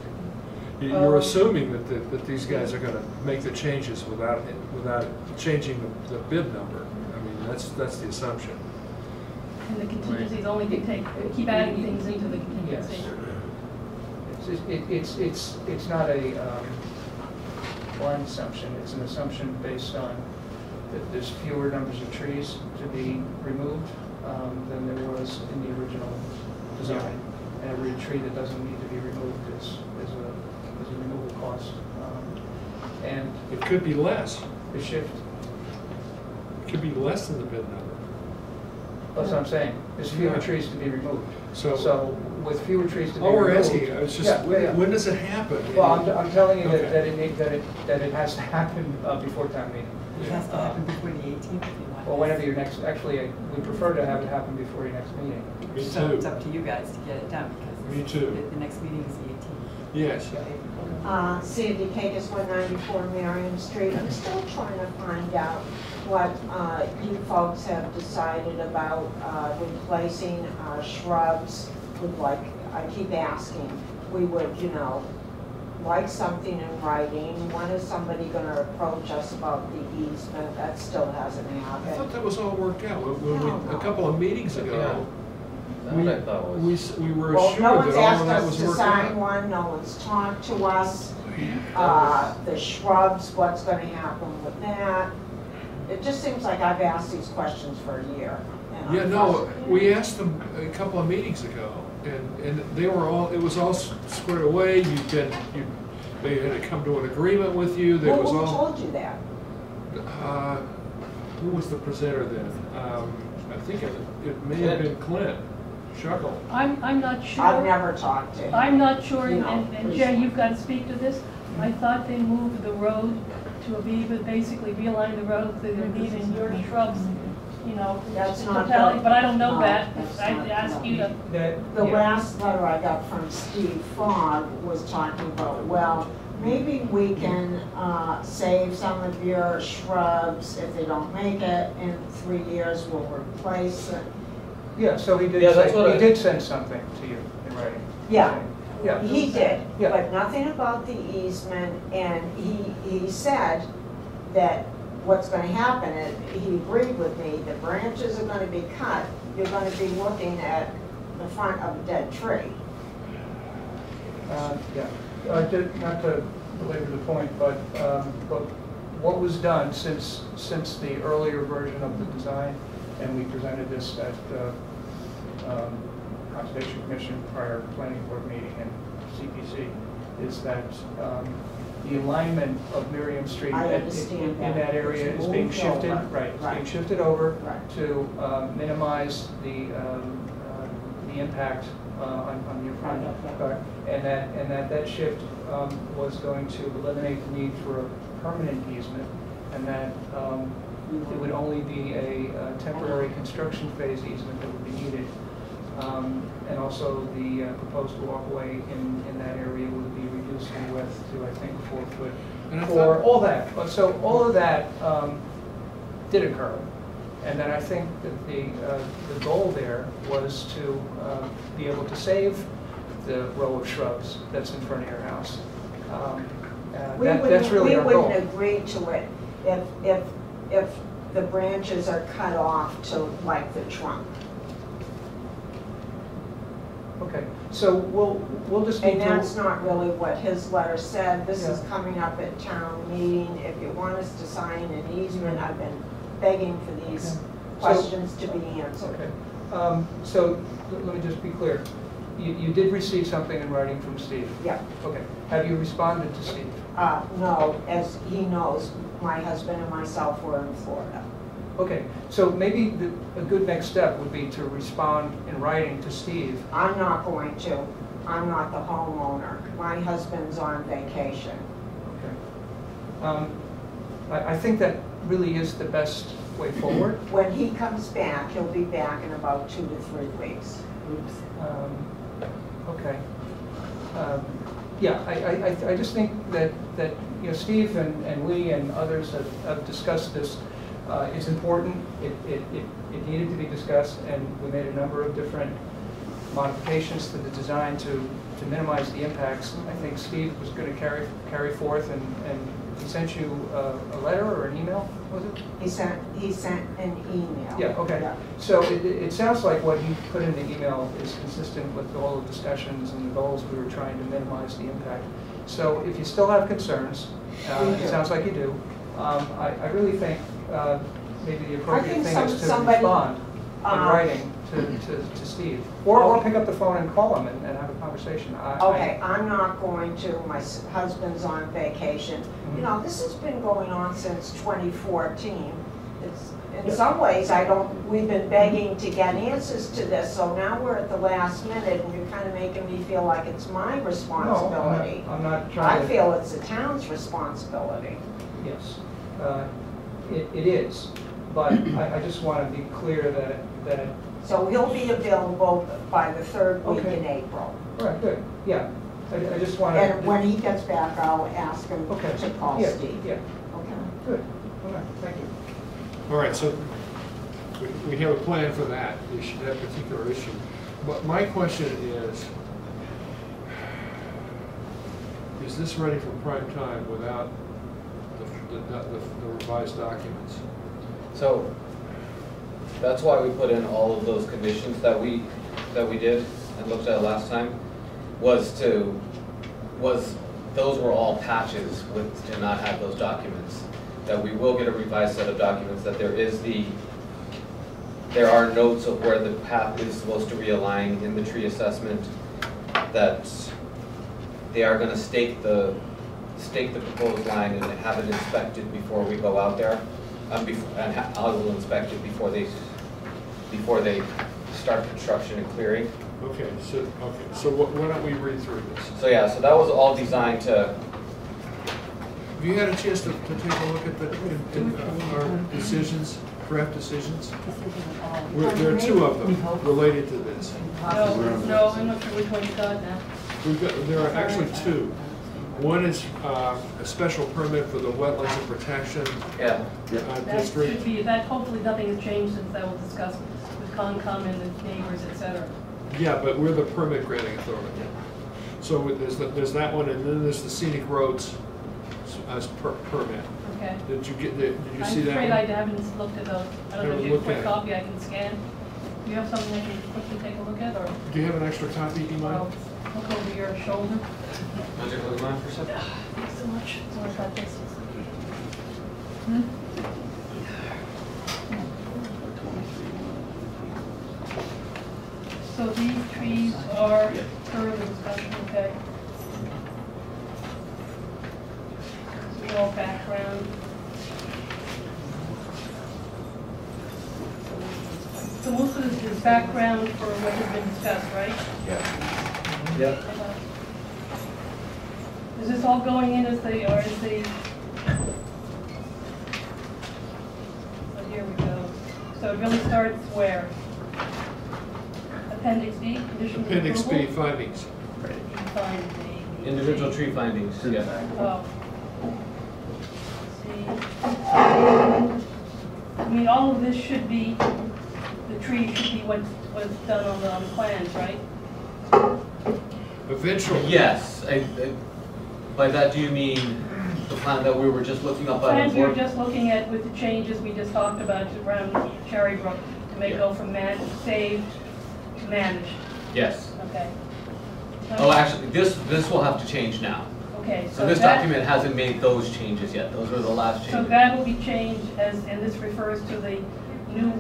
[SPEAKER 2] You're assuming that these guys are going to make the changes without changing the bid number. I mean, that's the assumption.
[SPEAKER 10] And the contingencies only keep adding things into the contingency.
[SPEAKER 12] Yes. It's not a blind assumption. It's an assumption based on that there's fewer numbers of trees to be removed than there was in the original design. And every tree that doesn't need to be removed is a removal cost. And
[SPEAKER 2] it could be less.
[SPEAKER 12] The shift.
[SPEAKER 2] It could be less than the bid number.
[SPEAKER 12] That's what I'm saying. There's fewer trees to be removed.
[SPEAKER 2] So
[SPEAKER 12] with fewer trees to be
[SPEAKER 2] all
[SPEAKER 12] removed.
[SPEAKER 2] we're asking is just when does it happen?
[SPEAKER 12] Well, I'm telling you
[SPEAKER 2] Okay.
[SPEAKER 12] that it has to happen before town meeting.
[SPEAKER 5] It has to happen before the 18th if you want.
[SPEAKER 12] Well, whenever your next. Actually, we prefer to have it happen before your next meeting.
[SPEAKER 2] Me
[SPEAKER 5] So
[SPEAKER 2] too.
[SPEAKER 5] it's up to you guys to get it done because
[SPEAKER 2] Me too.
[SPEAKER 5] the next meeting is the 18th.
[SPEAKER 2] Yes.
[SPEAKER 16] Sandy Catus, 194 Marion Street. I'm still trying to find out what you folks have decided about replacing shrubs with, like, I keep asking, we would, like something in writing. When is somebody going to approach us about the easement? That still hasn't
[SPEAKER 2] I
[SPEAKER 16] happened.
[SPEAKER 2] thought that was all worked out. A couple of meetings ago, we were
[SPEAKER 16] Well,
[SPEAKER 2] assured
[SPEAKER 16] no
[SPEAKER 2] that
[SPEAKER 16] one's
[SPEAKER 2] all of
[SPEAKER 16] asked
[SPEAKER 2] that
[SPEAKER 16] us
[SPEAKER 2] was
[SPEAKER 16] to
[SPEAKER 2] worked
[SPEAKER 16] sign
[SPEAKER 2] out.
[SPEAKER 16] one, no one's talked to us. The shrubs, what's going to happen with that? It just seems like I've asked these questions for a year. And
[SPEAKER 2] Yeah,
[SPEAKER 16] I'm
[SPEAKER 2] no,
[SPEAKER 16] frustrated.
[SPEAKER 2] we asked them a couple of meetings ago, and they were it was all squared away. They had to come to an agreement with you. There was
[SPEAKER 16] Who
[SPEAKER 2] all.
[SPEAKER 16] told you that?
[SPEAKER 2] Who was the presenter then? I think it may have been Clint Shuckle.
[SPEAKER 10] I'm not sure.
[SPEAKER 16] I've never talked to him.
[SPEAKER 10] I'm not sure,
[SPEAKER 16] You know,
[SPEAKER 10] and Jay, you've got to speak to this. I thought they moved the road to Aviva, basically realign the road so they're leaving your shrubs,
[SPEAKER 16] That's not
[SPEAKER 10] totality,
[SPEAKER 16] the-
[SPEAKER 10] but I don't know
[SPEAKER 16] no,
[SPEAKER 10] that.
[SPEAKER 16] that's
[SPEAKER 10] I
[SPEAKER 16] not-
[SPEAKER 10] asked
[SPEAKER 16] no.
[SPEAKER 10] you to.
[SPEAKER 16] The last letter I got from Steve Fogg was talking about, well, maybe we can save some of your shrubs. If they don't make it in 3 years, we'll replace it.
[SPEAKER 12] Yeah, so he did.
[SPEAKER 6] Yeah, that's what
[SPEAKER 12] he
[SPEAKER 6] I-
[SPEAKER 12] did send something to you in writing.
[SPEAKER 16] Yeah.
[SPEAKER 12] Yeah.
[SPEAKER 16] He did,
[SPEAKER 12] Yeah.
[SPEAKER 16] but nothing about the easement, and he said that what's gonna happen, is he agreed with me, the branches are gonna be cut you're gonna be looking at the front of a dead tree.
[SPEAKER 1] Yeah, not to belabor the point, but what was done since the earlier version of the design, and we presented this at Conservation Commission prior planning board meeting and CPC, is that the alignment of Miriam Street in that area is being shifted. Right, it's being shifted over to minimize the impact on your front yard, and that shift was going to eliminate the need for a permanent easement, and that it would only be a temporary construction phase easement that would be needed. And also the proposed walkway in that area would be reduced in width to, I think, 4 foot. For all that, so all of that did occur. And then I think that the goal there was to be able to save the row of shrubs that's in front of your house. That's really our goal.
[SPEAKER 16] We wouldn't agree to it if the branches are cut off to like the trunk.
[SPEAKER 1] Okay, so we'll just need
[SPEAKER 16] and that's not really what his letter said. This is coming up at town meeting. If you want us to sign an easement, I've been begging for these questions to be answered.
[SPEAKER 1] Okay. So let me just be clear. You did receive something in writing from Steve?
[SPEAKER 16] Yeah.
[SPEAKER 1] Okay. Have you responded to Steve?
[SPEAKER 16] No. As he knows, my husband and myself were in Florida.
[SPEAKER 1] Okay. So maybe a good next step would be to respond in writing to Steve.
[SPEAKER 16] I'm not going to. I'm not the homeowner. My husband's on vacation.
[SPEAKER 1] Okay. I think that really is the best way forward.
[SPEAKER 16] When he comes back, he'll be back in about 2 to 3 weeks.
[SPEAKER 1] Oops. Okay. Yeah, I just think that Steve and Lee and others have discussed this. It's important. It needed to be discussed, and we made a number of different modifications to the design to minimize the impacts. I think Steve was going to carry forth, and he sent you a letter or an email, was it?
[SPEAKER 16] He sent an email.
[SPEAKER 1] Yeah, okay. Yeah. So it sounds like what he put in the email is consistent with all the discussions and the goals we were trying to minimize the impact. So if you still have concerns, it sounds like you do, I really think maybe the appropriate thing is to respond in writing to Steve. Or pick up the phone and call him and have a conversation.
[SPEAKER 16] I'm not going to. My husband's on vacation. Mm-hmm. You know, this has been going on since 2014. In some ways, we've been begging to get answers to this, so now we're at the last minute, and you're kind of making me feel like it's my responsibility.
[SPEAKER 1] No, I'm not trying to...
[SPEAKER 16] I feel it's the town's responsibility.
[SPEAKER 1] Yes, it is, but I just want to be clear that
[SPEAKER 16] so he'll be available by the 3rd week in April.
[SPEAKER 1] All right, good. Yeah, I just want to...
[SPEAKER 16] And when he gets back, I'll ask him to call Steve.
[SPEAKER 1] Yeah.
[SPEAKER 16] Okay.
[SPEAKER 1] Good. All right, thank you.
[SPEAKER 2] All right, so we have a plan for that issue, that particular issue. But my question is this ready for prime time without the revised documents?
[SPEAKER 6] So that's why we put in all of those conditions that we did and looked at last time. Those were all patches to not have those documents. That we will get a revised set of documents. That there are notes of where the path is supposed to realign in the tree assessment. That they are going to stake the proposed line and have it inspected before we go out there. And I will inspect it before they start construction and clearing.
[SPEAKER 2] Okay, so why don't we read through this?
[SPEAKER 6] So yeah, so that was all designed to...
[SPEAKER 2] Have you had a chance to take a look at our decisions, draft decisions? There are 2 of them related to this.
[SPEAKER 10] No, I'm not sure which one you got now.
[SPEAKER 2] There are actually 2. One is a special permit for the Wetland Protection district.
[SPEAKER 10] Should be, that hopefully nothing has changed since that was discussed with Concom and the neighbors, etc.
[SPEAKER 2] Yeah, but we're the permit granting authority. So there's that one, and then there's the Scenic Roads as permit.
[SPEAKER 10] Okay.
[SPEAKER 2] Did you see that?
[SPEAKER 10] I'm afraid I haven't looked at those. I don't know if you have a quick copy I can scan. Do you have something I can quickly take a look at, or?
[SPEAKER 2] Do you have an extra copy, do you mind?
[SPEAKER 10] I'll look over your shoulder.
[SPEAKER 6] Want to take a look at mine for a second?
[SPEAKER 10] Thanks so much. Sorry about this. So these trees are further discussion, okay? This is all background. So most of this is background for what has been discussed, right?
[SPEAKER 6] Yeah. Yep.
[SPEAKER 10] Is this all going in as the, or is the, so here we go. So it really starts where? Appendix D, conditions of
[SPEAKER 2] Appendix B,
[SPEAKER 10] approval?
[SPEAKER 2] findings.
[SPEAKER 10] Findings.
[SPEAKER 6] Individual tree findings, yeah.
[SPEAKER 10] Oh. See. I mean, all of this should be, the tree should be what's done on the plans, right?
[SPEAKER 2] Eventually.
[SPEAKER 6] Yes, by that do you mean the plan that we were just looking up on the
[SPEAKER 10] Plans we were
[SPEAKER 6] board?
[SPEAKER 10] just looking at with the changes we just talked about around Cherry Brook to make go from saved to managed.
[SPEAKER 6] Yes.
[SPEAKER 10] Okay.
[SPEAKER 6] Oh, actually, this will have to change now.
[SPEAKER 10] Okay,
[SPEAKER 6] So this document hasn't made those changes yet. Those were the last changes.
[SPEAKER 10] So that will be changed as, and this refers to the new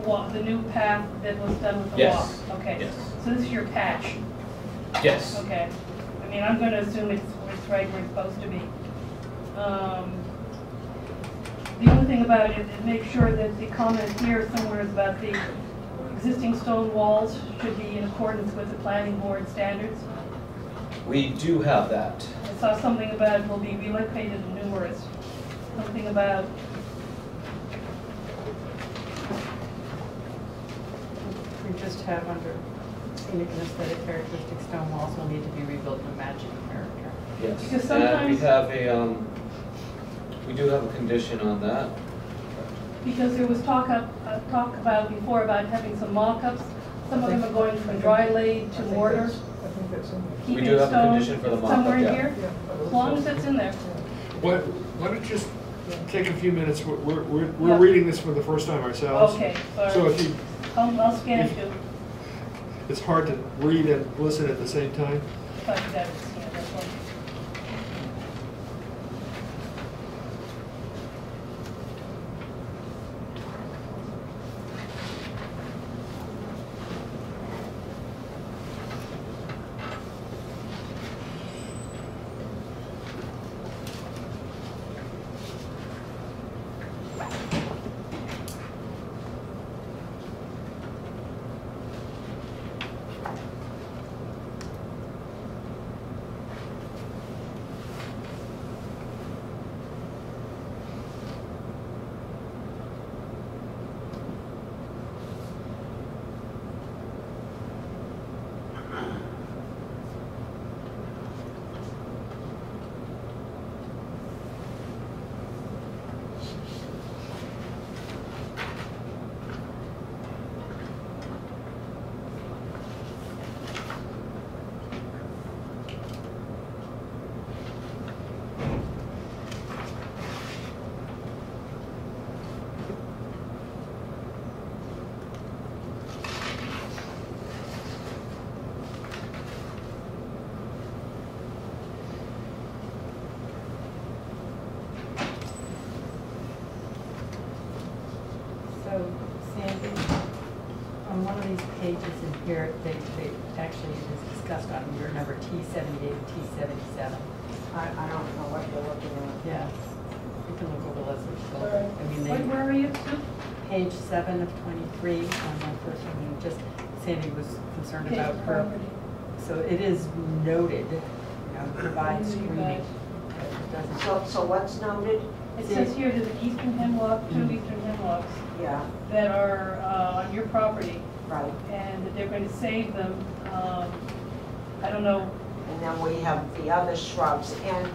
[SPEAKER 10] path that was done with the
[SPEAKER 6] Yes.
[SPEAKER 10] walk. Okay.
[SPEAKER 6] Yes.
[SPEAKER 10] So this is your patch.
[SPEAKER 6] Yes.
[SPEAKER 10] Okay. I mean, I'm going to assume it's right where it's supposed to be. The only thing about it is make sure that the comment here somewhere is about the existing stone walls should be in accordance with the planning board standards.
[SPEAKER 6] We do have that.
[SPEAKER 10] I saw something about will be relocated to numerous. Something about
[SPEAKER 5] We just have under scenic and aesthetic characteristic stone walls will need to be rebuilt to match character.
[SPEAKER 6] Yes.
[SPEAKER 10] Because
[SPEAKER 6] And we
[SPEAKER 10] sometimes-
[SPEAKER 6] have a, we do have a condition on that.
[SPEAKER 10] because there was talk about before about having some mock-ups. Some of them are going from dry laid to mortar.
[SPEAKER 6] We
[SPEAKER 10] Keeping
[SPEAKER 6] do have a
[SPEAKER 10] stone
[SPEAKER 6] condition for the mock-up,
[SPEAKER 10] somewhere in
[SPEAKER 6] yeah.
[SPEAKER 10] here, as long as it's in there.
[SPEAKER 2] Why don't you just take a few minutes, we're
[SPEAKER 10] Yeah.
[SPEAKER 2] reading this for the first time ourselves.
[SPEAKER 10] Okay,
[SPEAKER 2] So
[SPEAKER 10] sorry.
[SPEAKER 2] if you,
[SPEAKER 10] I'll scan it too.
[SPEAKER 2] it's hard to read and listen at the same time.
[SPEAKER 10] If I could have it scanned, that's one.
[SPEAKER 5] So, Sandy, on one of these pages in here, they actually, it is discussed on your number T78 and T77.
[SPEAKER 16] I don't know what you're looking at.
[SPEAKER 5] Yeah, you can look over Leslie's shoulder.
[SPEAKER 10] Sorry.
[SPEAKER 5] I mean,
[SPEAKER 10] Where are you, Sue?
[SPEAKER 5] page 7 of 23 on my first one, and just Sandy was concerned
[SPEAKER 10] Page
[SPEAKER 5] about her.
[SPEAKER 10] property.
[SPEAKER 5] So it is noted, provide
[SPEAKER 10] What do you
[SPEAKER 5] screening.
[SPEAKER 10] got?
[SPEAKER 5] It doesn't.
[SPEAKER 16] So what's noted?
[SPEAKER 10] It says here there's an eastern hemlock, two eastern hemlocks
[SPEAKER 16] Yeah,
[SPEAKER 10] that are on your property,
[SPEAKER 16] right.
[SPEAKER 10] and that they're going to save them. I don't know.
[SPEAKER 16] And then we have the other shrubs, and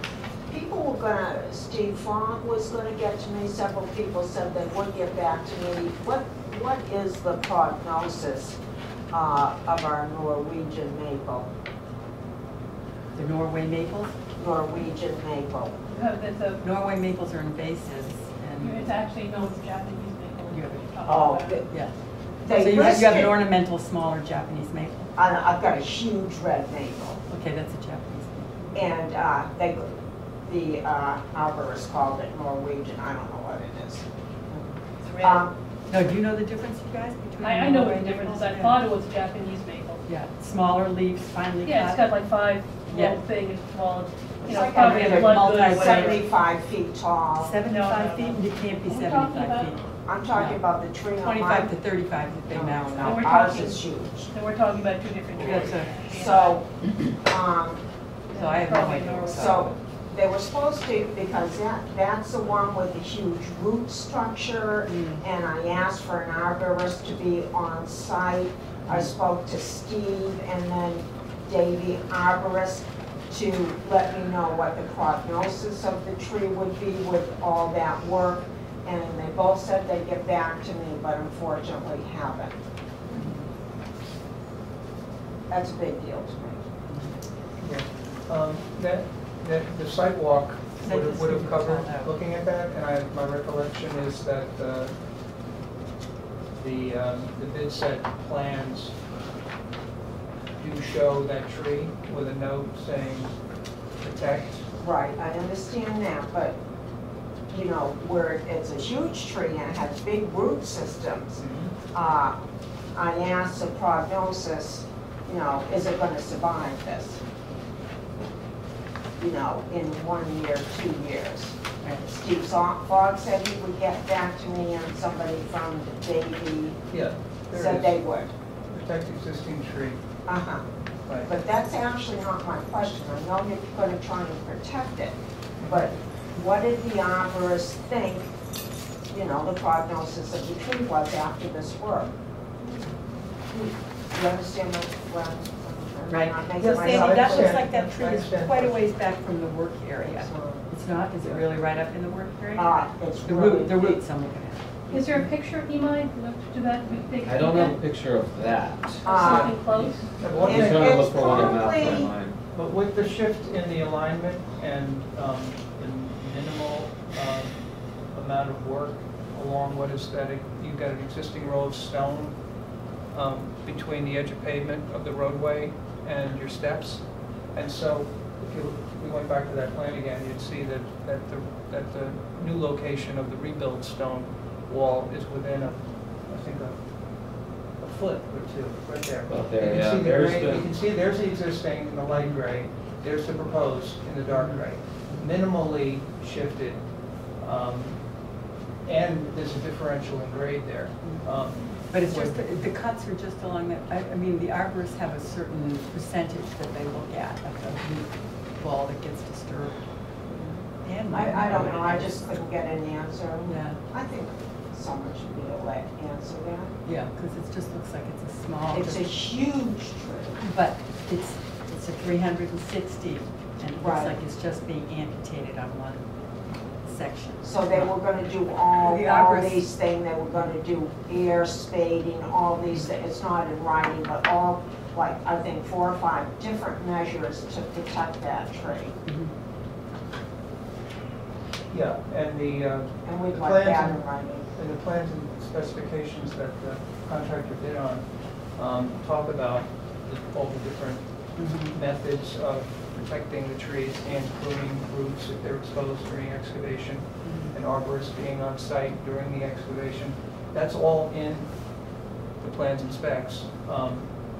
[SPEAKER 16] people were gonna, Steve Frank was gonna get to me, several people said they would get back to me. What is the prognosis of our Norwegian maple?
[SPEAKER 5] The Norway maples?
[SPEAKER 16] Norwegian maple.
[SPEAKER 10] That's a,
[SPEAKER 5] Norway maples are invasives, and
[SPEAKER 10] it's actually, no, it's Japanese maple.
[SPEAKER 5] Yeah.
[SPEAKER 10] We're talking
[SPEAKER 16] Oh,
[SPEAKER 10] about.
[SPEAKER 5] yeah.
[SPEAKER 16] They
[SPEAKER 5] So you have an
[SPEAKER 16] listed-
[SPEAKER 5] ornamental, smaller Japanese maple.
[SPEAKER 16] I've got a huge red maple.
[SPEAKER 5] Okay, that's a Japanese maple.
[SPEAKER 16] And the arborist called it Norwegian, I don't know what it is.
[SPEAKER 5] No, do you know the difference, you guys, between?
[SPEAKER 10] I know what
[SPEAKER 5] Norway
[SPEAKER 10] the difference is.
[SPEAKER 5] maples?
[SPEAKER 10] I
[SPEAKER 5] Yeah.
[SPEAKER 10] thought it was Japanese maple.
[SPEAKER 5] Yeah, smaller leaves, finely cut.
[SPEAKER 10] Yeah, it's got like 5
[SPEAKER 5] Yeah.
[SPEAKER 10] little things, well,
[SPEAKER 16] It's
[SPEAKER 10] you know,
[SPEAKER 16] like
[SPEAKER 10] probably
[SPEAKER 16] a
[SPEAKER 10] a blood good or whatever.
[SPEAKER 16] 75 feet tall.
[SPEAKER 5] 75 feet? You can't be
[SPEAKER 10] We're
[SPEAKER 5] 75
[SPEAKER 10] talking about-
[SPEAKER 5] feet.
[SPEAKER 16] I'm talking
[SPEAKER 5] No.
[SPEAKER 16] about the tree on
[SPEAKER 5] 25 to 35 is big
[SPEAKER 16] No,
[SPEAKER 5] mountain.
[SPEAKER 16] no,
[SPEAKER 10] we're
[SPEAKER 16] ours
[SPEAKER 10] talking-
[SPEAKER 16] is huge.
[SPEAKER 10] So we're talking about 2 different trees.
[SPEAKER 5] That's
[SPEAKER 16] So,
[SPEAKER 5] So I have no
[SPEAKER 10] Probably
[SPEAKER 5] idea.
[SPEAKER 10] Norway.
[SPEAKER 16] so they were supposed to, because that's the one with the huge root structure, and I asked for an arborist to be on site. I spoke to Steve and then Davey, arborist, to let me know what the prognosis of the tree would be with all that work. And they both said they'd get back to me, but unfortunately haven't. That's a big deal to me.
[SPEAKER 18] Yeah. The sidewalk would have covered looking at that, and my recollection is that the bid set plans do show that tree with a note saying protect.
[SPEAKER 16] Right, I understand that, but, you know, where it's a huge tree and it has big root systems, I asked the prognosis, you know, is it gonna survive this? You know, in 1 year, 2 years. Steve Fogg said he would get back to me, and somebody from the Davy
[SPEAKER 18] Yeah. there
[SPEAKER 16] said
[SPEAKER 18] it
[SPEAKER 16] they
[SPEAKER 18] is.
[SPEAKER 16] would.
[SPEAKER 18] Protect existing tree.
[SPEAKER 16] Uh-huh.
[SPEAKER 18] Right.
[SPEAKER 16] But that's actually not my question. I know you're gonna try and protect it, but what did the arborist think, you know, the prognosis of the tree was after this work? You understand what I'm
[SPEAKER 5] Right.
[SPEAKER 16] not making
[SPEAKER 5] So
[SPEAKER 16] myself
[SPEAKER 5] Sandy, that
[SPEAKER 16] clear?
[SPEAKER 5] looks like that tree is quite a ways back from the work area. It's not, is it really right up in the work area?
[SPEAKER 16] It's
[SPEAKER 5] The
[SPEAKER 16] really
[SPEAKER 5] root, the roots I'm looking at.
[SPEAKER 10] Is there a picture, Imai, to that big?
[SPEAKER 6] I don't have a picture of that.
[SPEAKER 10] Something close?
[SPEAKER 6] I'm just gonna look for one in Mount Line.
[SPEAKER 18] But with the shift in the alignment and the minimal amount of work along what is that, you've got an existing row of stone between the edge of pavement of the roadway and your steps. And so if we went back to that plan again, you'd see that the new location of the rebuilt stone wall is within I think a foot or two, right there.
[SPEAKER 6] About there,
[SPEAKER 18] You can
[SPEAKER 6] yeah.
[SPEAKER 18] see the
[SPEAKER 6] There's
[SPEAKER 18] gray-
[SPEAKER 6] the-
[SPEAKER 18] You can see there's the existing in the light gray, there's the proposed in the dark gray. Minimally shifted, and there's a differential in grade there.
[SPEAKER 5] But it's just, the cuts are just along that, I mean, the arborists have a certain percentage that they look at of the root ball that gets disturbed. And
[SPEAKER 16] I don't know, I just couldn't get an answer.
[SPEAKER 5] Yeah.
[SPEAKER 16] I think someone should be able to answer that.
[SPEAKER 5] Yeah, because it just looks like it's a small.
[SPEAKER 16] It's a huge tree.
[SPEAKER 5] But it's a 360, and it looks
[SPEAKER 16] Right.
[SPEAKER 5] like it's just being amputated on one section.
[SPEAKER 16] So they were gonna do all
[SPEAKER 5] The arborist-
[SPEAKER 16] these things, they were gonna do air spading, all these, it's not in writing, but all, like, I think 4 or 5 different measures to protect that tree.
[SPEAKER 18] Yeah, and the
[SPEAKER 16] And we'd
[SPEAKER 18] the
[SPEAKER 16] like
[SPEAKER 18] plans
[SPEAKER 16] that
[SPEAKER 18] and-
[SPEAKER 16] in writing.
[SPEAKER 18] And the plans and specifications that the contractor bid on talk about all the different methods of protecting the trees and pruning roots if they're exposed during excavation, and arborists being on site during the excavation. That's all in the plans and specs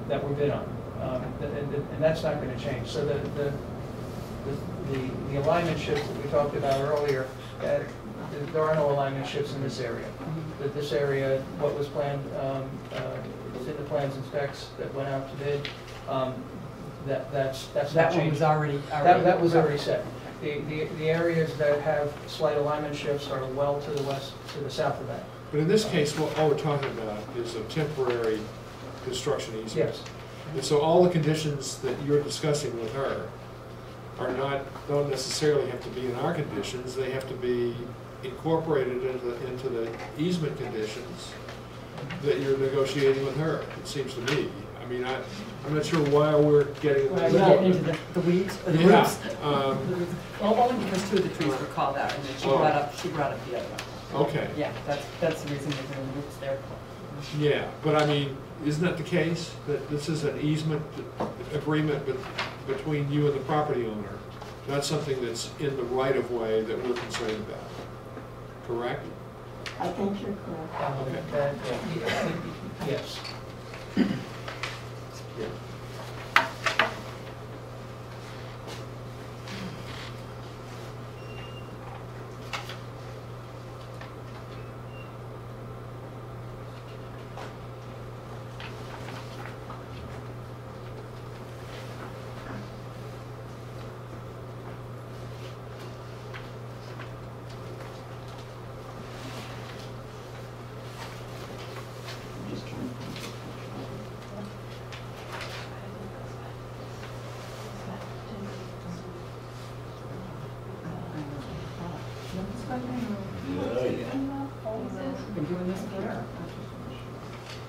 [SPEAKER 18] that were bid on, and that's not going to change. So the alignment shifts that we talked about earlier, there are no alignment shifts in this area. That this area, what was planned, is in the plans and specs that went out to bid. That's not
[SPEAKER 5] That one
[SPEAKER 18] changed.
[SPEAKER 5] was already.
[SPEAKER 18] That was already set. The areas that have slight alignment shifts are well to the west, to the south of that.
[SPEAKER 2] But in this case, all we're talking about is a temporary construction easement.
[SPEAKER 18] Yes.
[SPEAKER 2] And so all the conditions that you're discussing with her don't necessarily have to be in our conditions, they have to be incorporated into the easement conditions that you're negotiating with her, it seems to me. I mean, I'm not sure why we're getting
[SPEAKER 5] We're getting into the weeds, or the
[SPEAKER 2] yeah,
[SPEAKER 5] roots. Well, only because 2 of the trees were called out, and then she brought up the other one.
[SPEAKER 2] Okay.
[SPEAKER 5] Yeah, that's the reason there's no roots there.
[SPEAKER 2] Yeah, but I mean, isn't that the case? That this is an easement agreement between you and the property owner, not something that's in the right-of-way that we're concerned about, correct?
[SPEAKER 16] I think you're correct.
[SPEAKER 2] Okay.
[SPEAKER 18] Yes.
[SPEAKER 2] Yeah.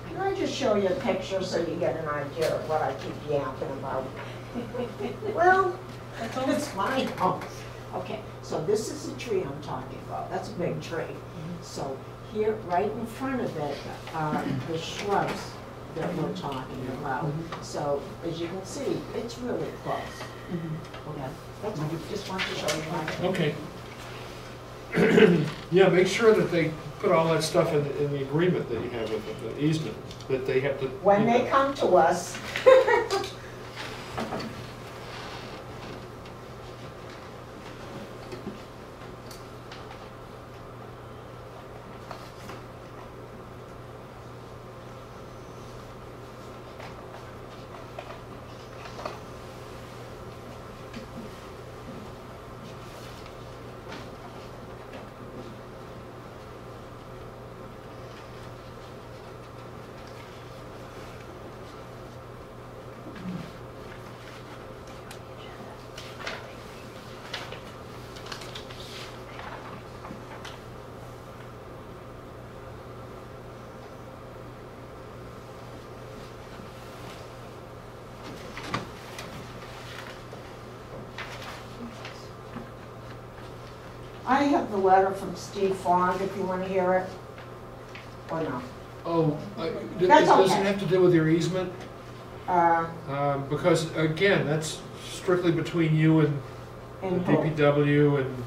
[SPEAKER 16] Can I just show you a picture so you get an idea of what I keep yapping about? Well, it's my house. Okay, so this is the tree I'm talking about. That's a big tree. So here, right in front of it, are the shrubs that we're talking about. So as you can see, it's really close. Okay, that's all. Just want to show you my.
[SPEAKER 2] Okay. Yeah, make sure that they put all that stuff in the agreement that you have with them, the easement, that they have to.
[SPEAKER 16] When they come to us. I have the letter from Steve Fong, if you want to hear it, or no.
[SPEAKER 2] Oh, it
[SPEAKER 16] That's
[SPEAKER 2] doesn't
[SPEAKER 16] okay.
[SPEAKER 2] have to do with your easement? Because, again, that's strictly between you and the
[SPEAKER 16] And who?
[SPEAKER 2] DPW and,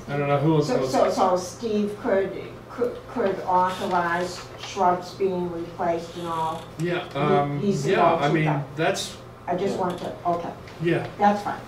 [SPEAKER 2] I don't know who else.
[SPEAKER 16] So Steve could authorize shrubs being replaced and all?
[SPEAKER 2] Yeah,
[SPEAKER 16] He's
[SPEAKER 2] yeah,
[SPEAKER 16] about
[SPEAKER 2] I
[SPEAKER 16] to
[SPEAKER 2] mean,
[SPEAKER 16] go.
[SPEAKER 2] that's.
[SPEAKER 16] I just want to, okay,
[SPEAKER 2] Yeah.
[SPEAKER 16] that's fine.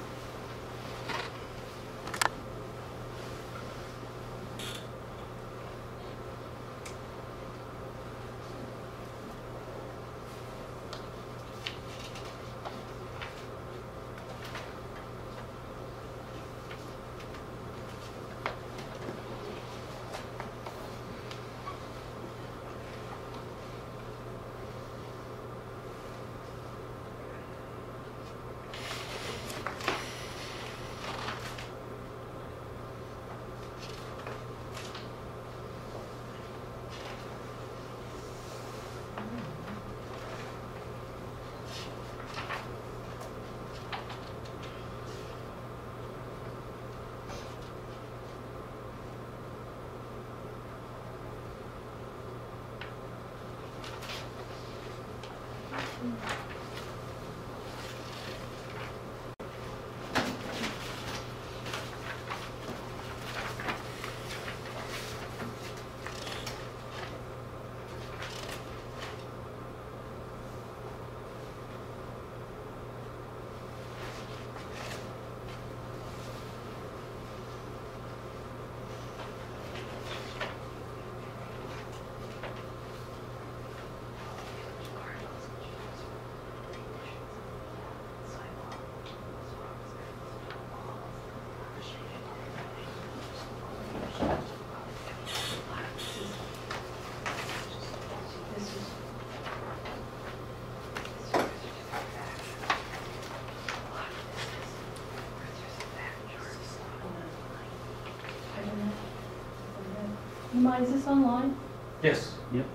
[SPEAKER 10] Is this online?
[SPEAKER 18] Yes.
[SPEAKER 19] Yep.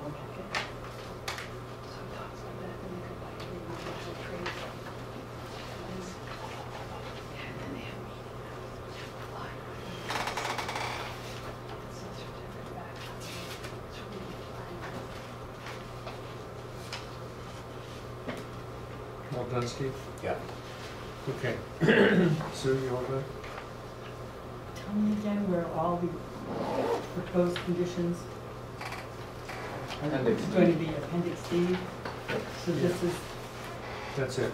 [SPEAKER 2] done, Steve?
[SPEAKER 9] Yeah.
[SPEAKER 2] Okay. Sue, you all done?
[SPEAKER 5] Tell me again where all the proposed conditions are
[SPEAKER 6] Appendix
[SPEAKER 5] going
[SPEAKER 6] D.
[SPEAKER 5] to be Appendix D. So this is,
[SPEAKER 2] That's it.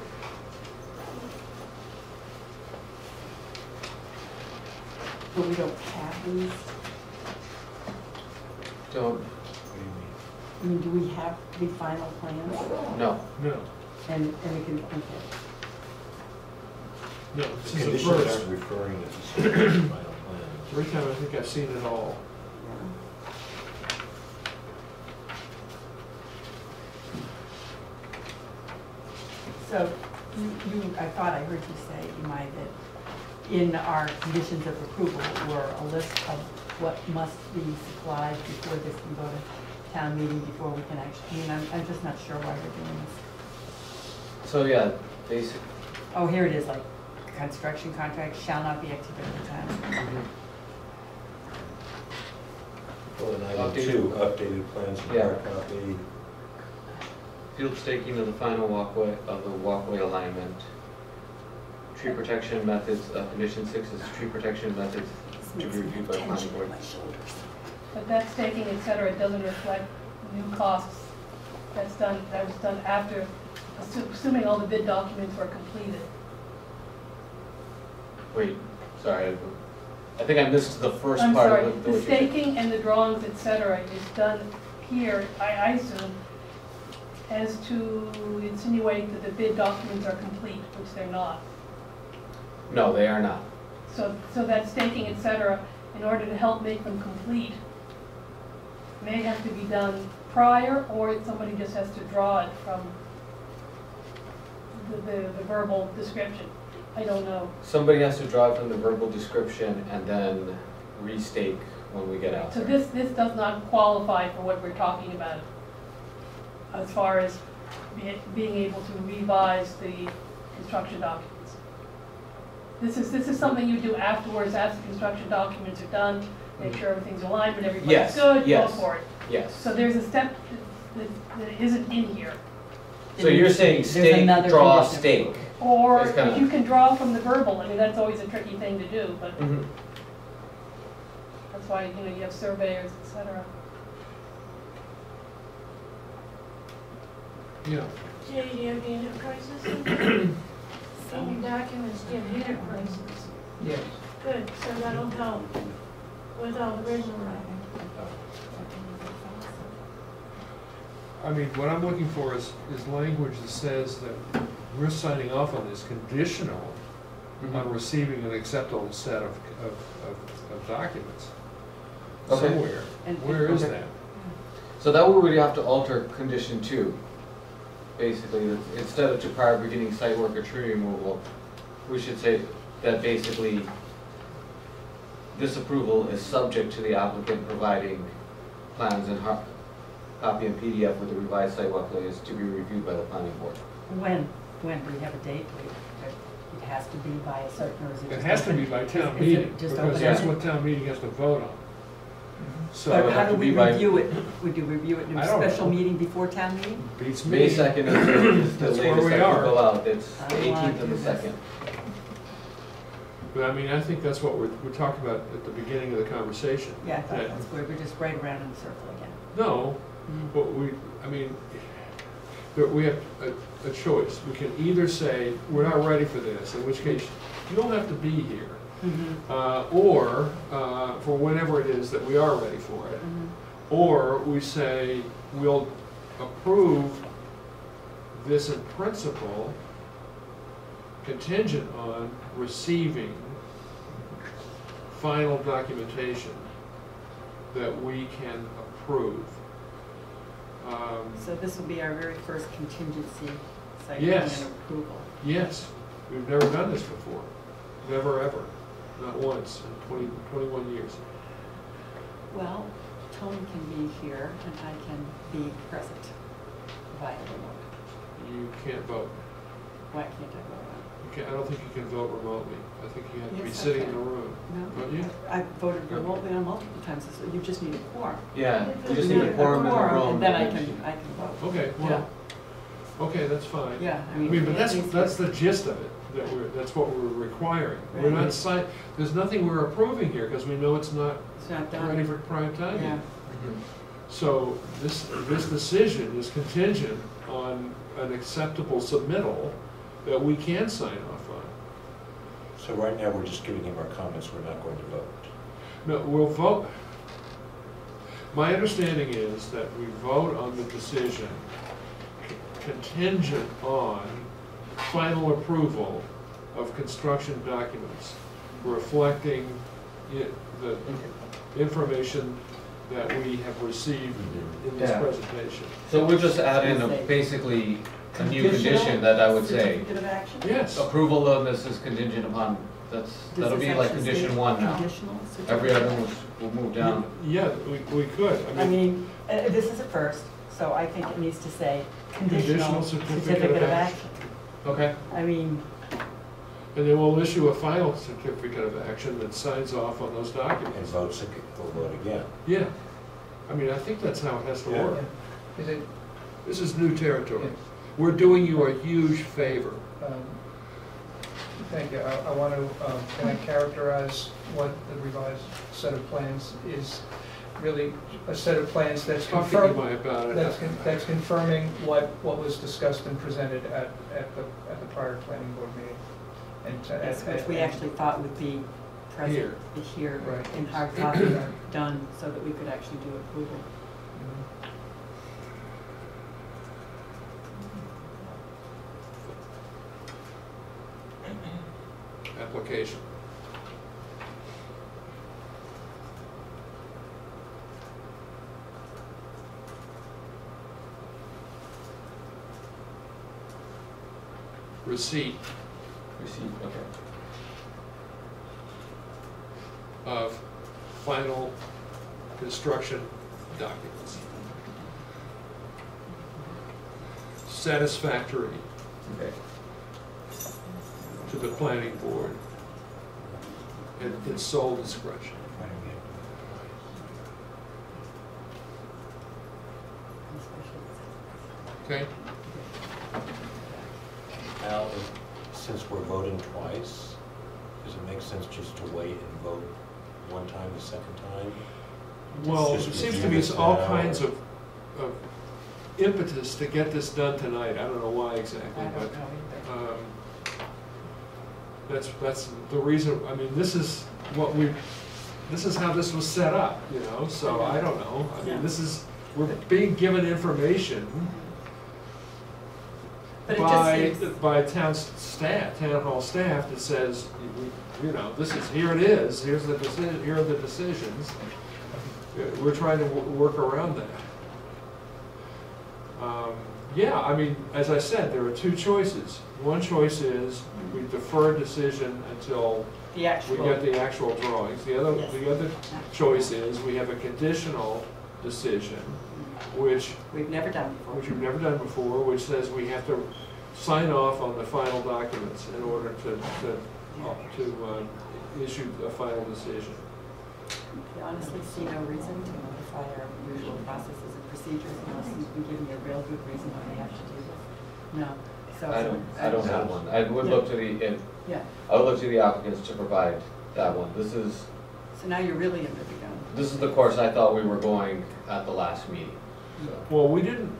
[SPEAKER 5] but we don't have these.
[SPEAKER 6] Don't,
[SPEAKER 5] I mean, do we have the final plans?
[SPEAKER 6] no.
[SPEAKER 2] No.
[SPEAKER 5] And we can, okay.
[SPEAKER 2] No,
[SPEAKER 9] The
[SPEAKER 2] this is the
[SPEAKER 9] conditions
[SPEAKER 2] first.
[SPEAKER 9] aren't referring to the final plan.
[SPEAKER 2] Every time I think I've seen it all.
[SPEAKER 5] So I thought I heard you say, Imai, that in our conditions of approval were a list of what must be supplied before this can go to town meeting, before we can actually, I mean, I'm just not sure why we're doing this.
[SPEAKER 6] So yeah, basic,
[SPEAKER 5] Oh, here it is, like, construction contract shall not be executed at the time.
[SPEAKER 9] Well, and item 2, updated plans for
[SPEAKER 6] Yeah.
[SPEAKER 9] hard copy.
[SPEAKER 6] field staking of the final walkway, of the walkway alignment. Tree protection methods, condition 6 is tree protection methods to be reviewed by planning board.
[SPEAKER 10] But that staking, et cetera, doesn't reflect new costs. That was done after, assuming all the bid documents were completed.
[SPEAKER 6] Wait, sorry, I think I missed the first
[SPEAKER 10] I'm
[SPEAKER 6] part
[SPEAKER 10] sorry,
[SPEAKER 6] of
[SPEAKER 10] the
[SPEAKER 6] what you said.
[SPEAKER 10] staking and the drawings, et cetera, is done here, I assume, as to insinuate that the bid documents are complete, which they're not.
[SPEAKER 6] No, they are not.
[SPEAKER 10] So that staking, et cetera, in order to help make them complete, may have to be done prior, or somebody just has to draw it from the verbal description. I don't know.
[SPEAKER 6] Somebody has to draw it from the verbal description and then restake when we get out
[SPEAKER 10] So
[SPEAKER 6] there.
[SPEAKER 10] this does not qualify for what we're talking about as far as being able to revise the construction documents. This is something you do afterwards, after the construction documents are done, make sure everything's aligned, when everybody's
[SPEAKER 6] Yes,
[SPEAKER 10] good, go
[SPEAKER 6] yes,
[SPEAKER 10] for it.
[SPEAKER 6] yes.
[SPEAKER 10] So there's a step that isn't in here.
[SPEAKER 6] So you're saying
[SPEAKER 5] There's
[SPEAKER 6] stake,
[SPEAKER 5] another
[SPEAKER 6] draw,
[SPEAKER 5] condition.
[SPEAKER 6] stake.
[SPEAKER 10] Or
[SPEAKER 6] It's kinda-
[SPEAKER 10] if you can draw from the verbal, I mean, that's always a tricky thing to do, but
[SPEAKER 6] Mhm.
[SPEAKER 10] that's why, you have surveyors, et cetera.
[SPEAKER 2] Yeah.
[SPEAKER 20] Jay, do you have unit prices in there? Some documents give unit prices.
[SPEAKER 19] Yes.
[SPEAKER 20] Good, so that'll help with all the original.
[SPEAKER 2] I mean, what I'm looking for is language that says that we're signing off on this conditional on receiving an acceptable set of documents.
[SPEAKER 6] Okay.
[SPEAKER 2] Somewhere. Where is that?
[SPEAKER 6] So that way we'd have to alter condition 2. Basically, that instead of to prior beginning site work or tree removal, we should say that basically this approval is subject to the applicant providing plans and copy and PDF with the revised site walk layout to be reviewed by the planning board.
[SPEAKER 5] When do we have a date? It has to be by a certain, or is it
[SPEAKER 2] It
[SPEAKER 5] just
[SPEAKER 2] has to
[SPEAKER 5] open?
[SPEAKER 2] be by town
[SPEAKER 5] Is it
[SPEAKER 2] meeting,
[SPEAKER 5] just
[SPEAKER 2] because
[SPEAKER 5] open
[SPEAKER 2] that's
[SPEAKER 5] ended?
[SPEAKER 2] what town meeting has to vote on. So
[SPEAKER 5] But
[SPEAKER 6] would
[SPEAKER 5] how
[SPEAKER 6] have
[SPEAKER 5] do
[SPEAKER 6] to
[SPEAKER 5] we
[SPEAKER 6] be by-
[SPEAKER 5] review it? Would you review it in
[SPEAKER 2] I
[SPEAKER 5] a
[SPEAKER 2] don't
[SPEAKER 5] special
[SPEAKER 2] know.
[SPEAKER 5] meeting before town meeting?
[SPEAKER 2] beats me.
[SPEAKER 6] May 2nd is the
[SPEAKER 2] That's where
[SPEAKER 6] latest
[SPEAKER 2] we
[SPEAKER 6] that
[SPEAKER 2] are.
[SPEAKER 6] will go out. It's
[SPEAKER 5] I
[SPEAKER 6] the
[SPEAKER 5] don't wanna
[SPEAKER 6] 18th and
[SPEAKER 5] do
[SPEAKER 6] the
[SPEAKER 5] this.
[SPEAKER 6] 2nd.
[SPEAKER 2] But I mean, I think that's what we're talking about at the beginning of the conversation.
[SPEAKER 5] Yeah, I thought
[SPEAKER 2] That-
[SPEAKER 5] that's where we're just right around in the circle again.
[SPEAKER 2] No, but we have a choice. We can either say, we're not ready for this, in which case you don't have to be here. Or for whenever it is that we are ready for it. Or we say, we'll approve this in principle contingent on receiving final documentation that we can approve.
[SPEAKER 5] So this will be our very first contingency site plan
[SPEAKER 2] Yes.
[SPEAKER 5] and approval.
[SPEAKER 2] Yes, we've never done this before. Never, ever. Not once in 21 years.
[SPEAKER 5] Well, Tony can be here and I can be present via remote.
[SPEAKER 2] You can't vote.
[SPEAKER 5] Why can't I vote?
[SPEAKER 2] I don't think you can vote remotely. I think you have to be
[SPEAKER 5] Yes, I
[SPEAKER 2] sitting in
[SPEAKER 5] can.
[SPEAKER 2] the room.
[SPEAKER 5] No,
[SPEAKER 2] Don't you?
[SPEAKER 5] I voted remotely on multiple times, so you just need a quorum.
[SPEAKER 6] Yeah, you just need a quorum in the room.
[SPEAKER 5] And then I can vote.
[SPEAKER 2] Okay, well, Okay, that's fine.
[SPEAKER 5] Yeah,
[SPEAKER 2] I mean, but that's the gist of it, that's what we're requiring. We're not there's nothing we're approving here, because we know it's not
[SPEAKER 5] done.
[SPEAKER 2] ready for prime time
[SPEAKER 5] Yeah.
[SPEAKER 2] yet. So this decision is contingent on an acceptable submittal that we can sign off on.
[SPEAKER 9] So right now, we're just giving him our comments, we're not going to vote.
[SPEAKER 2] No, we'll vote. My understanding is that we vote on the decision contingent on final approval of construction documents reflecting the information that we have received in this
[SPEAKER 6] Yeah.
[SPEAKER 2] presentation.
[SPEAKER 6] So we're just adding basically a new condition that I would say.
[SPEAKER 5] Certificate of action?
[SPEAKER 2] Yes.
[SPEAKER 6] Approval of this is contingent upon, that'll be like condition one now. Every other one will move down.
[SPEAKER 2] Yeah, we could.
[SPEAKER 5] I mean, this is a first, so I think it needs to say conditional certificate of action.
[SPEAKER 6] Okay.
[SPEAKER 5] I mean,
[SPEAKER 2] and then we'll issue a final certificate of action that signs off on those documents.
[SPEAKER 9] And we'll vote again.
[SPEAKER 2] Yeah. I mean, I think that's how it has to work.
[SPEAKER 18] Is it?
[SPEAKER 2] This is new territory. We're doing you a huge favor.
[SPEAKER 18] Thank you. I want to, can I characterize what the revised set of plans is? Really a set of plans that's that's confirming what was discussed and presented at the prior planning board meeting. And
[SPEAKER 5] which we actually thought would be present here in hard copy done so that we could actually do approval.
[SPEAKER 2] Application. Receipt.
[SPEAKER 6] Okay.
[SPEAKER 2] Of final construction documents. Satisfactory.
[SPEAKER 6] Okay.
[SPEAKER 2] To the planning board and its sole discretion. Okay?
[SPEAKER 9] Al, since we're voting twice, does it make sense just to wait and vote one time the second time?
[SPEAKER 2] Well,
[SPEAKER 9] Just
[SPEAKER 2] it seems to
[SPEAKER 9] review
[SPEAKER 2] be
[SPEAKER 9] this
[SPEAKER 2] all
[SPEAKER 9] now,
[SPEAKER 2] kinds
[SPEAKER 9] or-
[SPEAKER 2] of impetus to get this done tonight. I don't know why exactly,
[SPEAKER 5] I don't
[SPEAKER 2] but
[SPEAKER 5] know
[SPEAKER 2] that's the reason. I mean, this is how this was set up, you know. So I don't know. I mean, we're being given information by town hall staff that says, you know, here it is. Here's the decision. Here are the decisions. We're trying to work around that. Yeah, I mean, as I said, there are two choices. One choice is we defer decision until we get the actual drawings. The other choice is we have a conditional decision, which
[SPEAKER 5] we've never done before.
[SPEAKER 2] Which says we have to sign off on the final documents in order to issue a final decision.
[SPEAKER 5] I honestly see no reason to modify our usual processes and procedures unless you can give me a real good reason why we have to do this. No. So
[SPEAKER 6] I don't have one. I would look to I would look to the applicants to provide that one.
[SPEAKER 5] So now you're really in the gun.
[SPEAKER 6] This is the course I thought we were going at the last meeting. So.
[SPEAKER 2] Well, we didn't.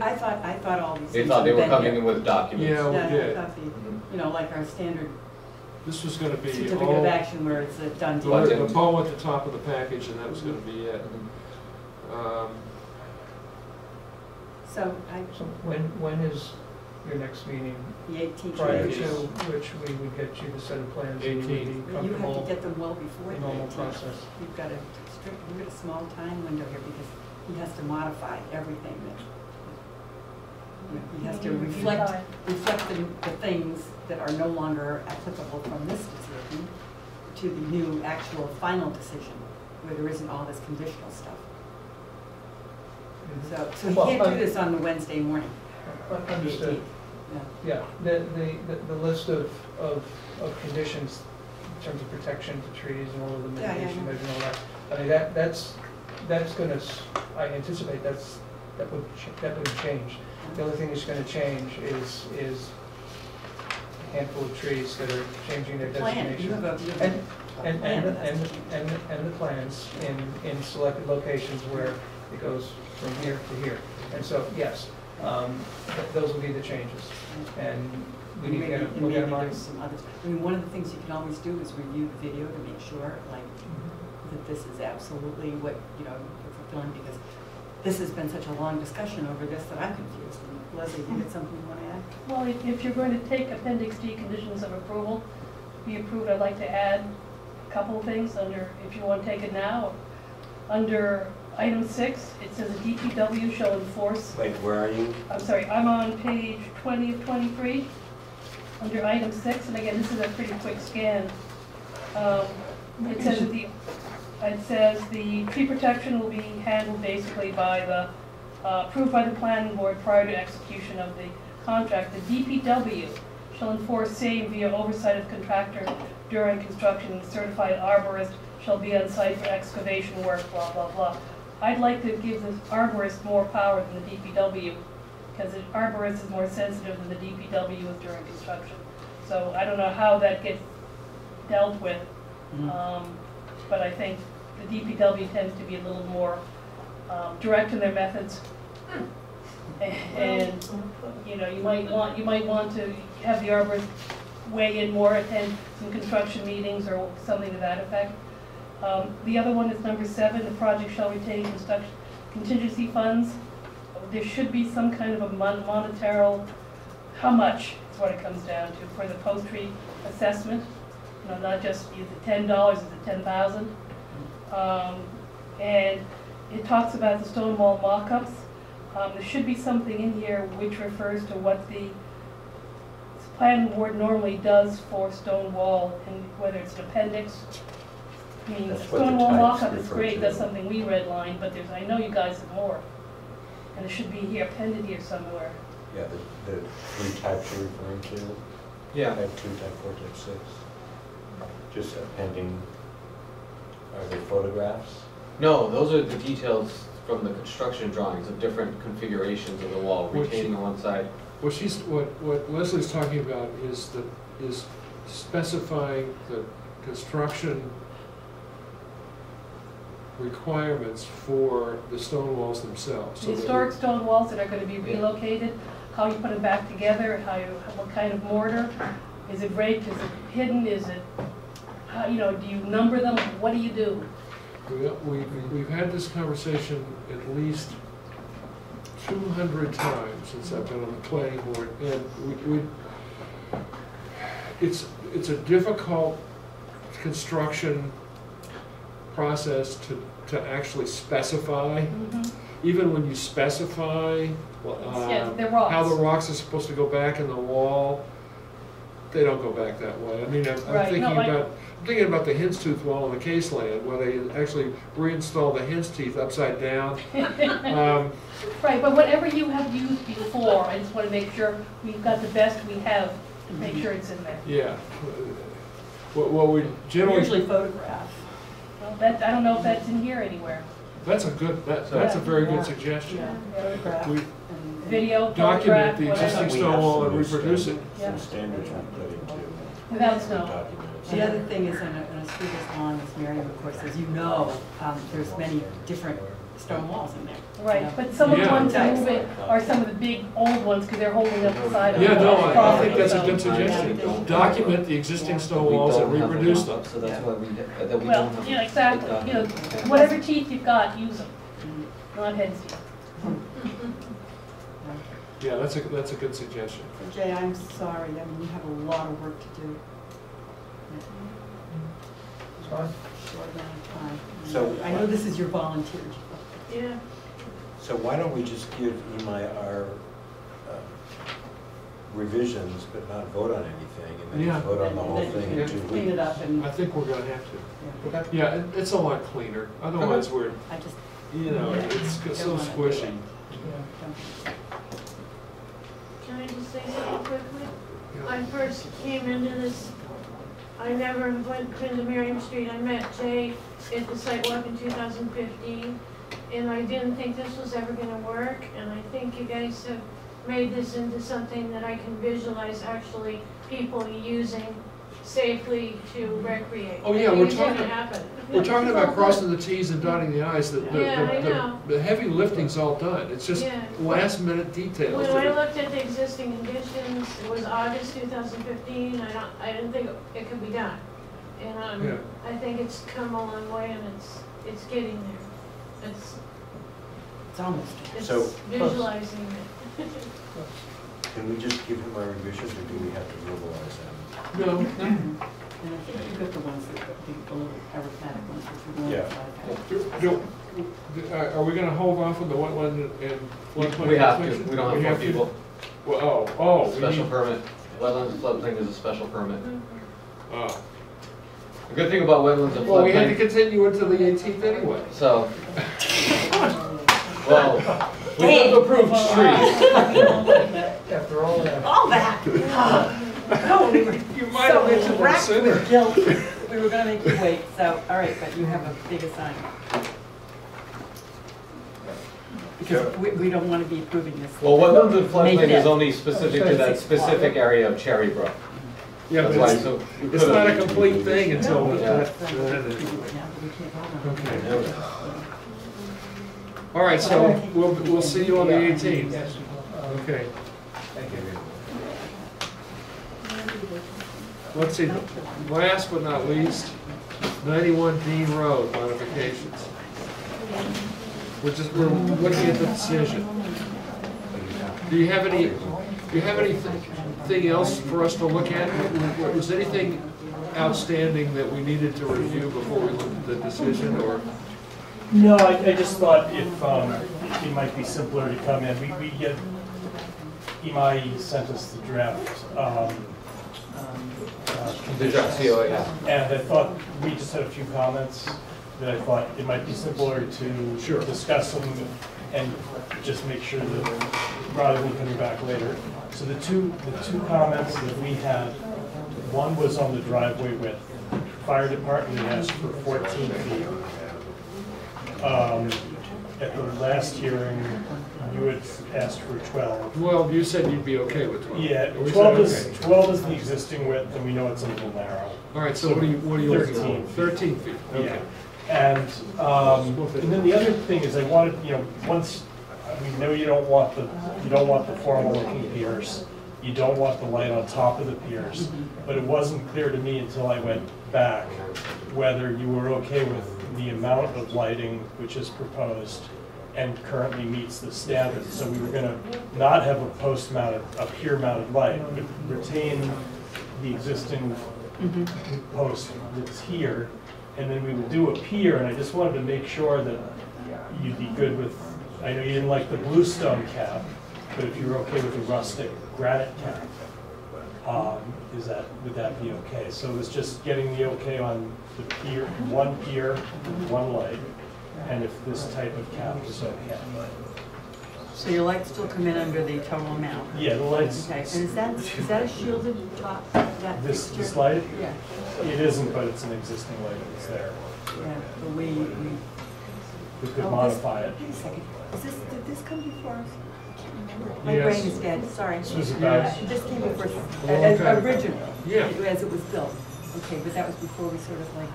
[SPEAKER 5] I thought all these.
[SPEAKER 6] They thought they were coming in with documents.
[SPEAKER 2] Yeah, we did.
[SPEAKER 5] I thought you know, like our standard.
[SPEAKER 2] This was going to be
[SPEAKER 5] certificate of action where it's a done deal.
[SPEAKER 2] The bow at the top of the package, and that was going to be it.
[SPEAKER 18] So when is your next meeting?
[SPEAKER 5] The 18th.
[SPEAKER 18] Prior to which we would get you the set of plans.
[SPEAKER 2] 18th.
[SPEAKER 5] You have to get them well before the
[SPEAKER 18] normal
[SPEAKER 5] 18th.
[SPEAKER 18] process.
[SPEAKER 5] We've got a small time window here because he has to modify everything that. He has to reflect the things that are no longer applicable from this decision to the new actual final decision, where there isn't all this conditional stuff. So he can't do this on the Wednesday morning.
[SPEAKER 18] Understood. Yeah, the list of conditions in terms of protection to trees and all of the mitigation measures and all that. I mean that's going to. I anticipate that would change. The only thing that's gonna change is a handful of trees that are changing their
[SPEAKER 5] Plan. You
[SPEAKER 18] destination.
[SPEAKER 5] have a
[SPEAKER 18] And the plans in selected locations where it goes from here to here. And so, yes, those will be the changes. And we need to get
[SPEAKER 5] And
[SPEAKER 18] we'll get
[SPEAKER 5] maybe
[SPEAKER 18] them on.
[SPEAKER 5] there's some others. I mean, one of the things you can always do is review the video to make sure, like, that this is absolutely what, you're fulfilling, because this has been such a long discussion over this that I'm confused. And Leslie, you had something you want to add?
[SPEAKER 10] Well, if you're going to take Appendix D conditions of approval, be approved, I'd like to add a couple of things under, if you want to take it now. Under item 6, it says a DPW shall enforce.
[SPEAKER 9] Wait, where are you?
[SPEAKER 10] I'm sorry, I'm on page 20 of 23, under item 6, and again, this is a pretty quick scan. It says the tree protection will be handled basically by the, approved by the planning board prior to execution of the contract. The DPW shall enforce same via oversight of contractor during construction. The certified arborist shall be on site for excavation work, blah, blah, blah. I'd like to give the arborist more power than the DPW, because the arborist is more sensitive than the DPW is during construction. So I don't know how that gets dealt with, but I think the DPW tends to be a little more direct in their methods. And you might want to have the arborist weigh in more, attend some construction meetings or something to that effect. The other one is number 7, the project shall retain construction contingency funds. There should be some kind of a monetary, how much is what it comes down to for the post-tree assessment. Not just is it $10, is it 10,000? And it talks about the stone wall mock-ups. There should be something in here which refers to what the planning board normally does for stone wall, and whether it's an appendix. I mean,
[SPEAKER 9] That's what
[SPEAKER 10] stone
[SPEAKER 9] the
[SPEAKER 10] wall
[SPEAKER 9] types
[SPEAKER 10] mock-up is
[SPEAKER 9] refer
[SPEAKER 10] great,
[SPEAKER 9] to.
[SPEAKER 10] that's something we redlined, but I know you guys have more. And it should be here, appended here somewhere.
[SPEAKER 9] Yeah, the 3 types you're referring to?
[SPEAKER 6] Yeah.
[SPEAKER 9] Type 2, type 4, type 6. Just appending, are they photographs?
[SPEAKER 6] No, those are the details from the construction drawings of different configurations of the wall, retaining on one side.
[SPEAKER 2] What Leslie's talking about is specifying the construction requirements for the stone walls themselves.
[SPEAKER 10] The historic stone walls that are going to be relocated, how you put them back together, what kind of mortar, is it raked, is it hidden, is it, do you number them, what do you do?
[SPEAKER 2] We've had this conversation at least 200 times since I've been on the planning board, and it's a difficult construction process to actually specify. Even when you specify how the rocks are supposed to go back in the wall, they don't go back that way. I mean, I'm thinking about the hen's tooth wall in the case land, where they actually reinstall the hen's teeth upside down.
[SPEAKER 10] Right, but whatever you have used before, I just want to make sure we've got the best we have to make sure it's in there.
[SPEAKER 2] Yeah. What we generally
[SPEAKER 5] usually photograph.
[SPEAKER 10] Well, I don't know if that's in here anywhere.
[SPEAKER 2] That's a very good suggestion.
[SPEAKER 5] Photograph.
[SPEAKER 10] Video,
[SPEAKER 2] document the
[SPEAKER 10] photograph,
[SPEAKER 2] existing stone wall and reproduce it.
[SPEAKER 9] Some standards we put into.
[SPEAKER 10] Without snow.
[SPEAKER 5] The other thing is, on a street as long as Miriam, of course, as there's many different stone walls in there.
[SPEAKER 10] Right, but some of the ones that move it are some of the big old ones because they're holding up the side of the
[SPEAKER 2] Yeah,
[SPEAKER 10] wall.
[SPEAKER 2] I think that's a good suggestion. Document the existing stone walls and reproduce them.
[SPEAKER 6] So that's why we don't
[SPEAKER 10] Well,
[SPEAKER 6] have.
[SPEAKER 10] yeah, exactly. Whatever teeth you've got, use them. Not hen's teeth.
[SPEAKER 2] Yeah, that's a good suggestion.
[SPEAKER 5] So Jay, I'm sorry, you have a lot of work to do.
[SPEAKER 18] It's fine.
[SPEAKER 5] Short amount of time.
[SPEAKER 9] So
[SPEAKER 5] I know this is your volunteer job.
[SPEAKER 20] Yeah.
[SPEAKER 9] So why don't we just give Imai our revisions, but not vote on anything, and then vote on the whole thing in 2 weeks?
[SPEAKER 5] Clean it up and.
[SPEAKER 2] I think we're going to have to.
[SPEAKER 18] Okay.
[SPEAKER 2] Yeah, it's a lot cleaner. Otherwise, we're, it's so squishy.
[SPEAKER 20] Can I just say something quickly? I first came into this, I never went to Miriam Street. I met Jay at the sidewalk in 2015, and I didn't think this was ever going to work, and I think you guys have made this into something that I can visualize actually people using safely to recreate.
[SPEAKER 2] Oh, yeah,
[SPEAKER 20] I
[SPEAKER 2] we're
[SPEAKER 20] think it's gonna
[SPEAKER 2] talking-
[SPEAKER 20] happen.
[SPEAKER 2] We're talking about crossing the Ts and dotting the Is.
[SPEAKER 20] Yeah, I know.
[SPEAKER 2] The heavy lifting's all done. It's just
[SPEAKER 20] Yeah.
[SPEAKER 2] last minute details.
[SPEAKER 20] When I looked at the existing conditions, it was August 2015, I didn't think it could be done. And
[SPEAKER 2] Yeah.
[SPEAKER 20] I think it's come a long way and it's getting there. It's
[SPEAKER 5] almost
[SPEAKER 20] It's
[SPEAKER 9] So-
[SPEAKER 20] visualizing it.
[SPEAKER 9] Can we just give him our revisions, or do we have to verbalize them?
[SPEAKER 2] No.
[SPEAKER 5] And I think you've got the ones that the little arithmetic ones which we
[SPEAKER 2] Yeah. Are we gonna hold off on the wetland and floodplain?
[SPEAKER 6] We have to,
[SPEAKER 2] protection?
[SPEAKER 6] we don't have four people.
[SPEAKER 2] Well, oh. we
[SPEAKER 6] Special
[SPEAKER 2] need-
[SPEAKER 6] permit, wetlands and floodplain is a special permit.
[SPEAKER 2] Oh.
[SPEAKER 6] The good thing about wetlands and
[SPEAKER 2] Well, we had to
[SPEAKER 6] floodplain,
[SPEAKER 2] continue until the 18th anyway.
[SPEAKER 6] so, well, we have approved trees.
[SPEAKER 2] After all that.
[SPEAKER 5] All that. No, we were
[SPEAKER 2] You might have mentioned that
[SPEAKER 5] racked
[SPEAKER 2] sooner.
[SPEAKER 5] with guilt. We were gonna make you wait, so, all right, but you have a big assignment. Because we don't want to be approving this.
[SPEAKER 6] Well, wetlands and
[SPEAKER 5] May
[SPEAKER 6] floodplain is
[SPEAKER 5] 5th.
[SPEAKER 6] only specific to that specific area of Cherry Brook.
[SPEAKER 2] Yeah,
[SPEAKER 6] That's
[SPEAKER 2] but
[SPEAKER 6] why,
[SPEAKER 2] it's,
[SPEAKER 6] so we
[SPEAKER 2] it's not a
[SPEAKER 6] could've-
[SPEAKER 2] complete thing until
[SPEAKER 6] Yeah.
[SPEAKER 2] Okay. All right, so we'll see you on the 18th. Okay.
[SPEAKER 11] Thank you.
[SPEAKER 2] Let's see, last but not least, 91 Dean Road modifications. We're looking at the decision. Do you have anything else for us to look at? Was anything outstanding that we needed to review before we looked at the decision, or?
[SPEAKER 21] No, I just thought if it might be simpler to come in. We get, Imai sent us the draft.
[SPEAKER 6] The draft COA, yeah.
[SPEAKER 21] And I thought, we just had a few comments that I thought it might be simpler to discuss them and just make sure that, rather than coming back later. So the two comments that we had, one was on the driveway width. Fire department had asked for 14 feet. At the last hearing, you had asked for 12.
[SPEAKER 2] Well, you said you'd be okay with 12.
[SPEAKER 21] Yeah,
[SPEAKER 2] We
[SPEAKER 21] 12
[SPEAKER 2] said
[SPEAKER 21] is,
[SPEAKER 2] okay.
[SPEAKER 21] 12 is the existing width, and we know it's a little narrow.
[SPEAKER 2] All right, so what are you looking
[SPEAKER 21] 13
[SPEAKER 2] for? 13 feet, okay.
[SPEAKER 21] Yeah. And then the other thing is I wanted, once, we know you don't want the formal looking piers. You don't want the light on top of the piers. But it wasn't clear to me until I went back whether you were okay with the amount of lighting which is proposed and currently meets the standards. So we were gonna not have a post-mounted, a pier-mounted light, but retain the existing post that's here. And then we would do a pier, and I just wanted to make sure that you'd be good with, I know you didn't like the bluestone cap, but if you're okay with the rustic granite cap, would that be okay? So it was just getting the okay on the pier, one light, and if this type of cap is okay.
[SPEAKER 5] So your lights still come in under the total amount?
[SPEAKER 21] Yeah, the lights.
[SPEAKER 5] Okay, and is that a shielded top, that
[SPEAKER 21] This
[SPEAKER 5] fixture?
[SPEAKER 21] light?
[SPEAKER 5] Yeah.
[SPEAKER 21] It isn't, but it's an existing light that's there.
[SPEAKER 5] Yeah, but we
[SPEAKER 21] We could
[SPEAKER 5] Oh,
[SPEAKER 21] modify it.
[SPEAKER 5] Wait a second, did this come before us? I can't remember. My
[SPEAKER 21] Yes.
[SPEAKER 5] brain is dead, sorry.
[SPEAKER 21] This was about-
[SPEAKER 5] This came before us,
[SPEAKER 21] A long time ago.
[SPEAKER 5] original,
[SPEAKER 2] Yeah.
[SPEAKER 5] as it was built. Okay, but that was before we sort of like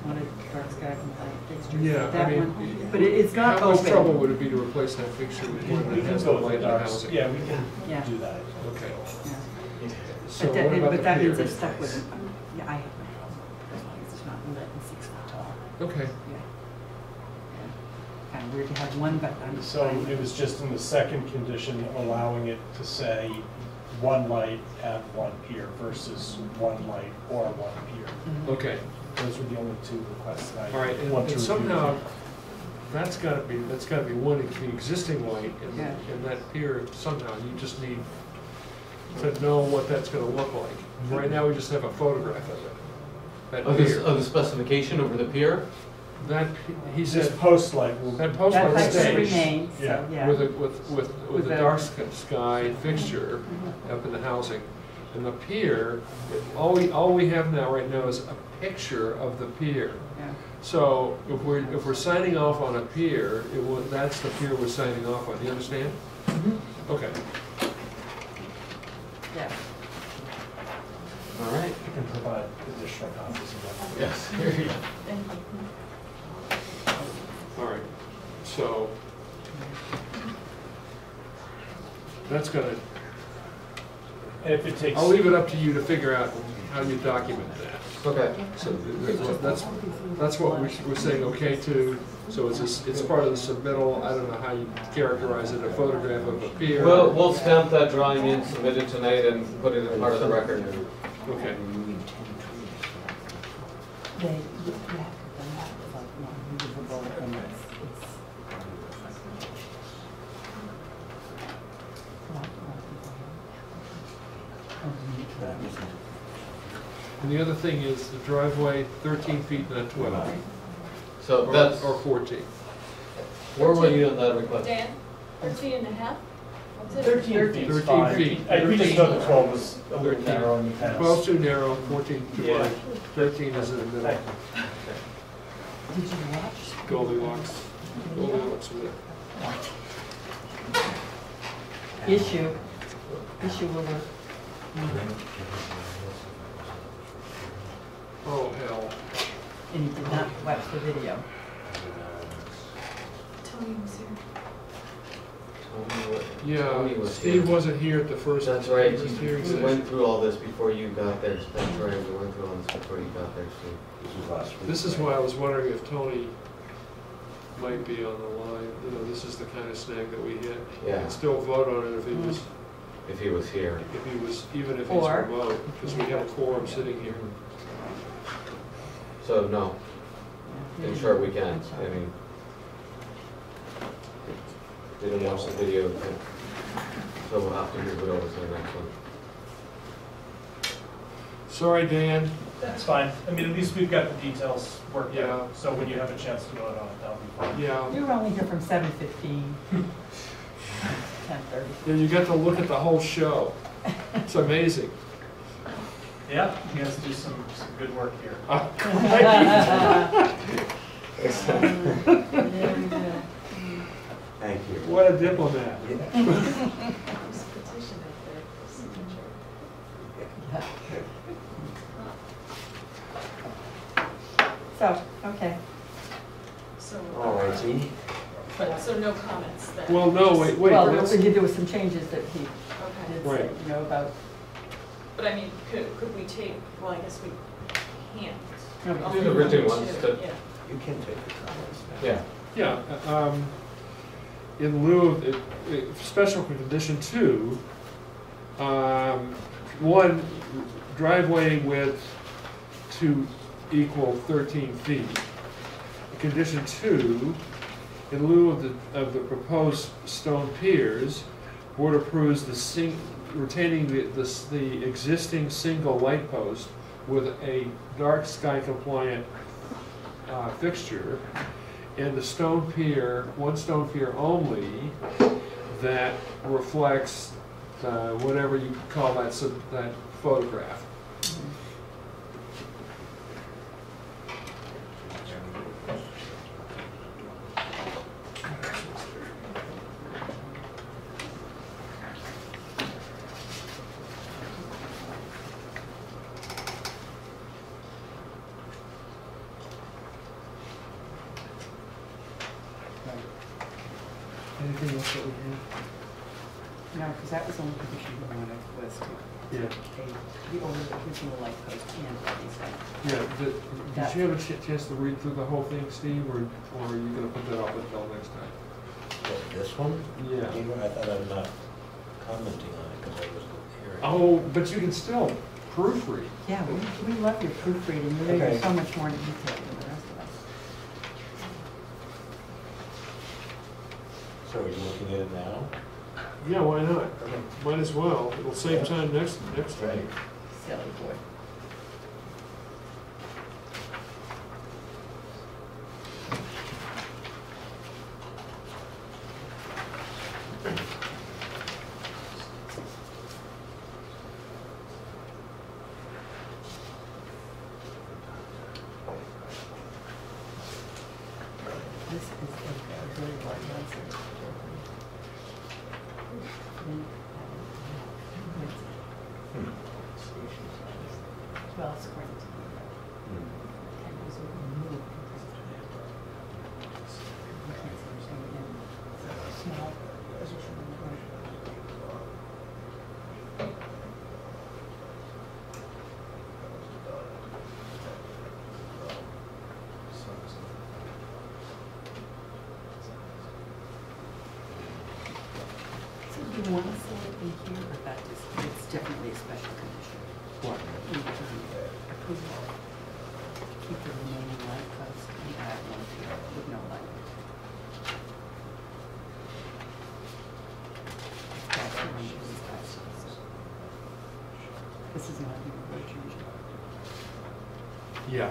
[SPEAKER 5] wanted dark sky compliant fixtures.
[SPEAKER 2] Yeah, I
[SPEAKER 5] That
[SPEAKER 2] mean,
[SPEAKER 5] one, but it's not
[SPEAKER 2] how much
[SPEAKER 5] open.
[SPEAKER 2] trouble would it be to replace that fixture with one
[SPEAKER 21] We
[SPEAKER 2] that
[SPEAKER 21] can
[SPEAKER 2] has
[SPEAKER 21] go
[SPEAKER 2] the
[SPEAKER 21] with
[SPEAKER 2] light
[SPEAKER 21] the
[SPEAKER 2] and
[SPEAKER 21] dark.
[SPEAKER 2] housing?
[SPEAKER 21] Yeah, we can
[SPEAKER 5] Yeah.
[SPEAKER 21] do that.
[SPEAKER 2] Okay.
[SPEAKER 5] Yeah.
[SPEAKER 2] So
[SPEAKER 5] But
[SPEAKER 2] what
[SPEAKER 5] that,
[SPEAKER 2] about
[SPEAKER 5] but
[SPEAKER 2] the
[SPEAKER 5] that means
[SPEAKER 2] pier?
[SPEAKER 5] it's stuck with it. Yeah, I have my house, as long as it's not lit and 6 foot tall.
[SPEAKER 2] Okay.
[SPEAKER 5] Yeah. Kind of weird to have one, but I'm.
[SPEAKER 21] So it was just in the second condition, allowing it to say one light and one pier versus one light or one pier.
[SPEAKER 2] Okay.
[SPEAKER 21] Those were the only two requests that I
[SPEAKER 2] All right,
[SPEAKER 21] want to
[SPEAKER 2] and
[SPEAKER 21] review.
[SPEAKER 2] somehow, that's gotta be one, the existing light,
[SPEAKER 5] Yeah.
[SPEAKER 2] and that pier, somehow, you just need to know what that's gonna look like. Right now, we just have a photograph of it. That pier.
[SPEAKER 6] Of the specification over the pier?
[SPEAKER 2] That, he
[SPEAKER 21] This
[SPEAKER 2] said,
[SPEAKER 21] post light will.
[SPEAKER 2] that post
[SPEAKER 5] That
[SPEAKER 2] light
[SPEAKER 5] light's gonna
[SPEAKER 2] stays.
[SPEAKER 5] remain, so,
[SPEAKER 21] Yeah.
[SPEAKER 5] yeah.
[SPEAKER 2] With a dark sky fixture up in the housing. And the pier, all we have now, right now, is a picture of the pier.
[SPEAKER 5] Yeah.
[SPEAKER 2] So if we're signing off on a pier, that's the pier we're signing off on, you understand? Okay.
[SPEAKER 21] can provide additional copies of that.
[SPEAKER 2] Yes. All right, so that's gonna,
[SPEAKER 21] And if it takes.
[SPEAKER 2] I'll leave it up to you to figure out how you document that.
[SPEAKER 6] Okay.
[SPEAKER 2] So that's what we're saying okay to. So it's part of the submittal. I don't know how you characterize it, a photograph of a pier.
[SPEAKER 6] We'll stamp that drawing in, submit it tonight, and put it in part of the record.
[SPEAKER 2] Okay. And the other thing is the driveway, 13 feet, not 12.
[SPEAKER 6] So that's.
[SPEAKER 2] Or 14.
[SPEAKER 6] Where were you on that request?
[SPEAKER 20] Dan, 13 and a half? What's it?
[SPEAKER 21] 13 feet.
[SPEAKER 2] 13 feet.
[SPEAKER 21] We just thought the 12 was a little narrow in the past.
[SPEAKER 2] 12's too narrow, 14 too
[SPEAKER 21] Yeah.
[SPEAKER 2] wide, 13 is in the middle.
[SPEAKER 5] Did you watch?
[SPEAKER 2] Goldilocks. Goldilocks with it.
[SPEAKER 5] Issue will work.
[SPEAKER 2] Oh, hell.
[SPEAKER 5] And you did not watch the video.
[SPEAKER 20] Tony was here.
[SPEAKER 2] Yeah, Steve wasn't here at the first.
[SPEAKER 6] That's right,
[SPEAKER 2] first hearing
[SPEAKER 6] we
[SPEAKER 2] session.
[SPEAKER 6] went through all this before you got there. That's right, we went through all this before you got there, Steve.
[SPEAKER 9] This was last week.
[SPEAKER 2] This is why I was wondering if Tony might be on the line. You know, this is the kind of snag that we hit.
[SPEAKER 6] Yeah.
[SPEAKER 2] We'd still vote on it if he was,
[SPEAKER 6] If he was here.
[SPEAKER 2] even if he's
[SPEAKER 5] Or-
[SPEAKER 2] remote, because we have a quorum sitting here.
[SPEAKER 6] So, no, in short, we can't, I mean. Didn't watch the video, so we'll have to move it over to the next one.
[SPEAKER 2] Sorry, Dan.
[SPEAKER 21] That's fine. I mean, at least we've got the details worked
[SPEAKER 2] Yeah.
[SPEAKER 21] out. So when you have a chance to vote on it, that'll be fine.
[SPEAKER 2] Yeah.
[SPEAKER 5] You were only here from 7:15. 10:30.
[SPEAKER 2] Yeah, you got to look at the whole show. It's amazing.
[SPEAKER 21] Yeah, you guys do some good work here.
[SPEAKER 9] Thank you.
[SPEAKER 2] What a diplomat.
[SPEAKER 5] So, okay.
[SPEAKER 9] All righty.
[SPEAKER 20] But, so no comments then?
[SPEAKER 2] Well, no, wait.
[SPEAKER 5] Well,
[SPEAKER 2] let's-
[SPEAKER 5] there were some changes that he
[SPEAKER 20] Okay.
[SPEAKER 5] did say,
[SPEAKER 2] Right.
[SPEAKER 5] you know, about.
[SPEAKER 20] But I mean, could we take, well, I guess we can't.
[SPEAKER 5] No, we
[SPEAKER 20] I'll
[SPEAKER 6] do the
[SPEAKER 20] do
[SPEAKER 6] written
[SPEAKER 20] one
[SPEAKER 6] ones
[SPEAKER 20] too,
[SPEAKER 6] to-
[SPEAKER 20] yeah.
[SPEAKER 9] You can take the comments now.
[SPEAKER 6] Yeah.
[SPEAKER 2] Yeah, in lieu of, special condition 2, one, driveway width to equal 13 feet. Condition 2, in lieu of the proposed stone piers, board approves retaining the existing single light post with a dark sky compliant fixture, and the stone pier, one stone pier only, that reflects whatever you call that photograph. Anything else that we have?
[SPEAKER 5] No, because that was the only condition we wanted was to
[SPEAKER 2] Yeah.
[SPEAKER 5] the original light post and these things.
[SPEAKER 2] Yeah, did you have a chance to read through the whole thing, Steve, or are you gonna put that off until next time?
[SPEAKER 9] This one?
[SPEAKER 2] Yeah.
[SPEAKER 9] I thought I'm not commenting on it because I wasn't here.
[SPEAKER 2] Oh, but you can still proofread.
[SPEAKER 5] Yeah, we love your proofreading. You're
[SPEAKER 9] Okay.
[SPEAKER 5] so much more detailed than the rest of us.
[SPEAKER 9] So are you looking at it now?
[SPEAKER 2] Yeah, why not? Might as well. It'll save time next time.
[SPEAKER 5] Silly boy. This is a very large answer. Well, it's according to me. And those are removed. We can't see there's anything in small position in the road. So do you want to say it in here, or that is, it's definitely a special condition?
[SPEAKER 2] What?
[SPEAKER 5] Approval. Keep the remaining light post and add one here with no light. That's the one that was passed. This is not even really changed.
[SPEAKER 2] Yeah.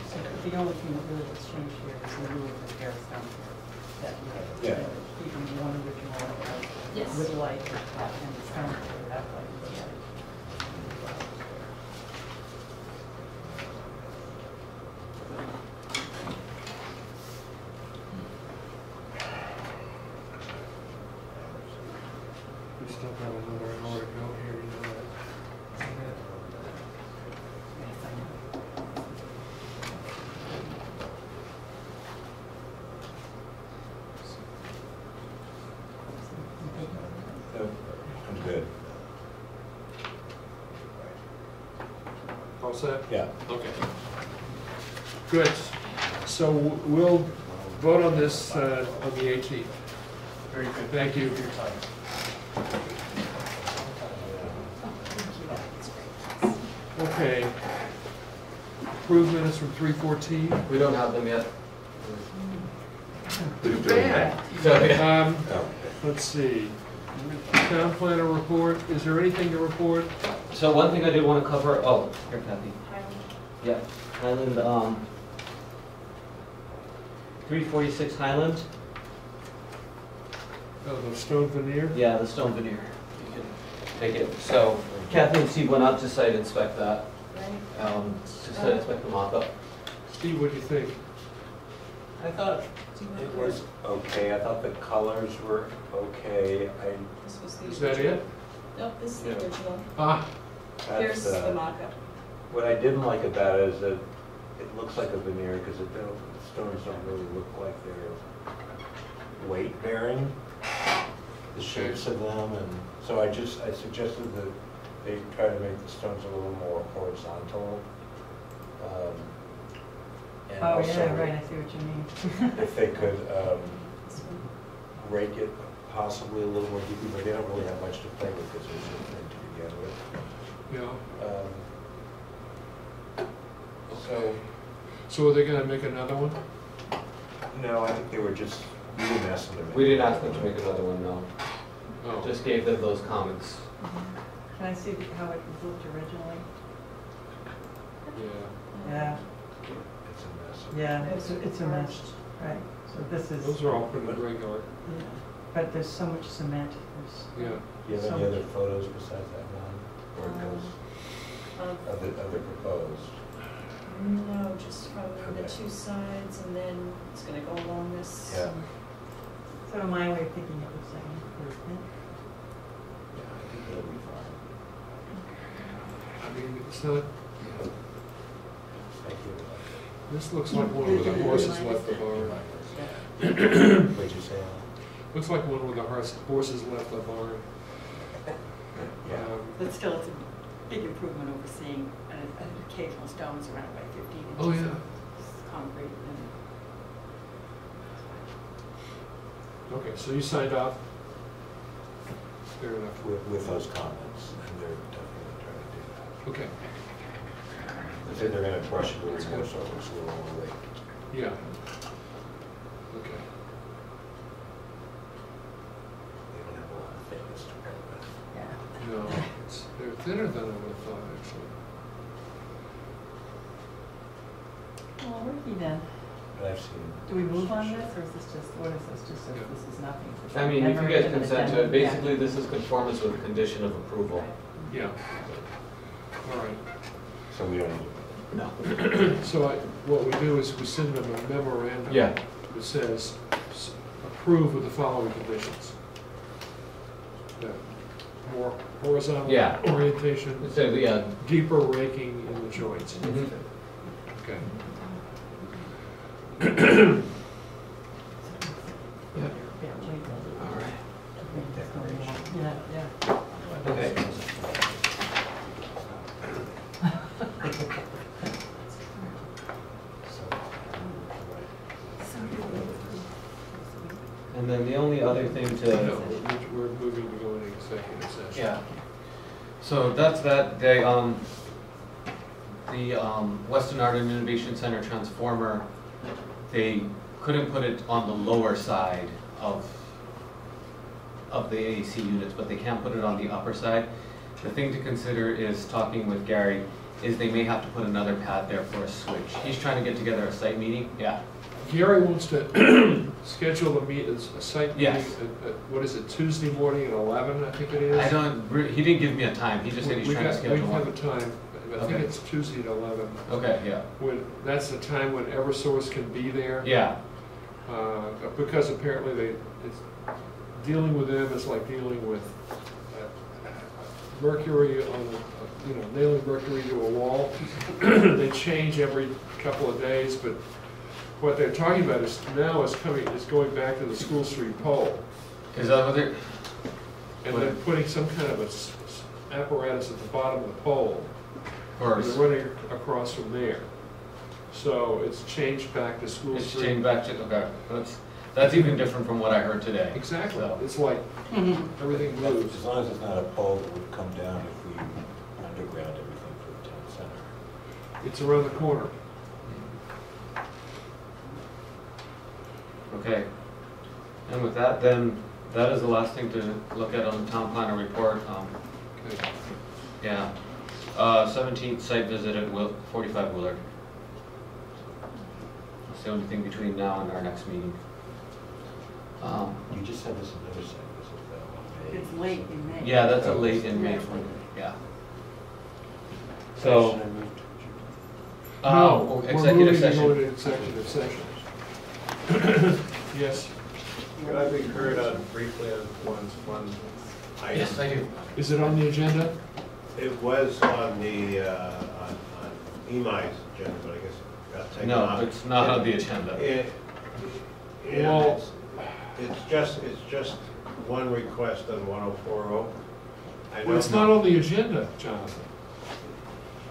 [SPEAKER 5] So the only thing that really was changed here is the rule of the air stone here. That
[SPEAKER 9] Yeah.
[SPEAKER 5] even one original light post with light and the stone here without light.
[SPEAKER 2] We still got another hour to go here, you know that.
[SPEAKER 9] I'm good.
[SPEAKER 2] All set?
[SPEAKER 9] Yeah.
[SPEAKER 2] Okay. Good. So we'll vote on this on the 18th.
[SPEAKER 21] Very good.
[SPEAKER 2] Thank you.
[SPEAKER 21] For your time.
[SPEAKER 2] Okay. Approved minutes from 3:14.
[SPEAKER 6] We don't have them yet.
[SPEAKER 2] Too bad.
[SPEAKER 6] So, yeah.
[SPEAKER 2] Let's see. Town planner report. Is there anything to report?
[SPEAKER 6] So one thing I did want to cover, oh, here, Kathy. Yeah, Highland, 346 Highland.
[SPEAKER 2] Oh, the stone veneer?
[SPEAKER 6] Yeah, the stone veneer. You can take it. So Kathy and Steve went out to site inspect that. To site inspect the mock-up.
[SPEAKER 2] Steve, what do you think?
[SPEAKER 9] I thought it was okay. I thought the colors were okay.
[SPEAKER 15] This was the
[SPEAKER 2] Is that it?
[SPEAKER 15] Nope, this is the
[SPEAKER 9] Yeah.
[SPEAKER 15] original.
[SPEAKER 2] Ah.
[SPEAKER 15] Here's the mock-up.
[SPEAKER 9] What I didn't like about it is that it looks like a veneer because the stones don't really look like they're weight bearing, the shapes of them, and so I suggested that they try to make the stones a little more horizontal. And
[SPEAKER 5] Oh,
[SPEAKER 9] also,
[SPEAKER 5] yeah, right, I see what you mean.
[SPEAKER 9] if they could rake it possibly a little more deeply, but they don't really have much to play with because there's a thing to begin with.
[SPEAKER 2] Yeah.
[SPEAKER 9] So
[SPEAKER 2] are they gonna make another one?
[SPEAKER 9] no, I think they were just, we didn't ask them to make.
[SPEAKER 6] We didn't ask them to make another one, no.
[SPEAKER 2] Oh.
[SPEAKER 6] Just gave them those comments.
[SPEAKER 5] Can I see how it looked originally?
[SPEAKER 2] Yeah.
[SPEAKER 5] Yeah,
[SPEAKER 9] It's a mess.
[SPEAKER 5] yeah, it's a mess, right, so this is.
[SPEAKER 2] Those are all pretty regular.
[SPEAKER 5] Yeah, but there's so much cement, there's.
[SPEAKER 2] Yeah.
[SPEAKER 9] Do you have
[SPEAKER 5] so
[SPEAKER 9] any other
[SPEAKER 5] much-
[SPEAKER 9] photos besides that one? Where it goes, of the proposed?
[SPEAKER 15] No, just from the
[SPEAKER 9] Okay.
[SPEAKER 15] two sides, and then it's gonna go along this.
[SPEAKER 9] Yeah.
[SPEAKER 5] So my way of thinking it looks like an improvement.
[SPEAKER 9] Yeah, I think that'll be fine.
[SPEAKER 2] I mean, it's not,
[SPEAKER 9] Thank you.
[SPEAKER 2] this looks like one with the horses left of our,
[SPEAKER 9] What'd you say?
[SPEAKER 2] looks like one with the horses left of our.
[SPEAKER 9] Yeah.
[SPEAKER 5] But still, it's a big improvement over seeing an occasional stone surrounded by 15 inches
[SPEAKER 2] Oh, yeah.
[SPEAKER 5] of concrete.
[SPEAKER 2] Okay, so you signed off? Fair enough.
[SPEAKER 9] With those comments, and they're definitely trying to do that.
[SPEAKER 2] Okay.
[SPEAKER 9] They said they're gonna brush it a little more so it looks a little more raked.
[SPEAKER 2] Yeah. Okay.
[SPEAKER 9] They don't have a lot of thickness to work with.
[SPEAKER 5] Yeah.
[SPEAKER 2] No, they're thinner than I would have thought, actually.
[SPEAKER 5] Well, Ricky then,
[SPEAKER 9] But I've seen.
[SPEAKER 5] do we move on this, or is this just, what is this, just, this is nothing?
[SPEAKER 6] I mean, if you guys
[SPEAKER 5] Memorandum of
[SPEAKER 6] consent to it,
[SPEAKER 5] intent?
[SPEAKER 6] basically this is conformance with the condition of approval.
[SPEAKER 2] Yeah. All right.
[SPEAKER 9] So we don't need
[SPEAKER 6] No.
[SPEAKER 2] So what we do is we send them a memorandum.
[SPEAKER 6] Yeah.
[SPEAKER 2] That says, approve with the following conditions. Yeah. more horizontal
[SPEAKER 6] Yeah.
[SPEAKER 2] orientation.
[SPEAKER 6] So, yeah.
[SPEAKER 2] Deeper raking in the joints.
[SPEAKER 6] Mhm.
[SPEAKER 2] Okay.
[SPEAKER 6] All right.
[SPEAKER 5] Yeah.
[SPEAKER 6] Okay. And then the only other thing to...
[SPEAKER 2] No, we're moving to go into executive session.
[SPEAKER 6] Yeah. So that's that. They, the Weston Art and Innovation Center transformer, they couldn't put it on the lower side of the AC units, but they can put it on the upper side. The thing to consider is, talking with Gary, is they may have to put another pad there for a switch. He's trying to get together a site meeting. Yeah.
[SPEAKER 2] Gary wants to schedule a site meeting,
[SPEAKER 6] Yes.
[SPEAKER 2] What is it, Tuesday morning at 11, I think it is?
[SPEAKER 6] I don't, he didn't give me a time. He just said he's trying to schedule
[SPEAKER 2] We
[SPEAKER 6] one.
[SPEAKER 2] have a time, I think
[SPEAKER 6] Okay.
[SPEAKER 2] it's Tuesday at 11.
[SPEAKER 6] Okay, yeah.
[SPEAKER 2] That's the time when Eversource can be there.
[SPEAKER 6] Yeah.
[SPEAKER 2] Because apparently dealing with them is like dealing with mercury on, nailing mercury to a wall. They change every couple of days, but what they're talking about is going back to the School Street pole.
[SPEAKER 6] Is that what they're...
[SPEAKER 2] And then putting some kind of apparatus at the bottom of the pole.
[SPEAKER 6] Or
[SPEAKER 2] they're running across from there. So it's changed back to School Street.
[SPEAKER 6] It's changed back to, okay. That's even different from what I heard today.
[SPEAKER 2] Exactly.
[SPEAKER 6] So.
[SPEAKER 2] It's like everything moves.
[SPEAKER 9] As long as it's not a pole that would come down if we underground everything for the town center.
[SPEAKER 2] It's around the corner.
[SPEAKER 6] Okay. And with that, then, that is the last thing to look at on the town planner report.
[SPEAKER 2] Okay.
[SPEAKER 6] Yeah. 17th site visit at 45 Willard. That's the only thing between now and our next meeting.
[SPEAKER 9] You just said this another site visit though.
[SPEAKER 5] It's late in May.
[SPEAKER 6] Yeah, that's a late in May. Yeah. So.
[SPEAKER 2] No, we're
[SPEAKER 6] executive
[SPEAKER 2] moving to
[SPEAKER 6] session.
[SPEAKER 2] go into executive session. Yes.
[SPEAKER 3] Could I be heard on briefly on one item?
[SPEAKER 6] Yes, I do.
[SPEAKER 2] Is it on the agenda?
[SPEAKER 3] It was on the, on EMI's agenda, but I guess it got taken off.
[SPEAKER 6] No, it's not on the agenda.
[SPEAKER 2] Well,
[SPEAKER 3] it's just one request on 1040. I know
[SPEAKER 2] Well, it's not on the agenda, Jonathan.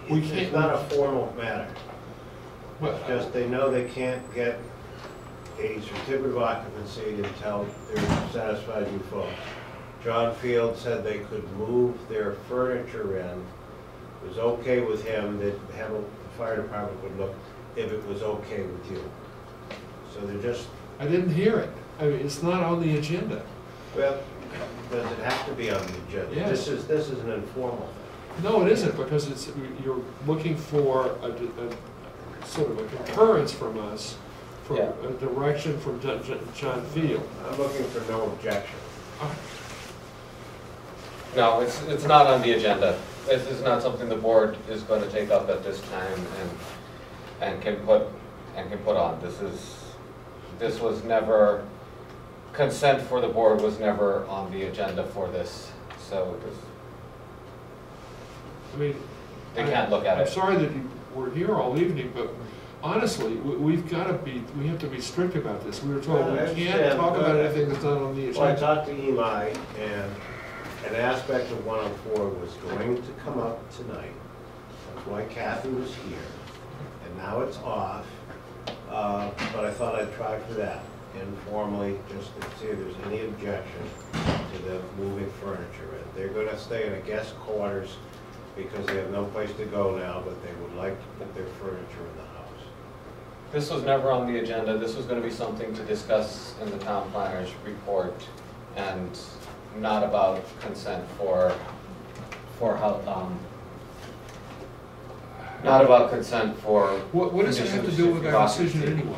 [SPEAKER 2] We can't.
[SPEAKER 3] It's not a formal matter.
[SPEAKER 2] But,
[SPEAKER 3] It's just they know they can't get a certificate of occupancy until they're satisfied you folks. John Field said they could move their furniture in. It was okay with him, that the fire department would look if it was okay with you. So they're just,
[SPEAKER 2] I didn't hear it. I mean, it's not on the agenda.
[SPEAKER 3] well, does it have to be on the agenda?
[SPEAKER 2] Yes.
[SPEAKER 3] This is an informal thing.
[SPEAKER 2] No, it isn't, because you're looking for a sort of a concurrence from us, for
[SPEAKER 6] Yeah.
[SPEAKER 2] a direction from John Field.
[SPEAKER 3] I'm looking for no objection.
[SPEAKER 6] No, it's not on the agenda. This is not something the board is going to take up at this time and can put on. This was never, consent for the board was never on the agenda for this, so
[SPEAKER 2] I mean,
[SPEAKER 6] they can't look at
[SPEAKER 2] I'm
[SPEAKER 6] it.
[SPEAKER 2] sorry that you were here all evening, but honestly, we have to be strict about this. We were told
[SPEAKER 3] I
[SPEAKER 2] we can't
[SPEAKER 3] understand,
[SPEAKER 2] talk
[SPEAKER 3] but-
[SPEAKER 2] about anything that's not on the
[SPEAKER 3] Well, I
[SPEAKER 2] agenda.
[SPEAKER 3] talked to EMI, and an aspect of 104 was going to come up tonight. That's why Kathy was here, and now it's off. But I thought I'd try for that informally, just to see if there's any objection to them moving furniture in. They're going to stay in a guest quarters because they have no place to go now, but they would like to put their furniture in the house.
[SPEAKER 6] This was never on the agenda. This was going to be something to discuss in the town planner's report, and not about consent for how, not about consent for.
[SPEAKER 2] What does it have to do with our decision anyway?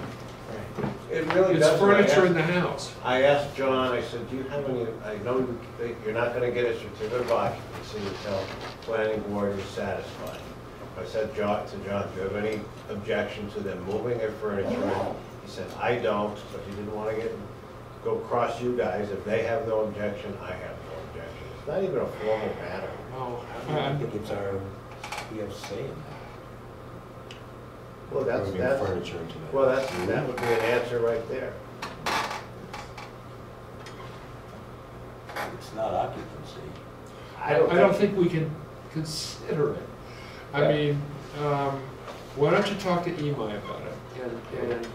[SPEAKER 3] It really
[SPEAKER 2] It's
[SPEAKER 3] doesn't.
[SPEAKER 2] furniture in the house.
[SPEAKER 3] I asked John, I said, do you have any, I know you're not gonna get a certificate of occupancy until planning board is satisfied. I said to John, do you have any objection to them moving their furniture in? He said, I don't, but he didn't wanna go across you guys. If they have no objection, I have no objection. It's not even a formal matter.
[SPEAKER 2] Oh,
[SPEAKER 9] I think it's our, we have say in that.
[SPEAKER 3] Well, that's,
[SPEAKER 9] Moving
[SPEAKER 3] that's,
[SPEAKER 9] furniture into that.
[SPEAKER 3] well, that would be an answer right there.
[SPEAKER 9] It's not occupancy.
[SPEAKER 2] I don't think we can consider it. I mean, why don't you talk to Imai about it, and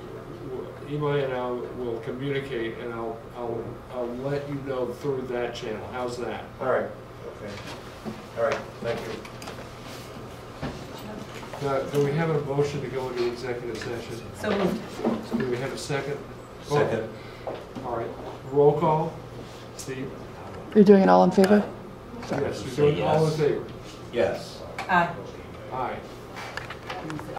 [SPEAKER 2] Imai and I will communicate, and I'll let you know through that channel. How's that?
[SPEAKER 3] All right, okay. All right, thank you.
[SPEAKER 2] Do we have a motion to go into executive session?
[SPEAKER 5] So moved.
[SPEAKER 2] Do we have a second?
[SPEAKER 9] Second.
[SPEAKER 2] Oh, all right, roll call. Steve?
[SPEAKER 7] You're doing it all in favor?
[SPEAKER 2] Yes, you're doing all in favor?
[SPEAKER 9] Yes.
[SPEAKER 5] Aye.
[SPEAKER 2] Aye.